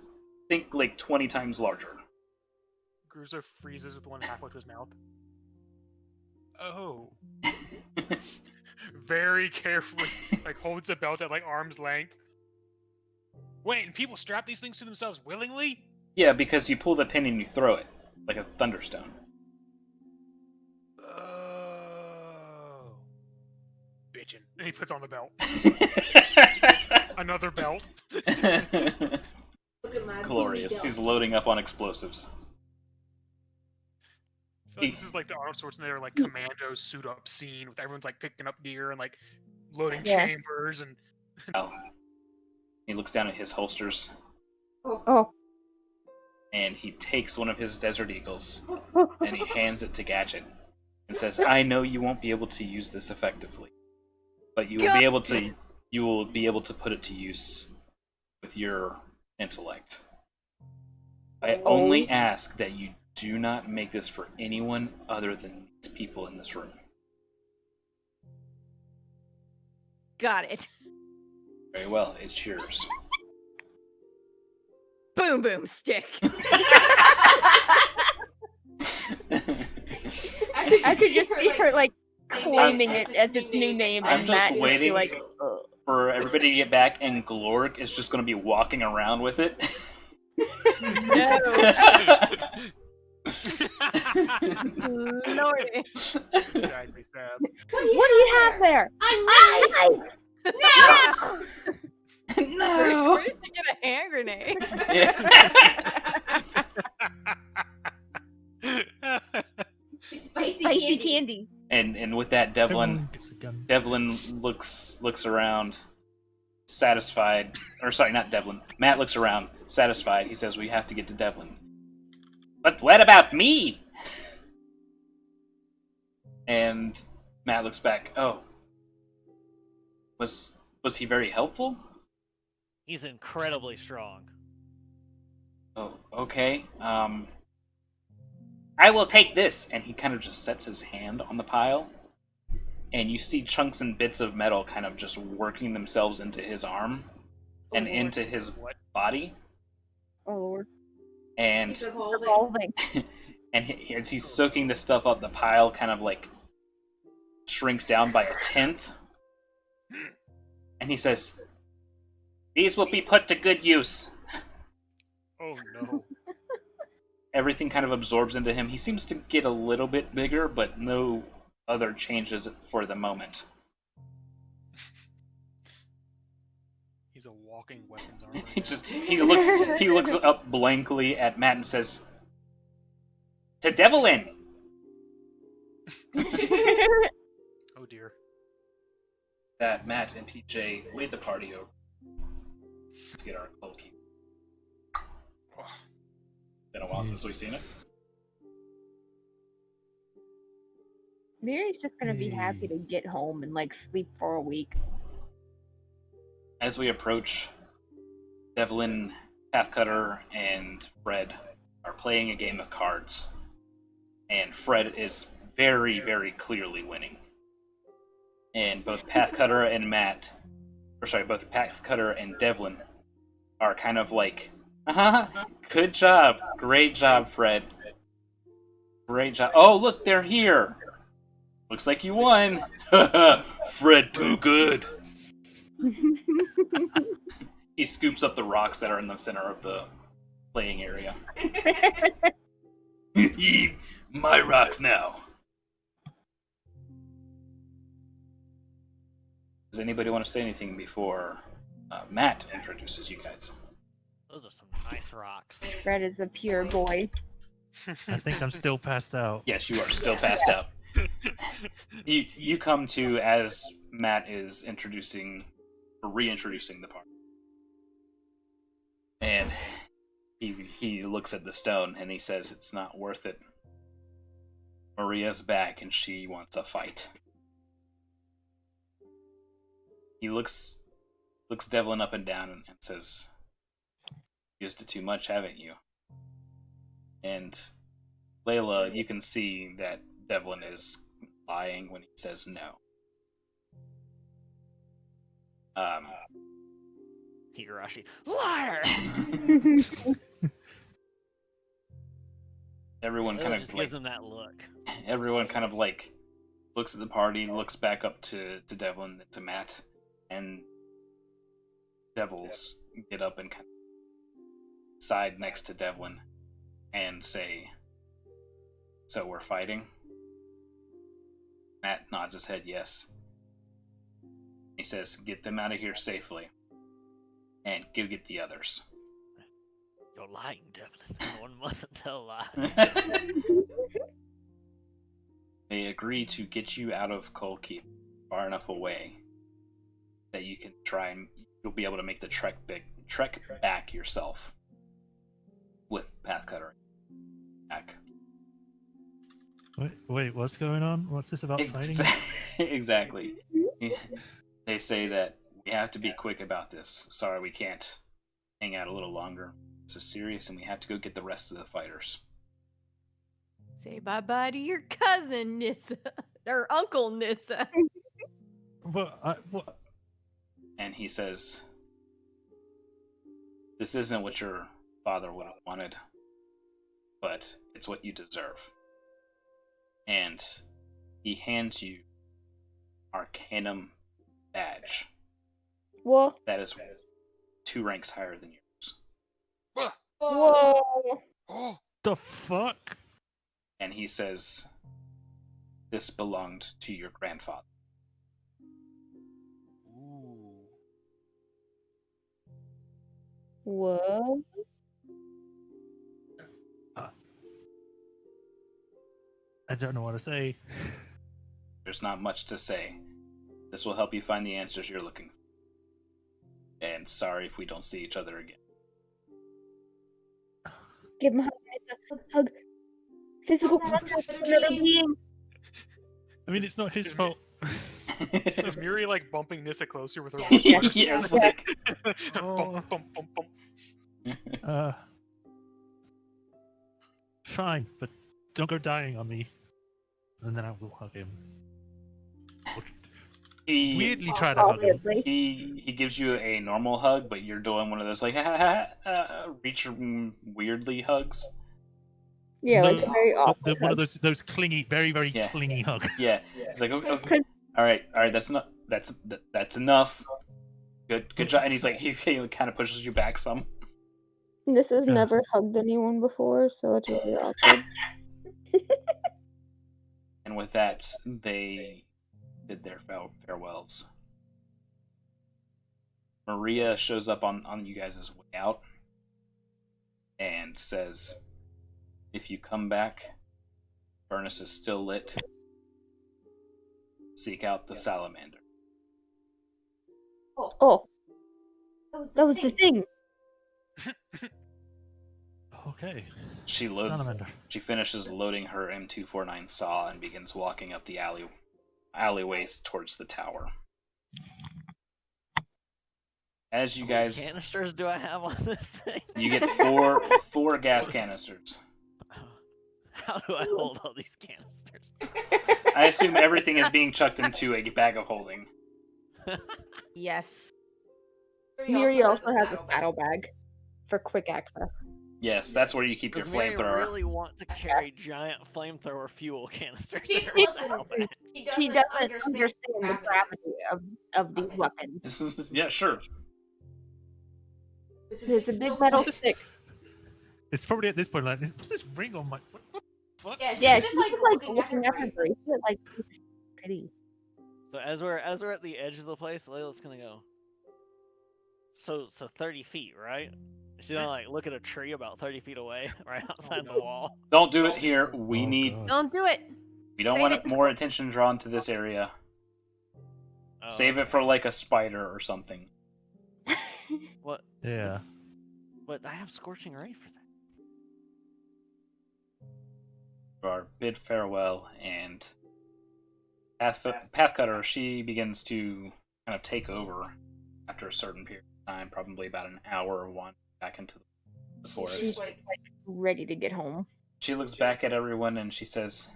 Think like 20 times larger. Grizzle freezes with one halfway to his mouth. Oh. very carefully like holds a belt at like arm's length. Wait, and people strap these things to themselves willingly? Yeah, because you pull the pin and you throw it like a thunderstone. Oh. Bitchin'. And he puts on the belt. Another belt. Look at my Glorious. booty He's belt. loading up on explosives. I feel like this is like the Arnold Schwarzenegger like commando suit up scene with everyone's like picking up gear and like loading Yeah. chambers and Oh. He looks down at his holsters Oh. and he takes one of his Desert Eagles and he hands it to Gadget and says, "I know you won't be able to use this effectively, but you will be able to put it to use with your intellect. I only ask that you do not make this for anyone other than these people in this room." Got it. Very well, it's yours. Boom, boom, stick. I could just see her like claiming it as its new name, I'm and just Matt would be waiting like, for everybody to get back, and Glorg is just going to be walking around with it. No. Lordy. exactly sad. "What do you have there?" I No! Where did you get a hand grenade? Spicy Spicy candy. candy. And with that, Devlin Everyone gets a gun. Devlin looks around, satisfied. Or sorry, not Devlin. Matt looks around, satisfied. He says, "We have to get to Devlin." "But what about me?" And Matt looks back. "Oh, was he very helpful?" He's incredibly strong. "Oh, okay. I will take this." And he kind of just sets his hand on the pile, and you see chunks and bits of metal kind of just working themselves into his arm and Lord. into his body. Oh Lord. And He's revolving. Revolving. and as he's soaking this stuff up, the pile kind of like shrinks down by 1/10. And he says, "These will be put to good use." Oh no. Everything kind of absorbs into him. He seems to get a little bit bigger, but no other changes for the moment. He's a walking weapons armor. He looks up blankly at Matt and says, "To Devlin." Oh dear. That Matt and TJ lead the party over. Let's get our cloak keep. Been a while since we've seen it. Mary's just gonna be happy to get home and like sleep for a week. As we approach, Devlin, Pathcutter, and Fred are playing a game of cards. And Fred is very, very clearly winning. And both Pathcutter and both Pathcutter and Devlin are kind of like, "Good job. Great job, Fred. Great job. Oh, look, they're here. Looks like you won." "Fred, too good." He scoops up the rocks that are in the center of the playing area. "My rocks now." Does anybody want to say anything before Matt introduces you guys? Those are some nice rocks. Fred is a pure boy. I think I'm still passed out. Yes, you are still passed out. You come to as Matt is reintroducing the party. And he looks at the stone and he says, "It's not worth it. Maria's back and she wants a fight." He looks Devlin up and down and says, "Used it too much, haven't you?" And Layla, you can see that Devlin is lying when he says no. Higurashi, liar! Everyone Layla kind just of gives him that look. everyone kind of like looks at the party, looks back up to Devlin, to Matt, and Devils get up and kind of side next to Devlin and say, "So we're fighting?" Matt nods his head yes. He says, "Get them out of here safely, and go get the others." You're lying, Devlin. One mustn't tell a lie. They agree to get you out of Coal Keep far enough away that you can try and you'll be able to make the trek back yourself with Pathcutter back. Wait, what's going on? What's this about fighting? Exactly. They say that we have to be quick about this. Sorry, we can't hang out a little longer. This is serious, and we have to go get the rest of the fighters. Say bye-bye to your cousin, Nissa. Or Uncle Nissa. What? And he says, "This isn't what your father would have wanted, but it's what you deserve." And he hands you Arcanum badge. Whoa. That is 2 ranks higher than yours. Whoa. The fuck? And he says, "This belonged to your grandfather." Ooh. Whoa. I don't know what to say. There's not much to say. This will help you find the answers you're looking for. And sorry if we don't see each other again. Give him a hug. Nissa. Hug. Physical contact with another being. I mean, it's not his fault. Is Miri like bumping Nissa closer with her? Yeah, stick. Bump, bump, bump, bump. Fine, but don't go dying on me. And then I will hug him. He Weirdly try to hug him. Obviously. he gives you a normal hug, but you're doing one of those like reach weirdly hugs. Yeah, No, like a very awkward. one of those clingy, very Yeah. clingy hug. Yeah, it's like okay. All right, that's not that's enough. Good job. And he's like he kind of pushes you back some. This has Yeah. never hugged anyone before, so it's really awkward. And with that, they bid their farewells. Maria shows up on you guys' way out and says, "If you come back, furnace is still lit. Seek out the salamander." Oh, that was the thing. Okay. She loads. Salamander. She finishes loading her M249 saw and begins walking up the alleyways towards the tower. As you How many guys, canisters do I have on this thing? you get four gas canisters. How do I hold all these canisters? I assume everything is being chucked into a bag of holding. Yes. Miri also has a saddlebag for quick access. Yes, that's where you keep your Does Mary flamethrower. really want to carry giant flamethrower fuel canisters? She in her doesn't. saddlebag? She doesn't understand the gravity of these weapons. Yeah, sure. It's a big metal stick. It's probably at this point like, what's this ring on my? What the fuck? Yeah, she's just like looking at her bracelet, like it's pretty. So as we're at the edge of the place, Layla's gonna go. So 30 feet, right? She's gonna like look at a tree about 30 feet away, right outside the wall. Don't do it here. We Oh, need. God. Don't do it. We don't Save want it. more attention drawn to this area. Oh, Save it for like a spider or something. What? Yeah. But I have scorching ray for that. For our bid farewell, and Pathcutter, she begins to kind of take over after a certain period of time, probably about an hour or one back into the forest. She's like ready to get home. She looks back at everyone and she says,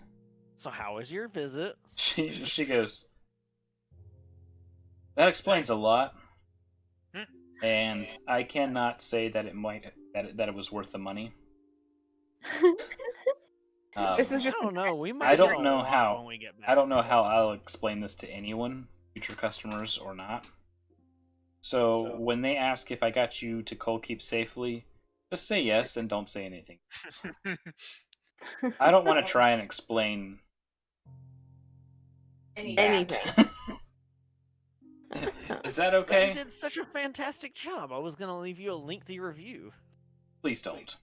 So how was your visit? she goes, "That explains a lot, and I cannot say that it was worth the money. This is I just don't know. We might I don't get a know lot how- when we get back. I don't know how I'll explain this to anyone, future customers or not. So when they ask if I got you to Cold Keep safely, just say yes and don't say anything. I don't want to try and explain Anything. that. Is that But you okay? did such a fantastic job. I was gonna leave you a lengthy review. Please don't.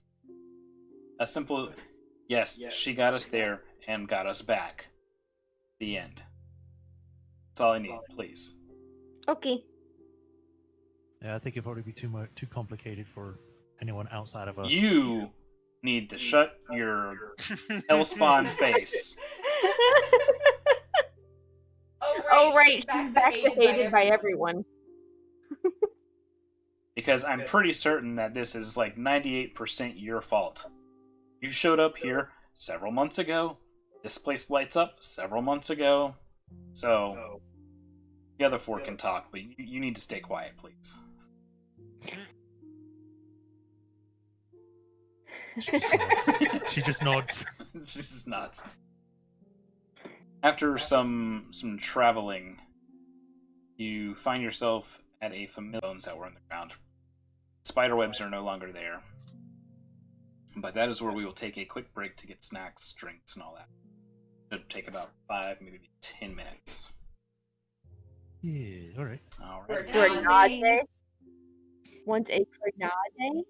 A simple yes, she got us there and got us back. The end. That's all I need, please. Okay. Yeah, I think it'd probably be too complicated for anyone outside of us. You need to shut your hellspawn face. Oh right, she's back to hated by everyone. Because I'm pretty certain that this is like 98% your fault. You showed up here several months ago. This place lights up several months ago. So, the other four can talk, but you need to stay quiet, please. She just nods. It's just nuts. After some traveling, you find yourself at a familiar bones that were on the ground. Spiderwebs are no longer there. But that is where we will take a quick break to get snacks, drinks, and all that. Should take about 5, maybe 10 minutes. Yeah, alright. Alright. Grenade. Want a grenade?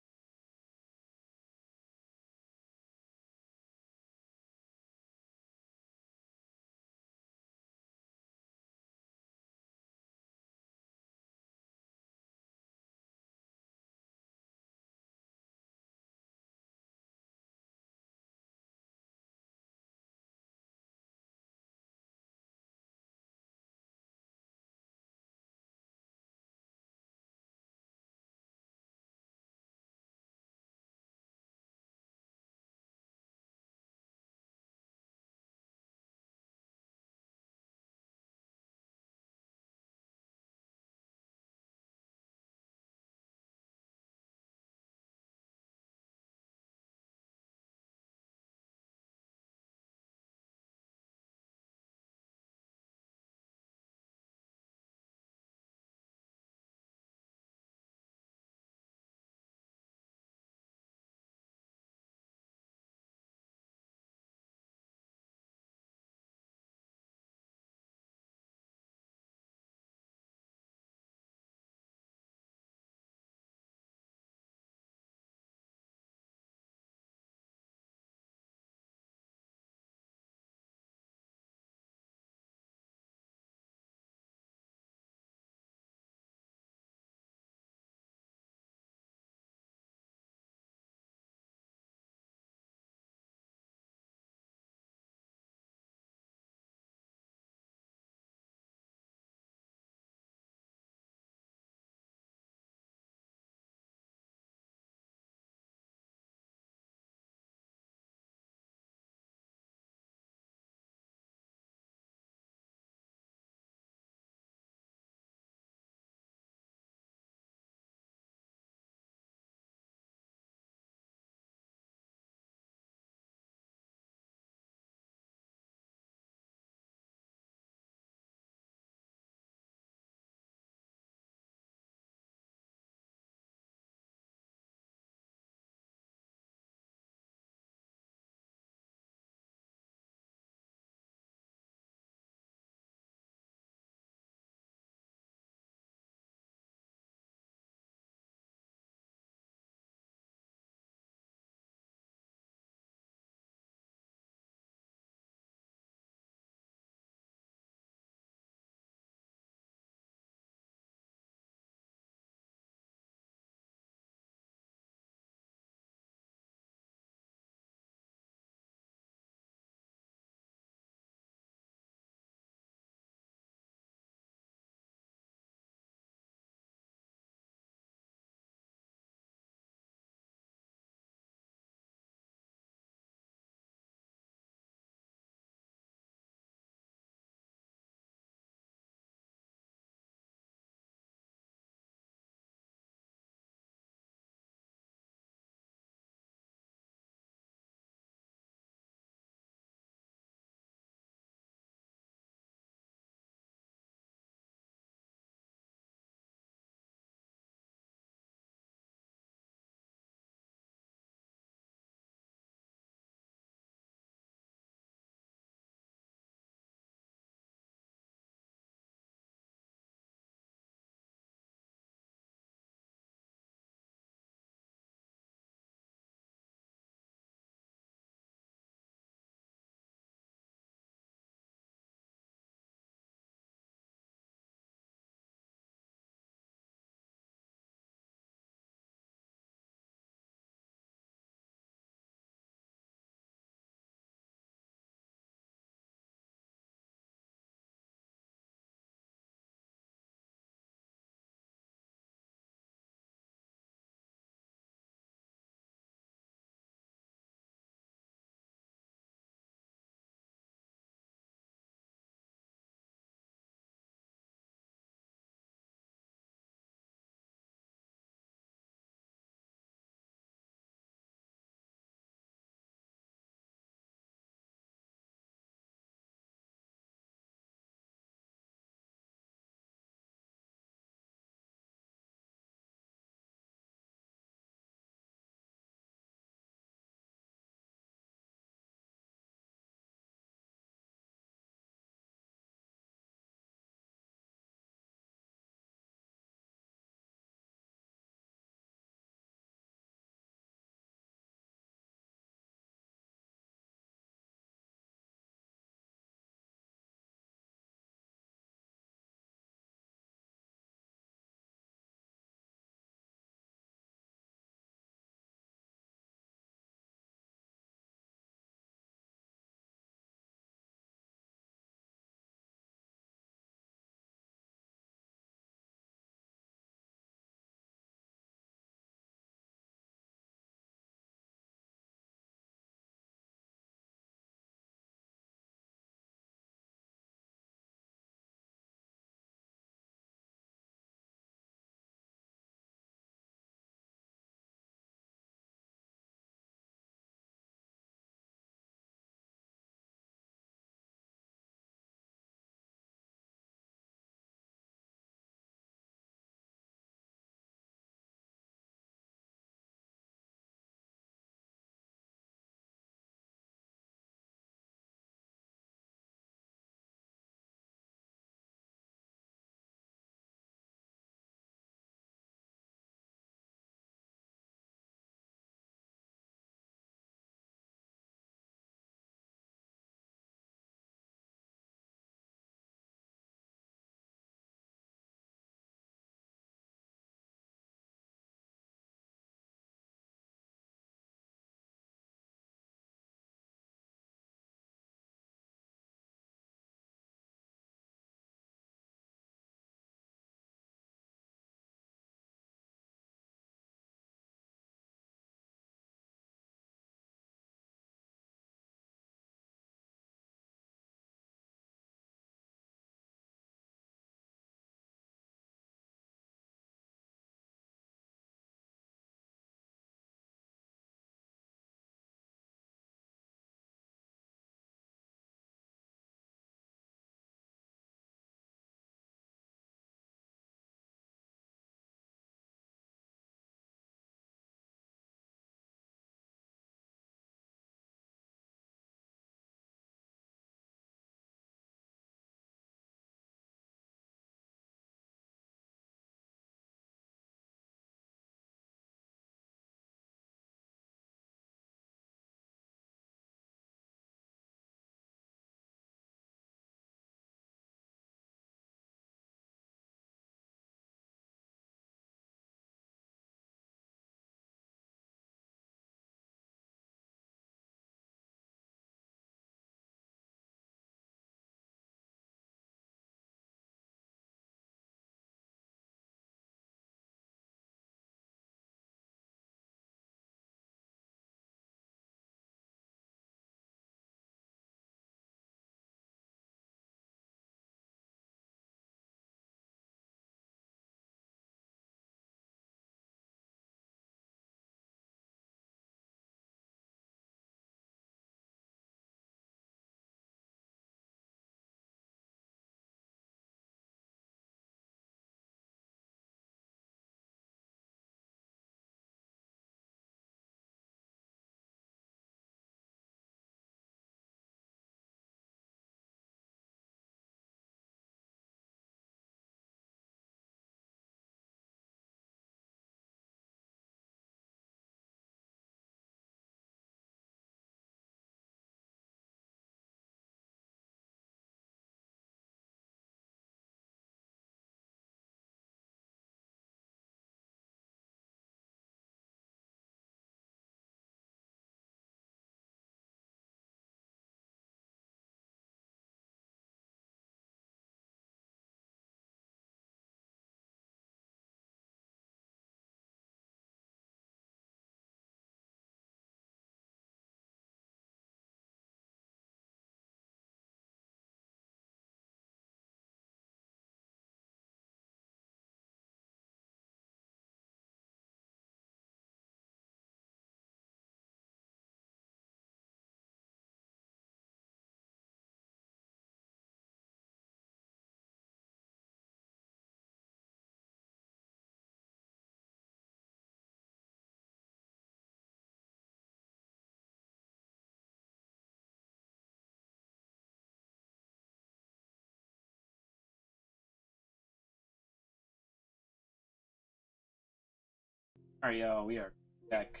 Alright, y'all, we are back.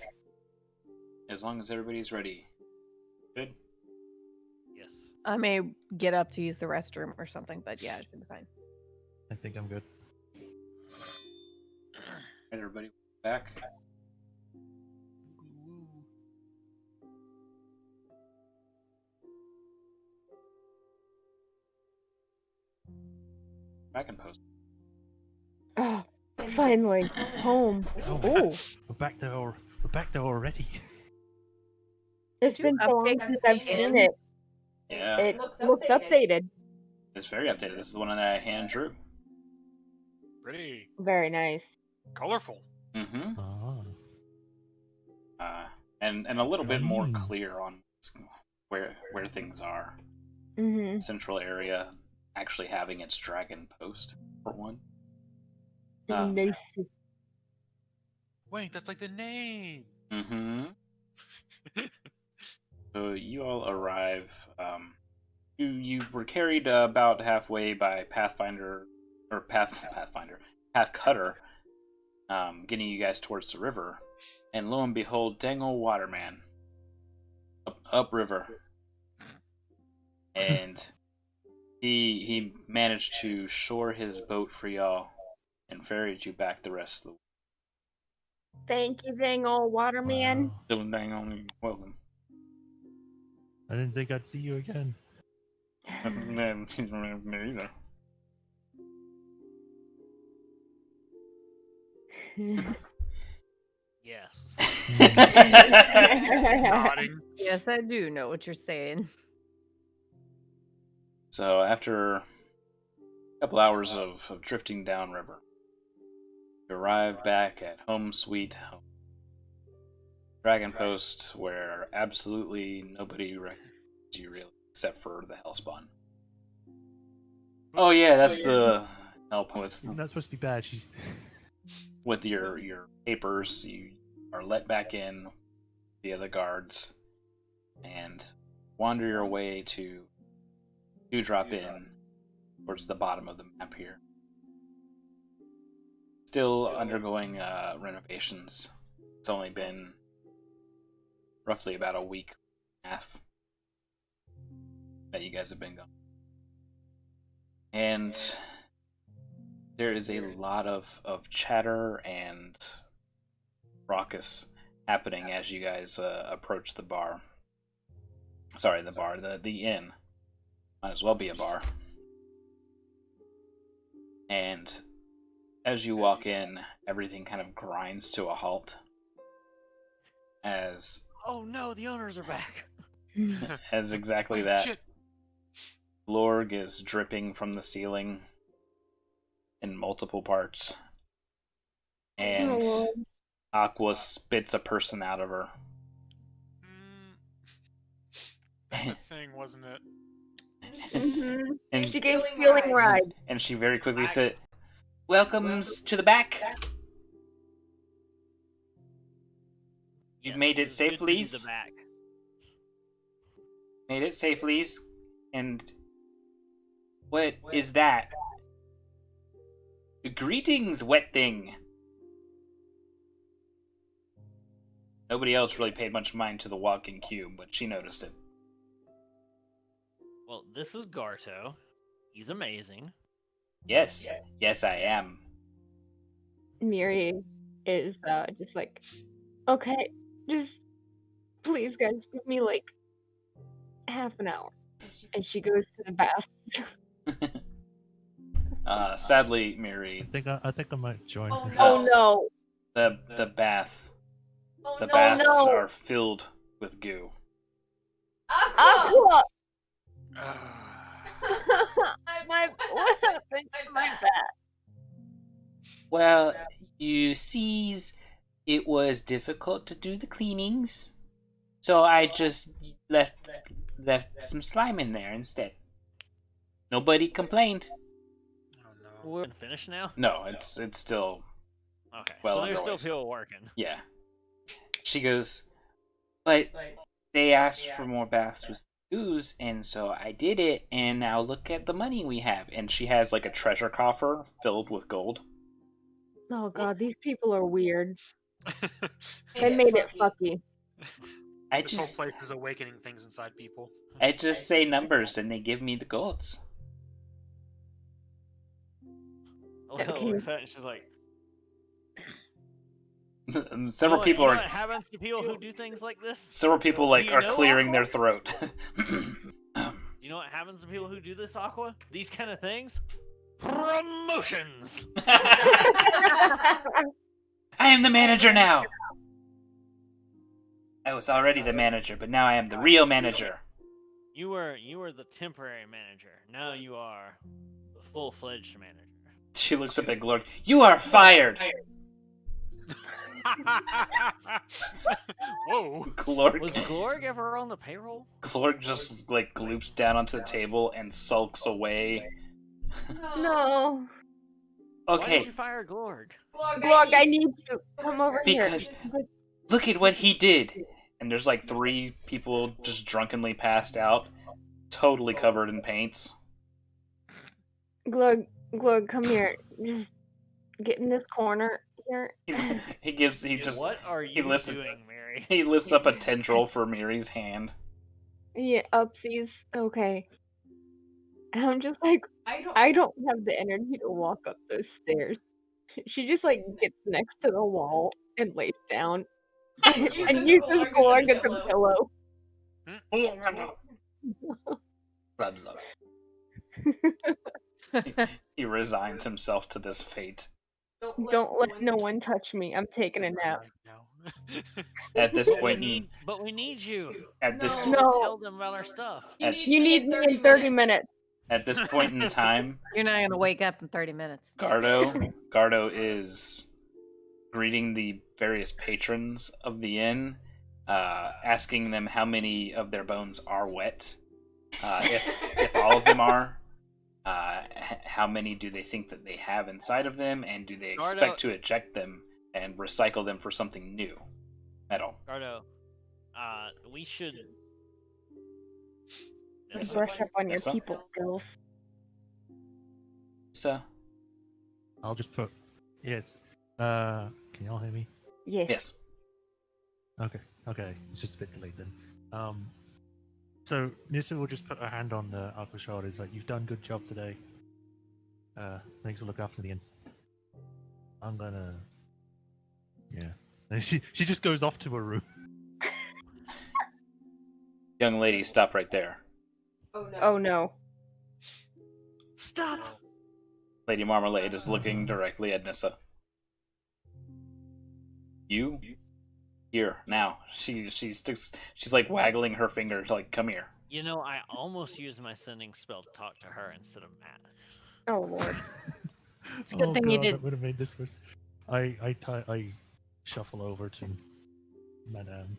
As long as everybody's ready. Good? Yes. I may get up to use the restroom or something, but yeah, it should be fine. I think I'm good. Alright, everybody, back. Back in post. Oh, finally home. Oh, Ooh, we're back there already. it's Did you been so long update since the I've season? seen it. Yeah, It looks updated. it's very updated. This is the one that I hand drew. Pretty Very nice. colorful. Mm-hmm. Ah. And a little bit more Mm. clear on where things are. Mm-hmm. Central area actually having its dragon post for one. Uh, Nice. Wait, that's like the name. Mm-hmm. So you all arrive. You were carried about halfway by Path Cutter, getting you guys towards the river, and lo and behold, dang old Waterman, up river, and he managed to shore his boat for y'all and ferried you back the rest of Thank you, dang old waterman. Wow. the. Dang only welcome. I didn't think I'd see you again. Me either. Yes. Nodding. Yes, I do know what you're saying. So after a couple hours of drifting downriver, you arrive back at home sweet home. Dragon Post, where absolutely nobody recognizes you really, except for the Hellspawn. Oh yeah, that's the help with That's supposed to be bad. She's. your papers. You are let back in via the guards and wander your way to drop in towards the bottom of the map here. Still undergoing renovations. It's only been roughly about a week and a half that you guys have been gone. And there is a lot of chatter and raucous happening as you guys approach the bar. Sorry, the inn. Might as well be a bar. And as you walk in, everything kind of grinds to a halt. As Oh no, the owners are back. as exactly Wait, that. shit. Lorg is dripping from the ceiling in multiple parts. And Oh. Aqua spits a person out of her. That's a thing, wasn't it? Mhm. And She gave stealing ride. And she very quickly said, "Welcomes to the back. You've Yes, made it it's safe, good to be Lise. the back. Made it safe, Lise. And what is that? Greetings, wet thing." Nobody else really paid much mind to the walking cube, but she noticed it. Well, this is Garto. He's amazing. Yes, yes, I am. Miri is just like, okay, just please, guys, give me like half an hour, and she goes to the bath. Sadly, Miri, I think I might join. Oh, her. Oh no! the baths Oh, the no. baths no. are filled with goo. Aqua! My What happened to my bath? Well, you sees, it was difficult to do the cleanings, so I just left some slime in there instead. Nobody complained. Oh no. We're finished now? No, it's still, Okay. Well, so there's underway. still people working. yeah. She goes, but they asked for more baths with ooze, and so I did it, and now look at the money we have. And she has like a treasure coffer filled with gold. Oh god, these people are weird. They made it fucky. I This whole just place is awakening things inside people. say numbers and they give me the golds. Layla looks at it and she's like, Several "You people know are what happens to people who do things like this? several people like You are know clearing Aqua? their throat. You know what happens to people who do this, Aqua? These kind of things? Promotions! I am the manager now. I was already the manager, but now I am the real manager. You were the temporary manager. Now you are the full-fledged manager." She looks up at Glorg. You are fired. Whoa! Glorg. Was Glorg ever on the payroll? Glorg just like gloops down onto the table and sulks away. No. Why did Okay, you fire Glorg? Glog, I need you. Come over because here. look at what he did. And there's like 3 people just drunkenly passed out, totally covered in paints. Glug, come here. Just get in this corner here. He just What are you lifts it- doing, Mary? he lifts up a tendril for Miri's hand. Yeah, upsies. Okay. And I'm just like, I don't have the energy to walk up those stairs. She just like gets next to the wall and lays down and uses Glorg as a pillow. He resigns himself to this fate. Don't let no one touch me. I'm taking a nap. At this point, But we need you. at this No. Tell them about our stuff. You need me in 30 minutes. at this point in time, You're not gonna wake up in 30 minutes. Gardo is greeting the various patrons of the inn, asking them how many of their bones are wet, if all of them are. How many do they think that they have inside of them, and do they expect to eject them and recycle them for something new? Metal. Gardo, we should... Brush up on your Nessa? people skills. So, I'll just put yes. Can y'all hear me? Yes. yes. Okay. It's just a bit delayed then. So Nissa will just put her hand on Aqua's shoulder. It's like, you've done a good job today. Thanks for looking after the inn. I'm gonna... Yeah. And she just goes off to her room. Young lady, stop right there. Oh no. Stop! Lady Marmalade is looking directly at Nissa. You? Here, now. She sticks... She's like waggling her finger to like, come here. You know, I almost used my sending spell to talk to her instead of Matt. Oh lord. It's a good thing you did. That would have made this worse. I shuffle over to Madame.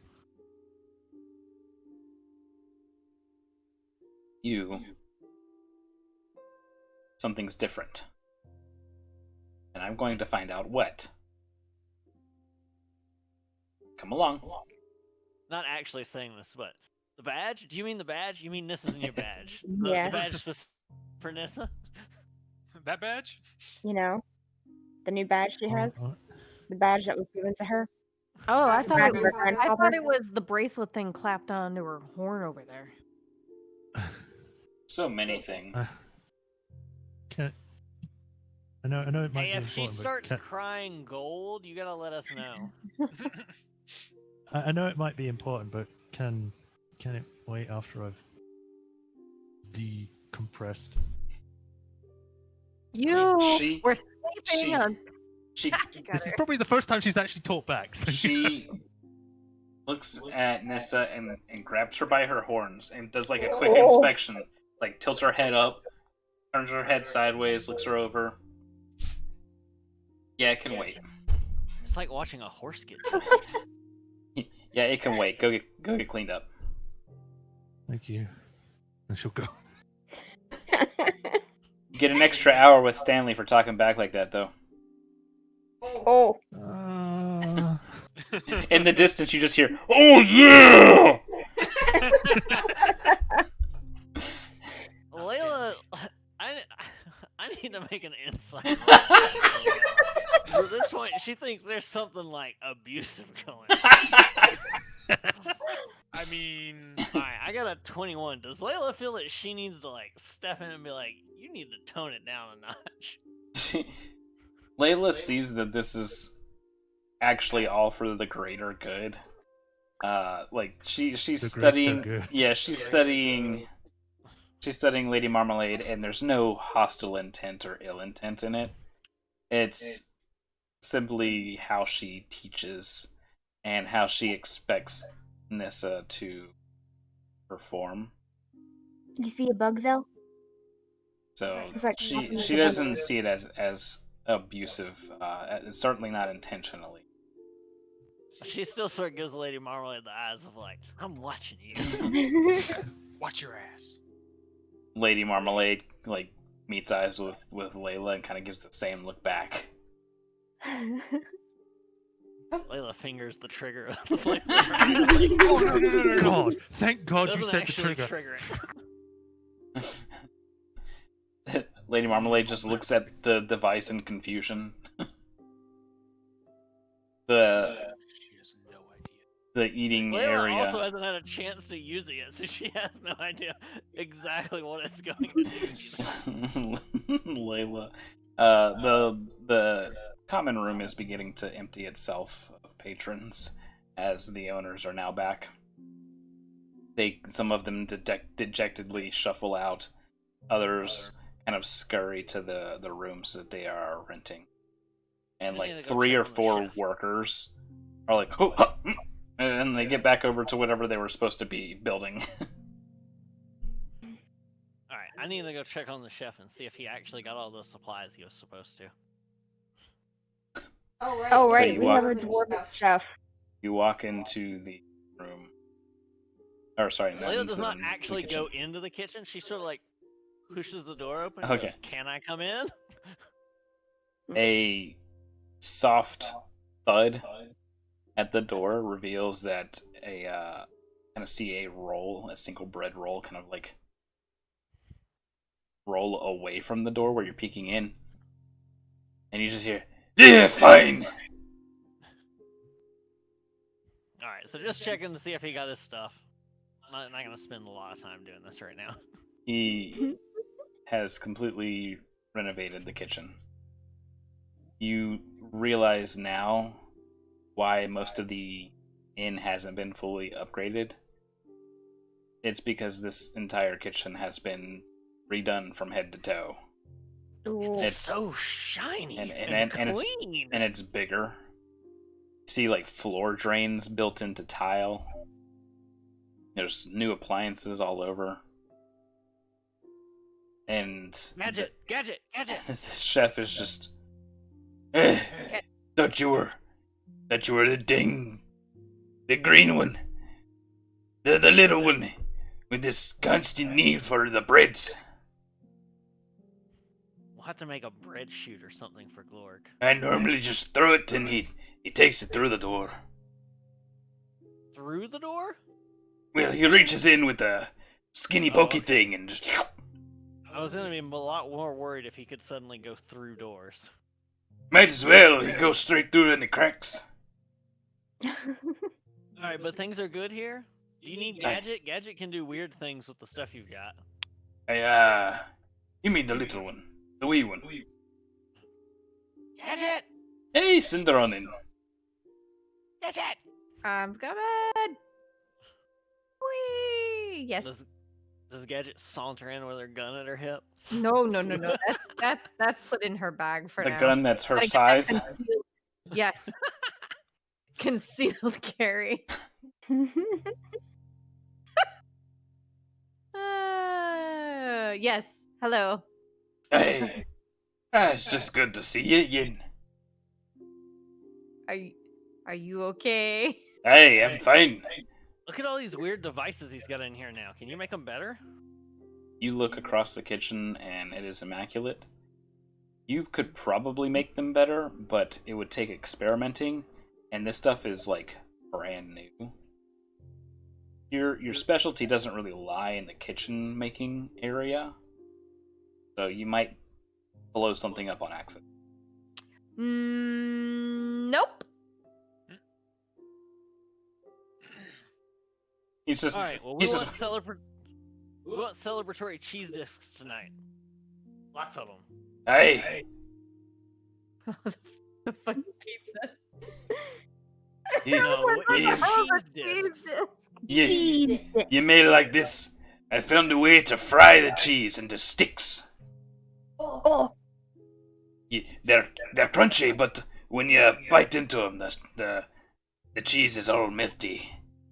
You. Something's different. And I'm going to find out what. Come along. Not actually saying this, but the badge? Do you mean the badge? You mean Nissa's in your badge? The, Yeah. the badge specific for Nissa? That badge? You know, the new badge she has, Oh, the badge that was given to her. Oh, I thought Grandma, grandfather. it was the bracelet thing clapped onto her horn over there. So many things. can I know it might Hey, be if she important, starts but crying gold, you gotta let us know. I know it might be important, but can it wait after I've decompressed? You she- were she- sleeping on. She This is probably the first time she's actually talked back. so- she looks at Nissa and grabs her by her horns and does like a quick inspection. Like tilts her head up, turns her head sideways, looks her over. Yeah, it can wait. It's like watching a horse get Yeah, it can wait. Go get cleaned up. Thank you. And she'll go. You get an extra hour with Stanley for talking back like that, though. Oh. In the distance, you just hear, "Oh yeah!" Layla, I need to make an insight. At this point, she thinks there's something like abusive going. I mean, Alright, I got a 21. Does Layla feel that she needs to like step in and be like, you need to tone it down a notch? Layla sees that this is actually all for the greater good. Like she's The greater studying. good. Yeah, she's studying. She's studying Lady Marmalade, and there's no hostile intent or ill intent in it. It's simply how she teaches and how she expects Nissa to perform. You see a bug, Zell? So It's like she nothing she to doesn't see it as abusive. Certainly not intentionally. She still sort of gives Lady Marmalade the eyes of like, I'm watching you. watch your ass. Lady Marmalade like meets eyes with Layla and kind of gives the same look back. Layla fingers the trigger of the flame. Oh no! God, thank God you Doesn't said the actually trigger. trigger it. Lady Marmalade just looks at the device in confusion. the She has no idea. the eating Layla area. also hasn't had a chance to use it yet, so she has no idea exactly what it's going to do. Layla. The common room is beginning to empty itself of patrons as the owners are now back. Some of them dejectedly shuffle out. Others kind of scurry to the rooms that they are renting. And I like need to go 3 check or on the 4 chef. workers are like, oh, huh, and they get back over to whatever they were supposed to be building. Alright, I need to go check on the chef and see if he actually got all those supplies he was supposed to. Oh, So right, you we walk- have a dwarven chef. You walk into the room. Or sorry, not Layla into does the not room, to the actually kitchen. go into the kitchen. She sort of like pushes the door open and Okay. goes, can I come in? A soft thud at the door reveals that kind of see a single bread roll, kind of like roll away from the door where you're peeking in, and you just hear, "Yeah, fine." Alright, so just checking to see if he got his stuff. I'm not going to spend a lot of time doing this right now. He has completely renovated the kitchen. You realize now why most of the inn hasn't been fully upgraded. It's because this entire kitchen has been redone from head to toe. Ooh. It's So shiny and and it's clean. and it's bigger. See, like floor drains built into tile. There's new appliances all over. And Gadget! the chef is just, thought you were the green one, the little one with this constant need for the breads. We'll have to make a bread shoot or something for Glorg. I normally just throw it and he takes it through the door. Through the door? Well, he reaches in with a skinny pokey thing and just. I was gonna be a lot more worried if he could suddenly go through doors. Might as well. He goes straight through any cracks. Alright, but things are good here? Do you need Gadget? Gadget can do weird things with the stuff you've got. You mean the little one, the wee one? Gadget! Hey, Cinderonin. Gadget! I'm coming. Whee! Yes. Does Gadget saunter in with her gun at her hip? No. That's put in her bag for The now. gun that's her Gotta get that size. concealed- Yes. Concealed carry. Yes. Hello. Hey. It's just good to see you again. Are you okay? Hey, I'm fine. Look at all these weird devices he's got in here now. Can you make them better? You look across the kitchen and it is immaculate. You could probably make them better, but it would take experimenting, and this stuff is like brand new. Your specialty doesn't really lie in the kitchen making area, so you might blow something up on accident. Nope. He's just. All right. Well, we he's want, just. we want celebratory cheese discs tonight. Lots of them. Hey, The fucking pizza. you, No, you, cheese discs. you, Cheese. you made it like this. I found a way to fry the cheese into sticks. Oh, They're crunchy, but when you bite into them, the cheese is all melty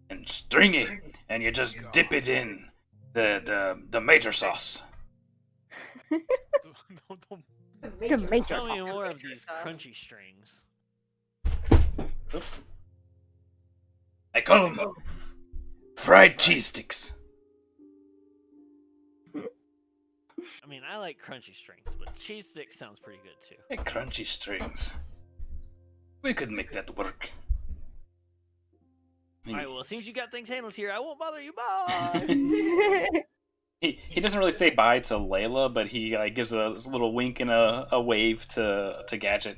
and stringy, and you just dip it in the tomato sauce. tomato Tell me sauce. more of these crunchy strings. Oops. I call them fried cheese sticks. I mean, I like crunchy strings, but cheese sticks sounds pretty good too. Hey, crunchy strings. We could make that work. All right. Well, it seems you got things handled here. I won't bother you. Bye. He doesn't really say bye to Layla, but he gives a little wink and a wave to Gadget.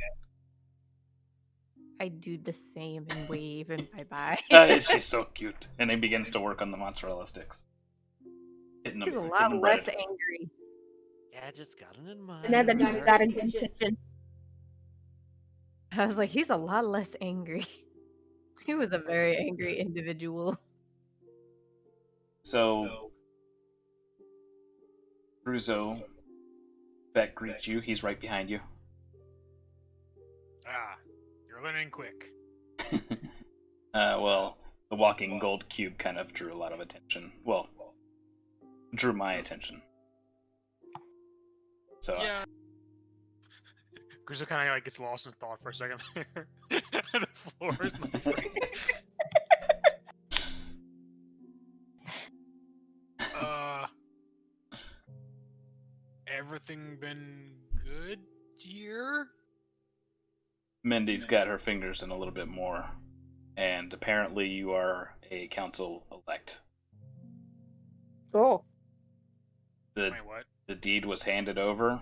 I do the same and wave and bye-bye. She's so cute, and he begins to work on the mozzarella sticks. Hitting them, He's a getting lot them less breaded. angry. Gadget's got it in mind. Now that he's got a good kitchen. I was like, he's a lot less angry. He was a very angry individual. So, Cruzo, Beck greets you. He's right behind you. Ah, you're learning quick. Well, the walking gold cube kind of drew a lot of attention. Well, drew my attention. So, Yeah. Grizzle kind of like gets lost in thought for a second. The floor is my brain. Everything been good here? Mindy's got her fingers in a little bit more, and apparently you are a council elect. Oh, The Wait, what? the deed was handed over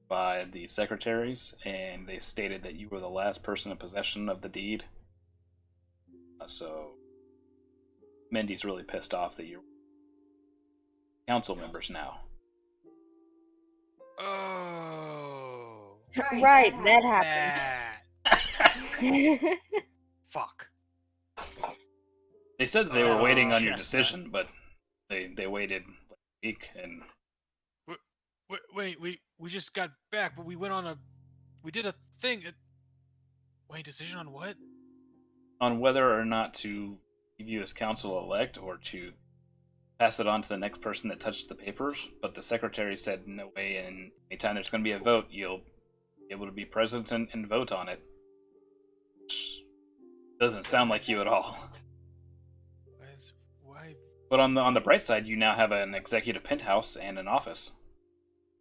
by the secretaries, and they stated that you were the last person in possession of the deed. So Mindy's really pissed off that you're council members now. Oh. right, that happened. That. Fuck. They said that they were waiting on your Chestnut. decision, but they waited like a week, and Wait, we just got back, but we did a thing. Wait, decision on what? on whether or not to leave you as council elect or to pass it on to the next person that touched the papers. But the secretary said no way, and anytime there's going to be a vote, you'll be able to be present and vote on it. Which doesn't sound like you at all. Why? But on the bright side, you now have an executive penthouse and an office.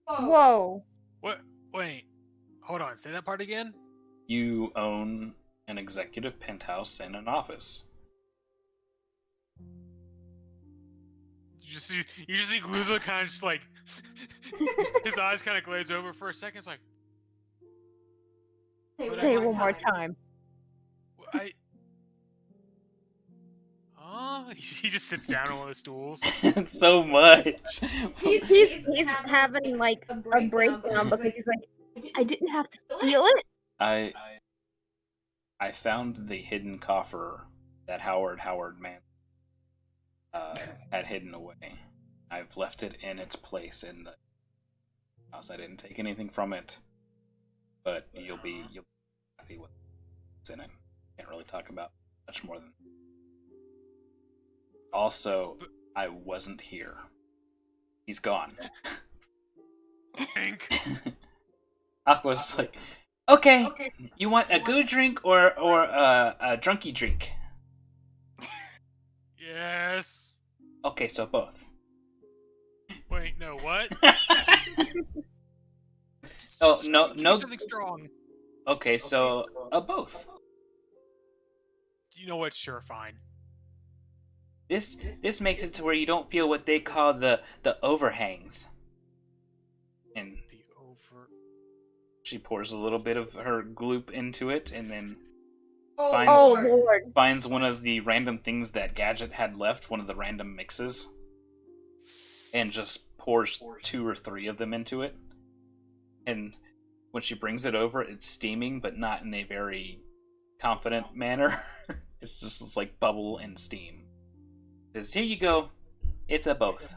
Whoa. What? Wait. Hold on. Say that part again. You own an executive penthouse and an office. You just see Gluzo kind of just like his eyes kind of glaze over for a second. It's like Say it one more time. I. He just sits down on one of the stools. So much. He's having like a breakdown because he's like, I didn't have to steal it. I found the hidden coffer that Howard man had hidden away. I've left it in its place in the house. I didn't take anything from it, but you'll be happy with what's in it. Can't really talk about much more than. Also, I wasn't here. He's gone. Hank. Aqua's like, okay, you want a good drink or a drunky drink? Yes. Okay, so both. Wait, no, what? Oh, no, Give me no. something strong. Okay, so both. You know what? Sure, fine. This makes it to where you don't feel what they call the overhangs. And The over. she pours a little bit of her gloop into it, and then finds Oh lord. finds one of the random things that Gadget had left, one of the random mixes, and just pours 2 or 3 of them into it. And when she brings it over, it's steaming, but not in a very confident manner. It's like bubble and steam. Says, here you go. It's a both.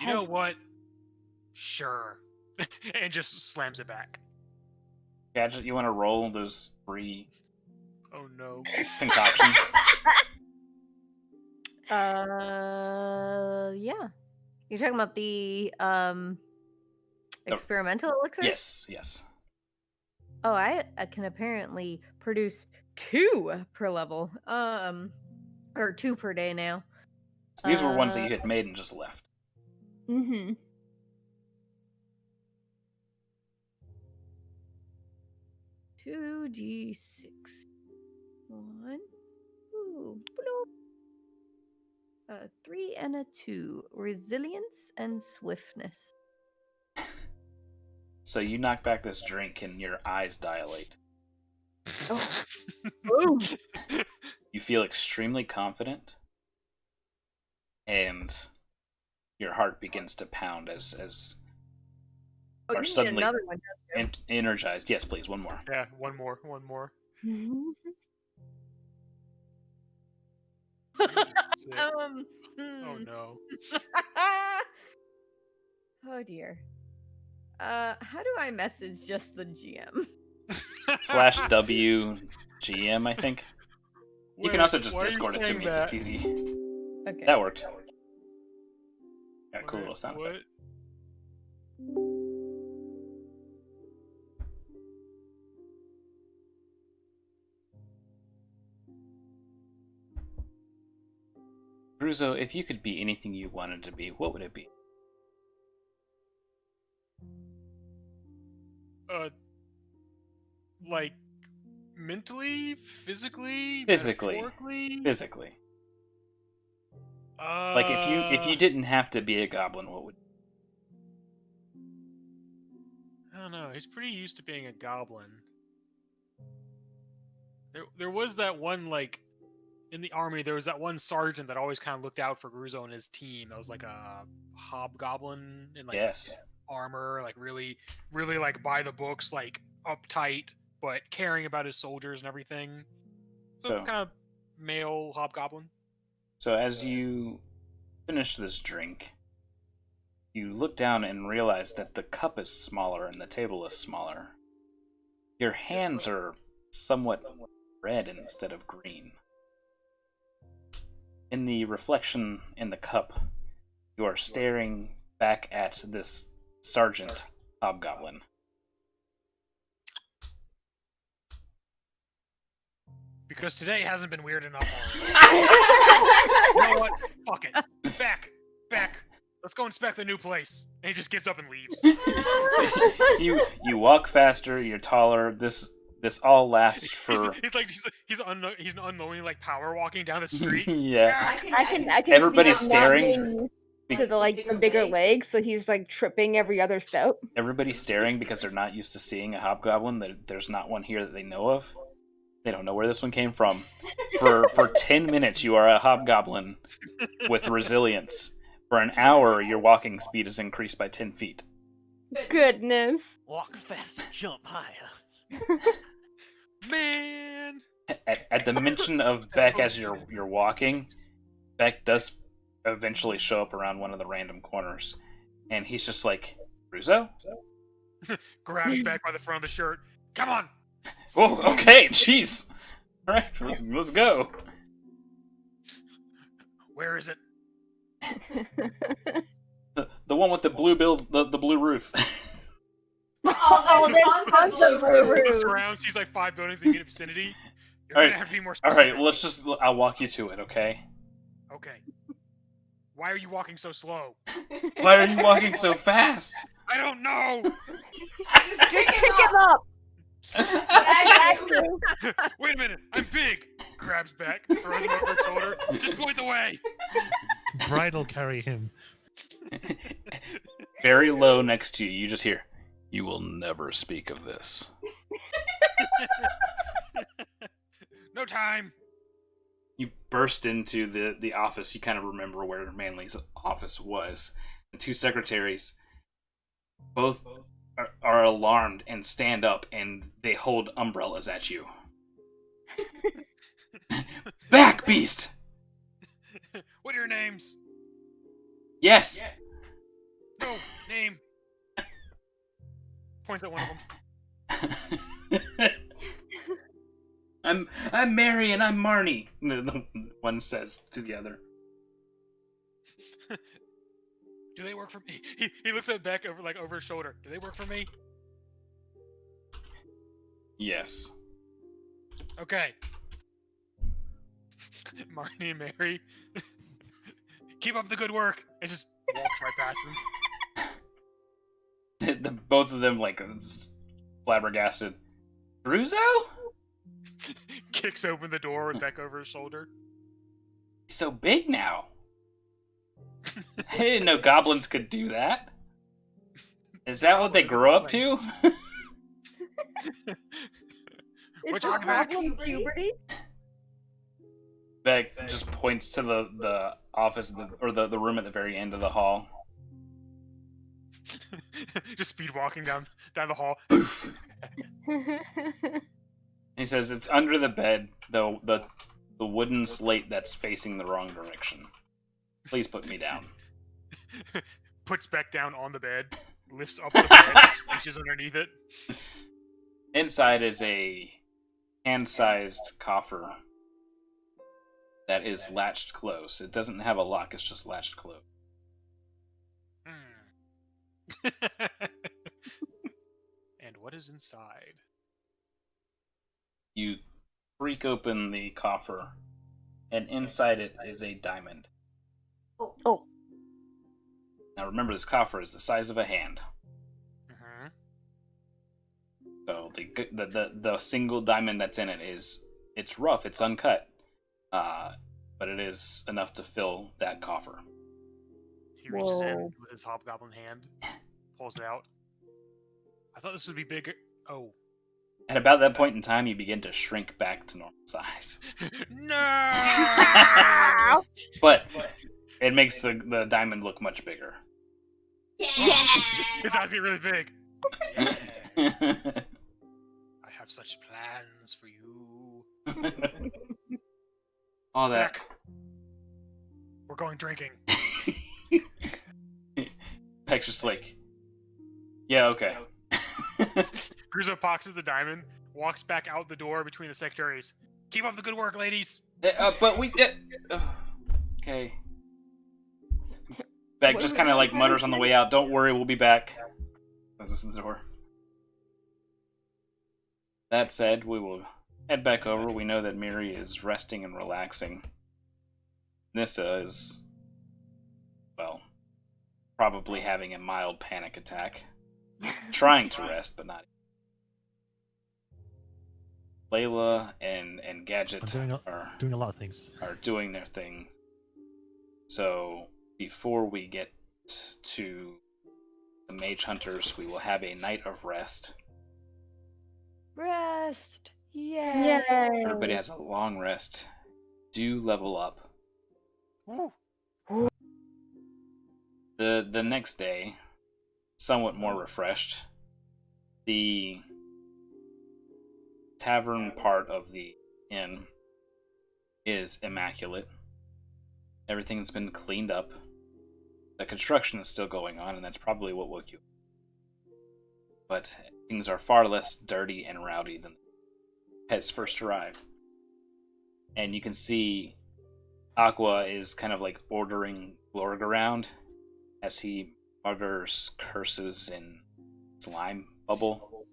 You know what? Sure. And just slams it back. Gadget, you want to roll those 3 Oh no. concoctions? Yeah. You're talking about the experimental elixir? Yes. Oh, I can apparently produce 2 per level. Or 2 per day now. These were ones that you had made and just left. Mm-hmm. Two D6. 1. Ooh. 3 and a 2. Resilience and swiftness. So you knock back this drink and your eyes dilate. Ooh. You feel extremely confident, and your heart begins to pound as Oh, are you need suddenly another one, don't you? energized. Yes, please, one more. Yeah, one more. Sick. Oh no. Oh dear. How do I message just the GM? /WGM, I think. You can also just Why are you Discord it to saying me if that? it's easy. Okay. That worked. Got a cool little sound effect. What? Bruzo, if you could be anything you wanted to be, what would it be? Like mentally, physically, Physically. metaphorically? Physically. Like if you didn't have to be a goblin, what would? I don't know. He's pretty used to being a goblin. There was that one, like, in the army, there was that one sergeant that always kind of looked out for Gruzo and his team. That was like a hobgoblin in like Yes. armor, like really like by the books, like uptight, but caring about his soldiers and everything. So So- kind of male hobgoblin. So as you finish this drink, you look down and realize that the cup is smaller and the table is smaller. Your hands are somewhat red instead of green. In the reflection in the cup, you are staring back at this sergeant hobgoblin. Because today hasn't been weird enough already. You know what? Fuck it. Back. Let's go inspect the new place. And he just gets up and leaves. So you walk faster, you're taller. This all lasts for he's an unknowing like power walking down the street. yeah. I can Everybody's see staring. nodding to the bigger legs, so he's like tripping every other step. Everybody's staring because they're not used to seeing a hobgoblin. There's not one here that they know of. They don't know where this one came from. For 10 minutes, you are a hobgoblin with resilience. For an hour, your walking speed is increased by 10 feet. Goodness. Walk faster, jump higher. Man. At the mention of Beck as you're walking, Beck does eventually show up around one of the random corners, and he's just like, Russo? Grabs back by the front of the shirt. Come on. Oh, okay, jeez. All right, let's go. Where is it? The one with the blue the blue roof. Oh, there's tons of Looks rooms. around, sees like 5 buildings in the vicinity. You're Alright, gonna have to be more All specific. right, well, I'll walk you to it, okay? Okay. Why are you walking so slow? Why are you walking so fast? I don't know. Just Just pick him up. Thank you. Wait a minute. I'm big. Grabs back, throws him over his shoulder. Just point the way. Bridal carry him. Very low next to you, you just hear, "You will never speak of this." No time. You burst into the office. You kind of remember where Manly's office was. The two secretaries both are alarmed and stand up, and they hold umbrellas at you. Back, beast! What are your names? Yes! No, name. Points at one of them. I'm Mary and I'm Marnie, the one says to the other. Do they work for me? He looks at Beck over his shoulder. Do they work for me? Yes. Okay. Marnie and Mary. Keep up the good work. And just walks right past him. Both of them, like, flabbergasted. Bruzo? Kicks open the door with Beck over his shoulder. He's so big now. I didn't know goblins could do that. Is that what they grow up to? Is Which the one back? problem puberty? Beck just points to the office or the room at the very end of the hall. Just speed walking down the hall. He says it's under the bed, the wooden slate that's facing the wrong direction. Please put me down. Puts Beck down on the bed, lifts up the bed, reaches underneath it. Inside is a hand-sized coffer that is latched close. It doesn't have a lock, it's just latched close. And what is inside? You break open the coffer, and inside it is a diamond. Oh. Now remember, this coffer is the size of a hand. Mm-hmm. So the single diamond that's in it it's rough, it's uncut, but it is enough to fill that coffer. He reaches in Whoa. with his hobgoblin hand, pulls it out. I thought this would be bigger. Oh. At about that point in time, you begin to shrink back to normal size. No! But it makes the diamond look much bigger. His eyes get really big. Yes. I have such plans for you. All that. Beck, we're going drinking. Beck's just like, yeah, okay. Gruzo pockets the diamond, walks back out the door between the secretaries. Keep up the good work, ladies. But we. Okay. Beck just kind of like mutters on the way out, "Don't worry, we'll be back." Closes the door. That said, we will head back over. We know that Miri is resting and relaxing. Nissa is, well, probably having a mild panic attack. Trying to rest, but not. Layla and Gadget I'm doing a lot of things. are doing their thing. So before we get to the Mage Hunters, we will have a night of rest. Rest. Yay. Yay. Everybody has a long rest. Do level up. Woo. The next day, somewhat more refreshed. The tavern part of the inn is immaculate. Everything's been cleaned up. The construction is still going on, and that's probably what woke you. But things are far less dirty and rowdy than pets first arrived. And you can see Aqua is kind of like ordering Glorg around as he mutters curses in slime bubble.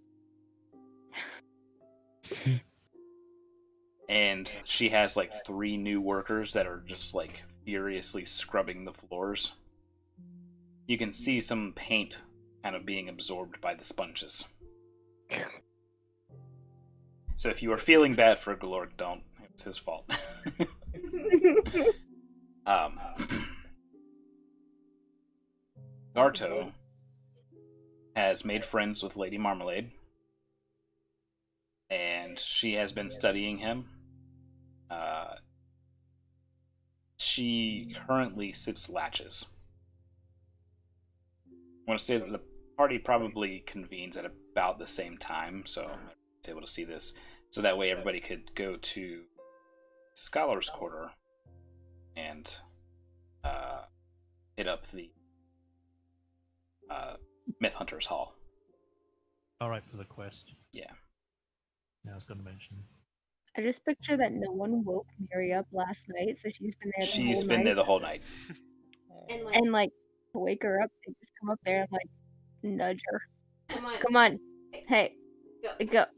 And she has like 3 new workers that are just like furiously scrubbing the floors. You can see some paint kind of being absorbed by the sponges. So if you are feeling bad for Glorg, don't. It's his fault. Garto has made friends with Lady Marmalade, and she has been studying him She currently sits latches. I want to say that the party probably convenes at about the same time, so I was able to see this. So that way everybody could go to Scholar's Quarter and hit up the Myth Hunters Hall. All right, for the quest. Yeah. I was going to mention. I just picture that no one woke Mary up last night, so she's been there the She's whole been night. there the whole night. And like to wake her up, they just come up there and like nudge her. Come on. Come on, hey, Go. wake up.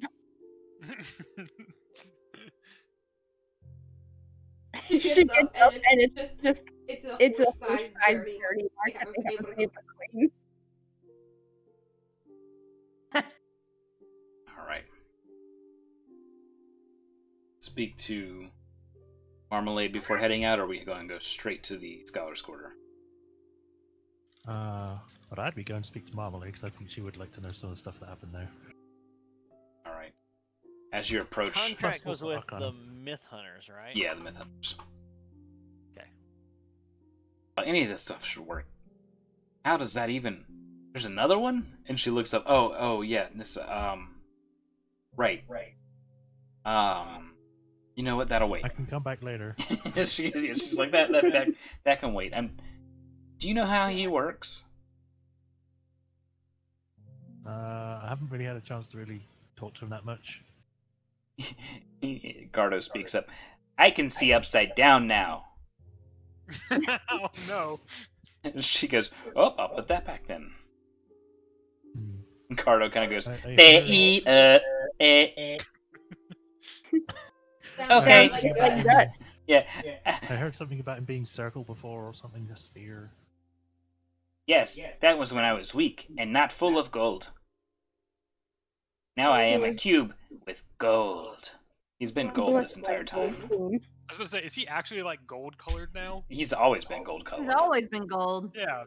She She gets gets up up and it's just it's it's a horse-sized horse-sized dirty dirty mark mark that they they have a have a paper paper clean. All right. Speak to Marmalade before heading out, or are we going to go straight to the Scholar's Quarter? But I'd be going to speak to Marmalade because I think she would like to know some of the stuff that happened there. All right. As you approach, Contract Plus was also with Arcana. the Myth Hunters, right? yeah, the Myth Hunters. Okay. Any of this stuff should work. How does that even? There's another one, and she looks up. Oh, yeah. This, right. You know what? That'll wait. I can come back later. She's like that can wait. Do you know how he works? I haven't really had a chance to really talk to him that much. Gardo speaks up. I can see upside down now. Oh no. She goes, oh, I'll put that back then. Hmm. Gardo kind of goes, Okay. Sounds just like that. yeah. I heard something about him being circled before or something, a sphere. Yes, that was when I was weak and not full of gold. Now I am a cube with gold. He's been gold this entire time. I was gonna say, is he actually like gold colored now? He's always been gold He's colored. always been gold. Yeah.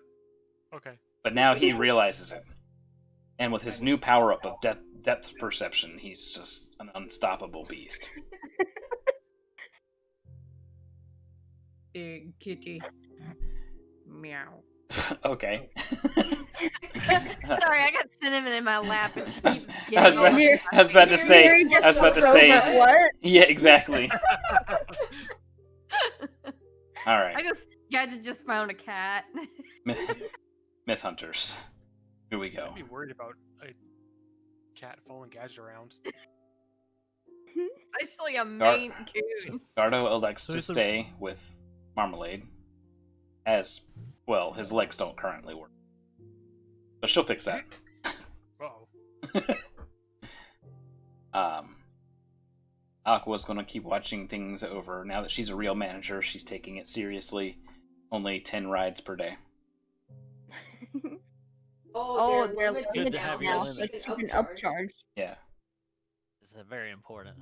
Okay. But now he realizes it. And with his new power up of depth perception, he's just an unstoppable beast. Big kitty. Meow. Okay. Sorry, I got cinnamon in my lap. And she I was- keeps I was getting about- over I was about to it. say- Mary I gets was about to so say- but what? Yeah, exactly. All I right. just, Gadget just found a cat. Myth Hunters. Here we go. I'd be worried about a cat following Gadget around. Especially a Maine coon. Gardo elects So to is the- stay with Marmalade. As, well, his legs don't currently work. But she'll fix that. Uh-oh. Aqua's gonna keep watching things over. Now that she's a real manager, she's taking it seriously. Only 10 rides per day. Oh, they're limited Good to limited have now, your now, so limit. so she she can can upcharge. upcharge. Yeah. Very important.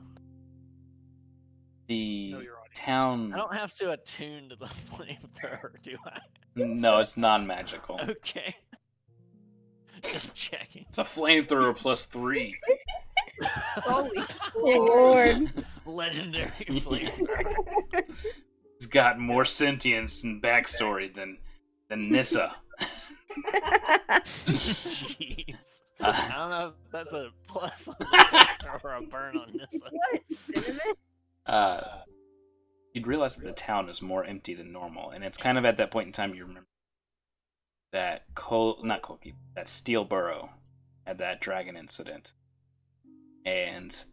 The Know your audience. town... I don't have to attune to the flamethrower, do I? No, it's non-magical. Okay. Just checking. It's a flamethrower plus 3. Holy Oh, Lord. Legendary flamethrower. It's got more sentience and backstory than Nissa. Jeez. I don't know if that's a plus on the flamethrower or a burn on this one. What? Cinnamon? You'd realize that the town is more empty than normal, and it's kind of at that point in time you remember that that Steel Burrow had that dragon incident, and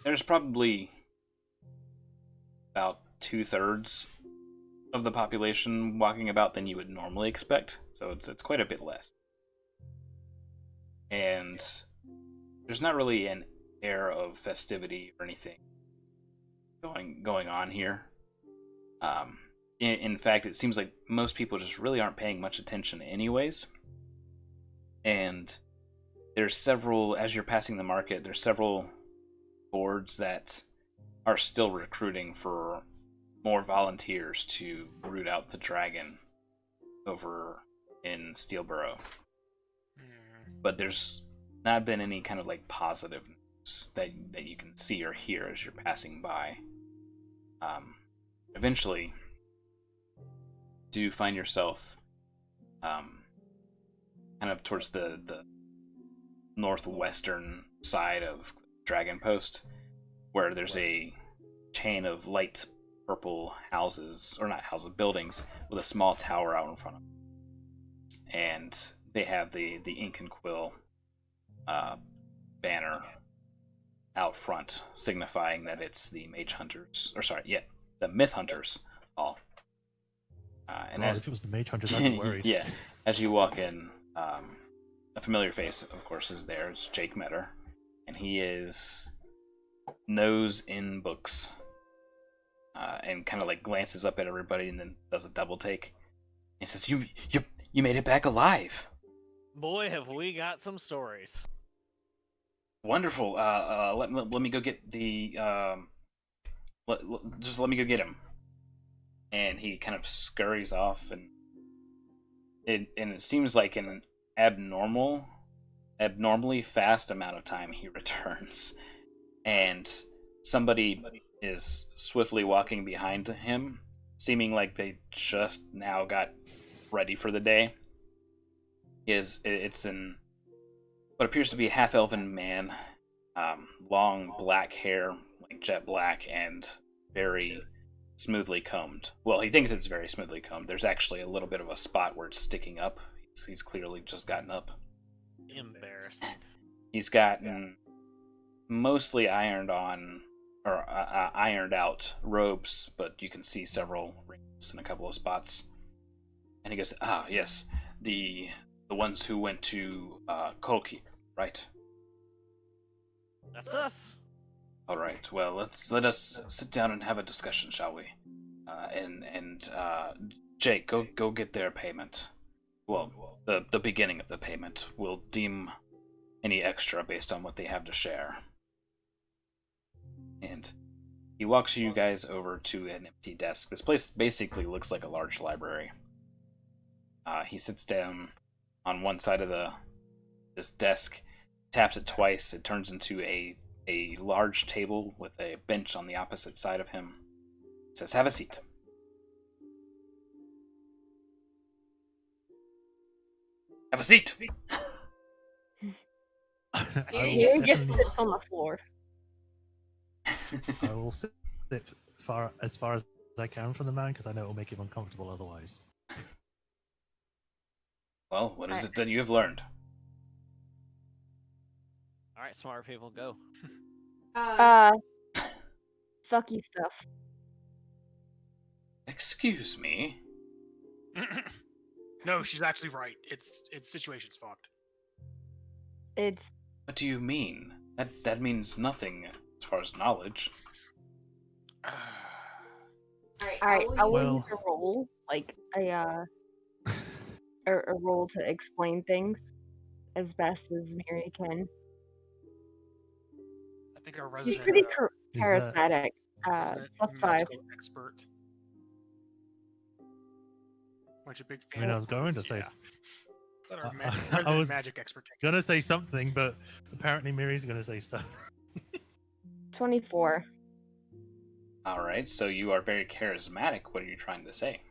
there's probably about 2/3 of the population walking about than you would normally expect, so it's quite a bit less. And there's not really an air of festivity or anything going on here. In fact, it seems like most people just really aren't paying much attention anyways. And there's several, as you're passing the market, there's several boards that are still recruiting for more volunteers to root out the dragon over in Steelborough. But there's not been any kind of like positive news that you can see or hear as you're passing by. Eventually, do find yourself kind of towards the northwestern side of Dragon Post, where there's a chain of light purple houses, or not houses, buildings, with a small tower out in front of them. And they have the Ink and Quill banner out front, signifying that it's the Mage Hunters, or sorry, yeah, the Myth Hunters Hall. And Oh, as if it was the Mage Hunters, I'd be worried. yeah, as you walk in, a familiar face, of course, is there. It's Jake Metter, and he is nose in books, and kind of like glances up at everybody, and then does a double take. He says, "You made it back alive. Boy, have we got some stories. Wonderful. Let me go get the just let me go get him." And he kind of scurries off, and it seems like an abnormally fast amount of time he returns, and somebody is swiftly walking behind him, seeming like they just now got ready for the day. It's what appears to be a half-elven man, long black hair, like jet black, and very smoothly combed. Well, he thinks it's very smoothly combed. There's actually a little bit of a spot where it's sticking up. He's clearly just gotten up. Embarrassing. He's gotten mostly ironed on, or ironed out robes, but you can see several rings in a couple of spots. And he goes, "Ah, yes, the ones who went to Kolki, right? That's us. All right. Well, let us sit down and have a discussion, shall we? And Jake, go get their payment. Well, the beginning of the payment. We'll deem any extra based on what they have to share." And he walks you guys over to an empty desk. This place basically looks like a large library. He sits down on one side of this desk, taps it twice. It turns into a large table with a bench on the opposite side of him. It says, "Have a seat." Have a seat. I will He just definitely- sits on the floor. I will sit as far as I can from the man, because I know it will make him uncomfortable otherwise. Well, what is it that you have learned? All right, smart people, go. Sucky stuff. Excuse me. No, she's actually right. It's situation's fucked. It's What do you mean? That means nothing as far as knowledge. alright. I will Well- use a roll, like a roll to explain things as best as Mary can. I think our She's resident, pretty Is that- charismatic. resident +5. magical expert. Bunch of big I mean, I fans was of going to hers, say- yeah. Let our I resident was- magic expert take it. Gonna say something, but apparently Miri's gonna say stuff. 24. All right, so you are very charismatic. What are you trying to say?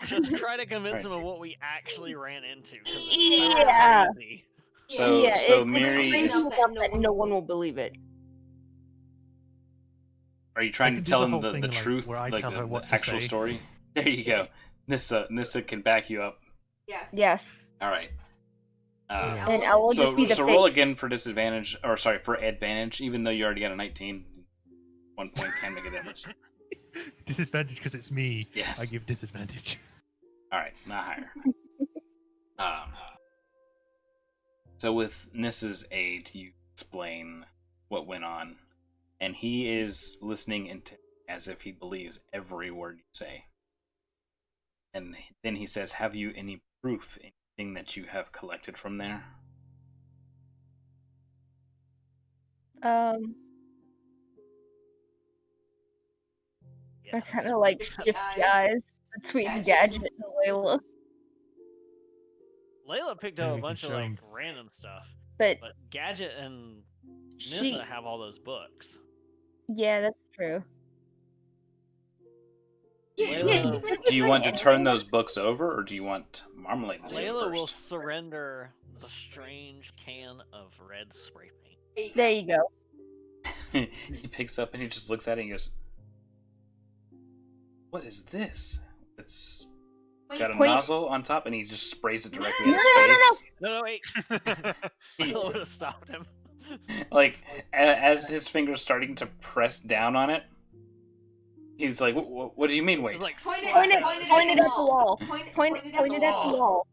Just try to convince Right. him of what we actually ran into. 'cause it's Yeah. So crazy. So yeah, so it's Miri crazy is. enough that no one will believe it. Are you trying can to do tell the him whole the thing, like, truth, where I like tell her the what to actual say. story? There you go. Nissa can back you up. Yes. All right. And I will So just be the roll face. again for disadvantage, or sorry, for advantage. Even though you already got a 19, 1 point can make a difference. Disadvantage because it's me. Yes. I give disadvantage. All right, not higher. So with Nissa's aid, you explain what went on, and he is listening as if he believes every word you say. And then he says, "Have you any proof, anything that you have collected from there?" I Yes. kind of like shift the eyes between Gadget and Layla. Layla picked Yeah, up a we can bunch of show like 'em. random stuff, But but Gadget and she, Nissa have all those books. yeah, that's true. Layla, Do you want to turn those books over, or do you want Marmalade to see them Layla will first? surrender the strange can of red spray paint. There you go. He picks up and he just looks at it and he goes, "What is this? It's got a Point- nozzle on top," and he just sprays it directly No, in his no, no, face. No, wait. He- Layla would have stopped him. like as his finger's starting to press down on it, he's like, "What do you mean, wait?" He's like, Point it, slap Point it him. at the wall. Point Point it at the wall.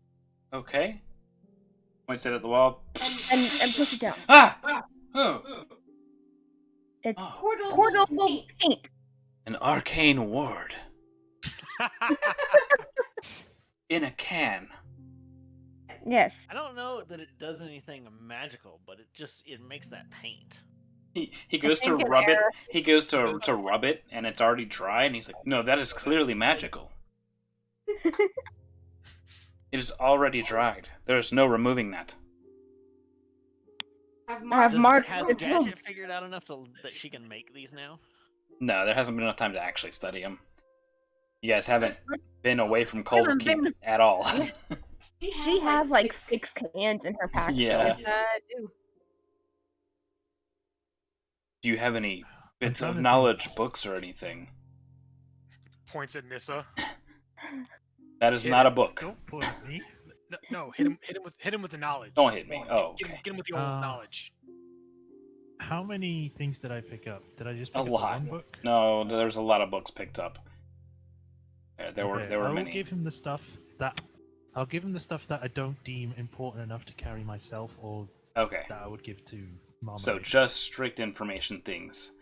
Okay. Points it at the wall. And push it down. Ah! Oh. It's Oh. portable paint. An arcane ward in a can. Yes. I don't know that it does anything magical, but it makes that paint. He goes to think an rub it. arrow- He goes to rub it, and it's already dry. And he's like, "No, that is clearly magical. It is already dried. There is no removing that." Have Does, Mark- has it's Gadget figured out enough that she can make these now? No, there hasn't been enough time to actually study them. You guys haven't been away from Cold haven't Keep been- at all. She has like 6 cans in her pack. Yeah. Yes, I do. Do you have any bits trying of to knowledge, books, or anything? Points at Nissa. That is Yeah. not a book. Don't point at me. No, hit him with the knowledge. Don't hit me. Oh, Get okay. him with the old knowledge. How many things did I pick up? Did I just pick A up the lot. one book? No, there's a lot of books picked up. There were I will many. give him the stuff that I don't deem important enough to carry myself, or Okay. that I would give to Mama. So just strict information things.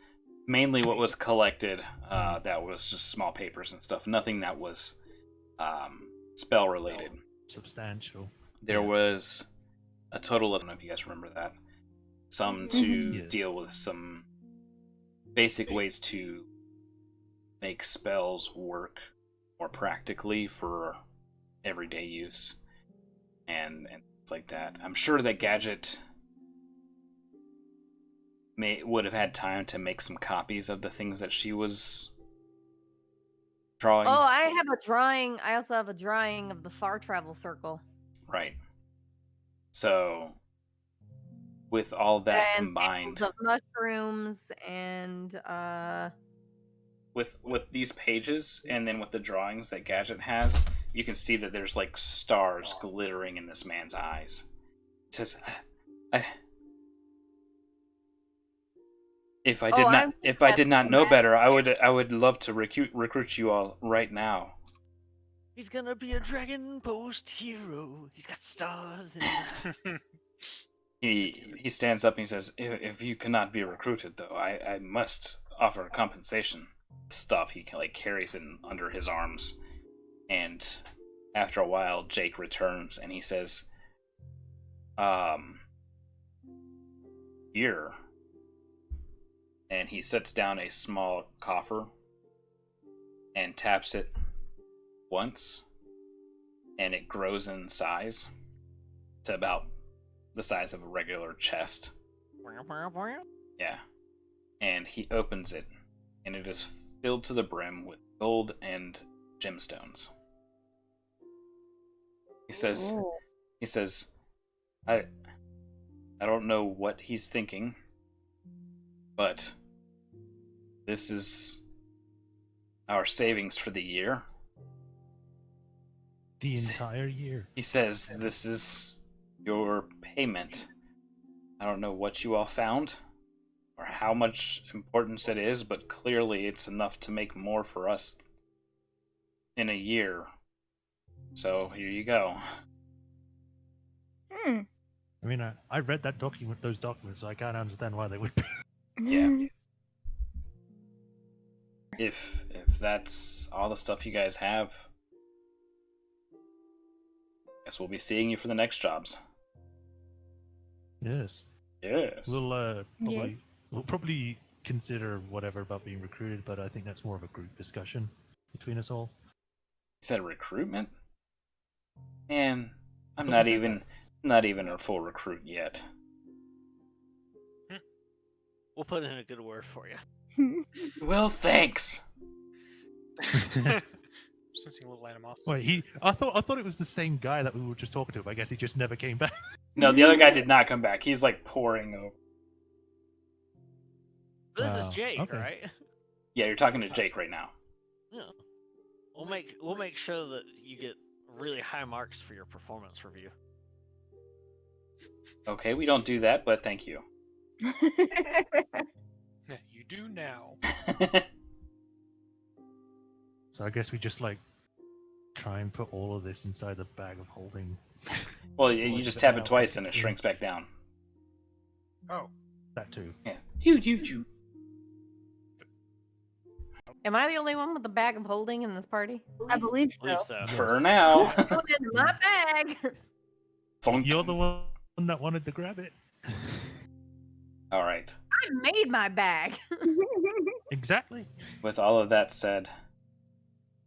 Mainly what was collected, that was just small papers and stuff. Nothing that was spell related. substantial. There was a total of, I don't know if you guys remember that. Some to Yeah. deal with some basic ways to make spells work more practically for everyday use. And things like that. I'm sure that Gadget would have had time to make some copies of the things that she was drawing. Oh, I have a drawing. I also have a drawing of the far travel circle. Right. So, with all that and combined, samples of mushrooms and with these pages, and then with the drawings that Gadget has, you can see that there's like stars glittering in this man's eyes. It says, "If I did Oh, not, I'm if I glad did not to know know. better, I would love to recruit you all right now." He's gonna be a dragon post hero. He's got stars in He stands up and he says, "If you cannot be recruited, though, I must offer compensation." Stuff he like carries it under his arms, and after a while, Jake returns and he says, "Here," and he sets down a small coffer and taps it once, and it grows in size to about the size of a regular chest. Yeah. And he opens it, and it is filled to the brim with gold and gemstones. He says, I don't know what he's thinking, but this is our savings for the year." The entire year. He says, "This is your payment. I don't know what you all found, or how much importance it is, but clearly it's enough to make more for us in a year. So here you go." Hmm. I mean, I read those documents, so I can't understand why they would be. Yeah. If that's all the stuff you guys have, guess we'll be seeing you for the next jobs. Yes. Yes. We'll probably consider whatever about being recruited, but I think that's more of a group discussion between us all. He said recruitment? Man, I'm Thought not we said even not even a full recruit yet. We'll put in a good word for you. Well, thanks. Sensing a little animosity. Wait, I thought it was the same guy that we were just talking to, but I guess he just never came back. No, the other guy did not come back. He's like pouring over. This is Wow, Jake, okay. right? Yeah, you're talking to Jake right now. Yeah. We'll make sure that you get really high marks for your performance review. Okay, we don't do that, but thank you. Yeah, you do now. So I guess we just like try and put all of this inside the bag of holding. Well, you just tap it twice and it shrinks back down. Oh. That too. Yeah. Choo. Am I the only one with a bag of holding in this party? I believe I believe so. so. For now. Put it in my bag. Thunk. You're the one that wanted to grab it. All right. I made my bag. Exactly. With all of that said,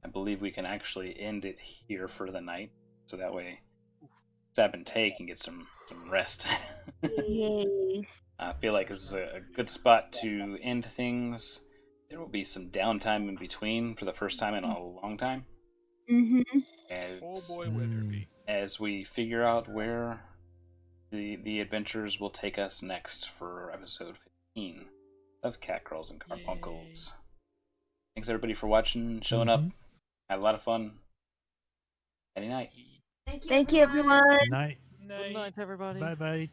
I believe we can actually end it here for the night, so that way Stab and Tay can get some rest. Yay. I feel like this is a good spot to end things. There will be some downtime in between for the first time in a long time. Mm-hmm. Oh As, boy, would there be. as we figure out where the adventures will take us next for episode 15 of Cat Girls and Carbuncles. Thanks everybody for watching, showing up. Had a lot of fun. Any night. Thank you, everyone. Night. Good night, everybody. Bye bye.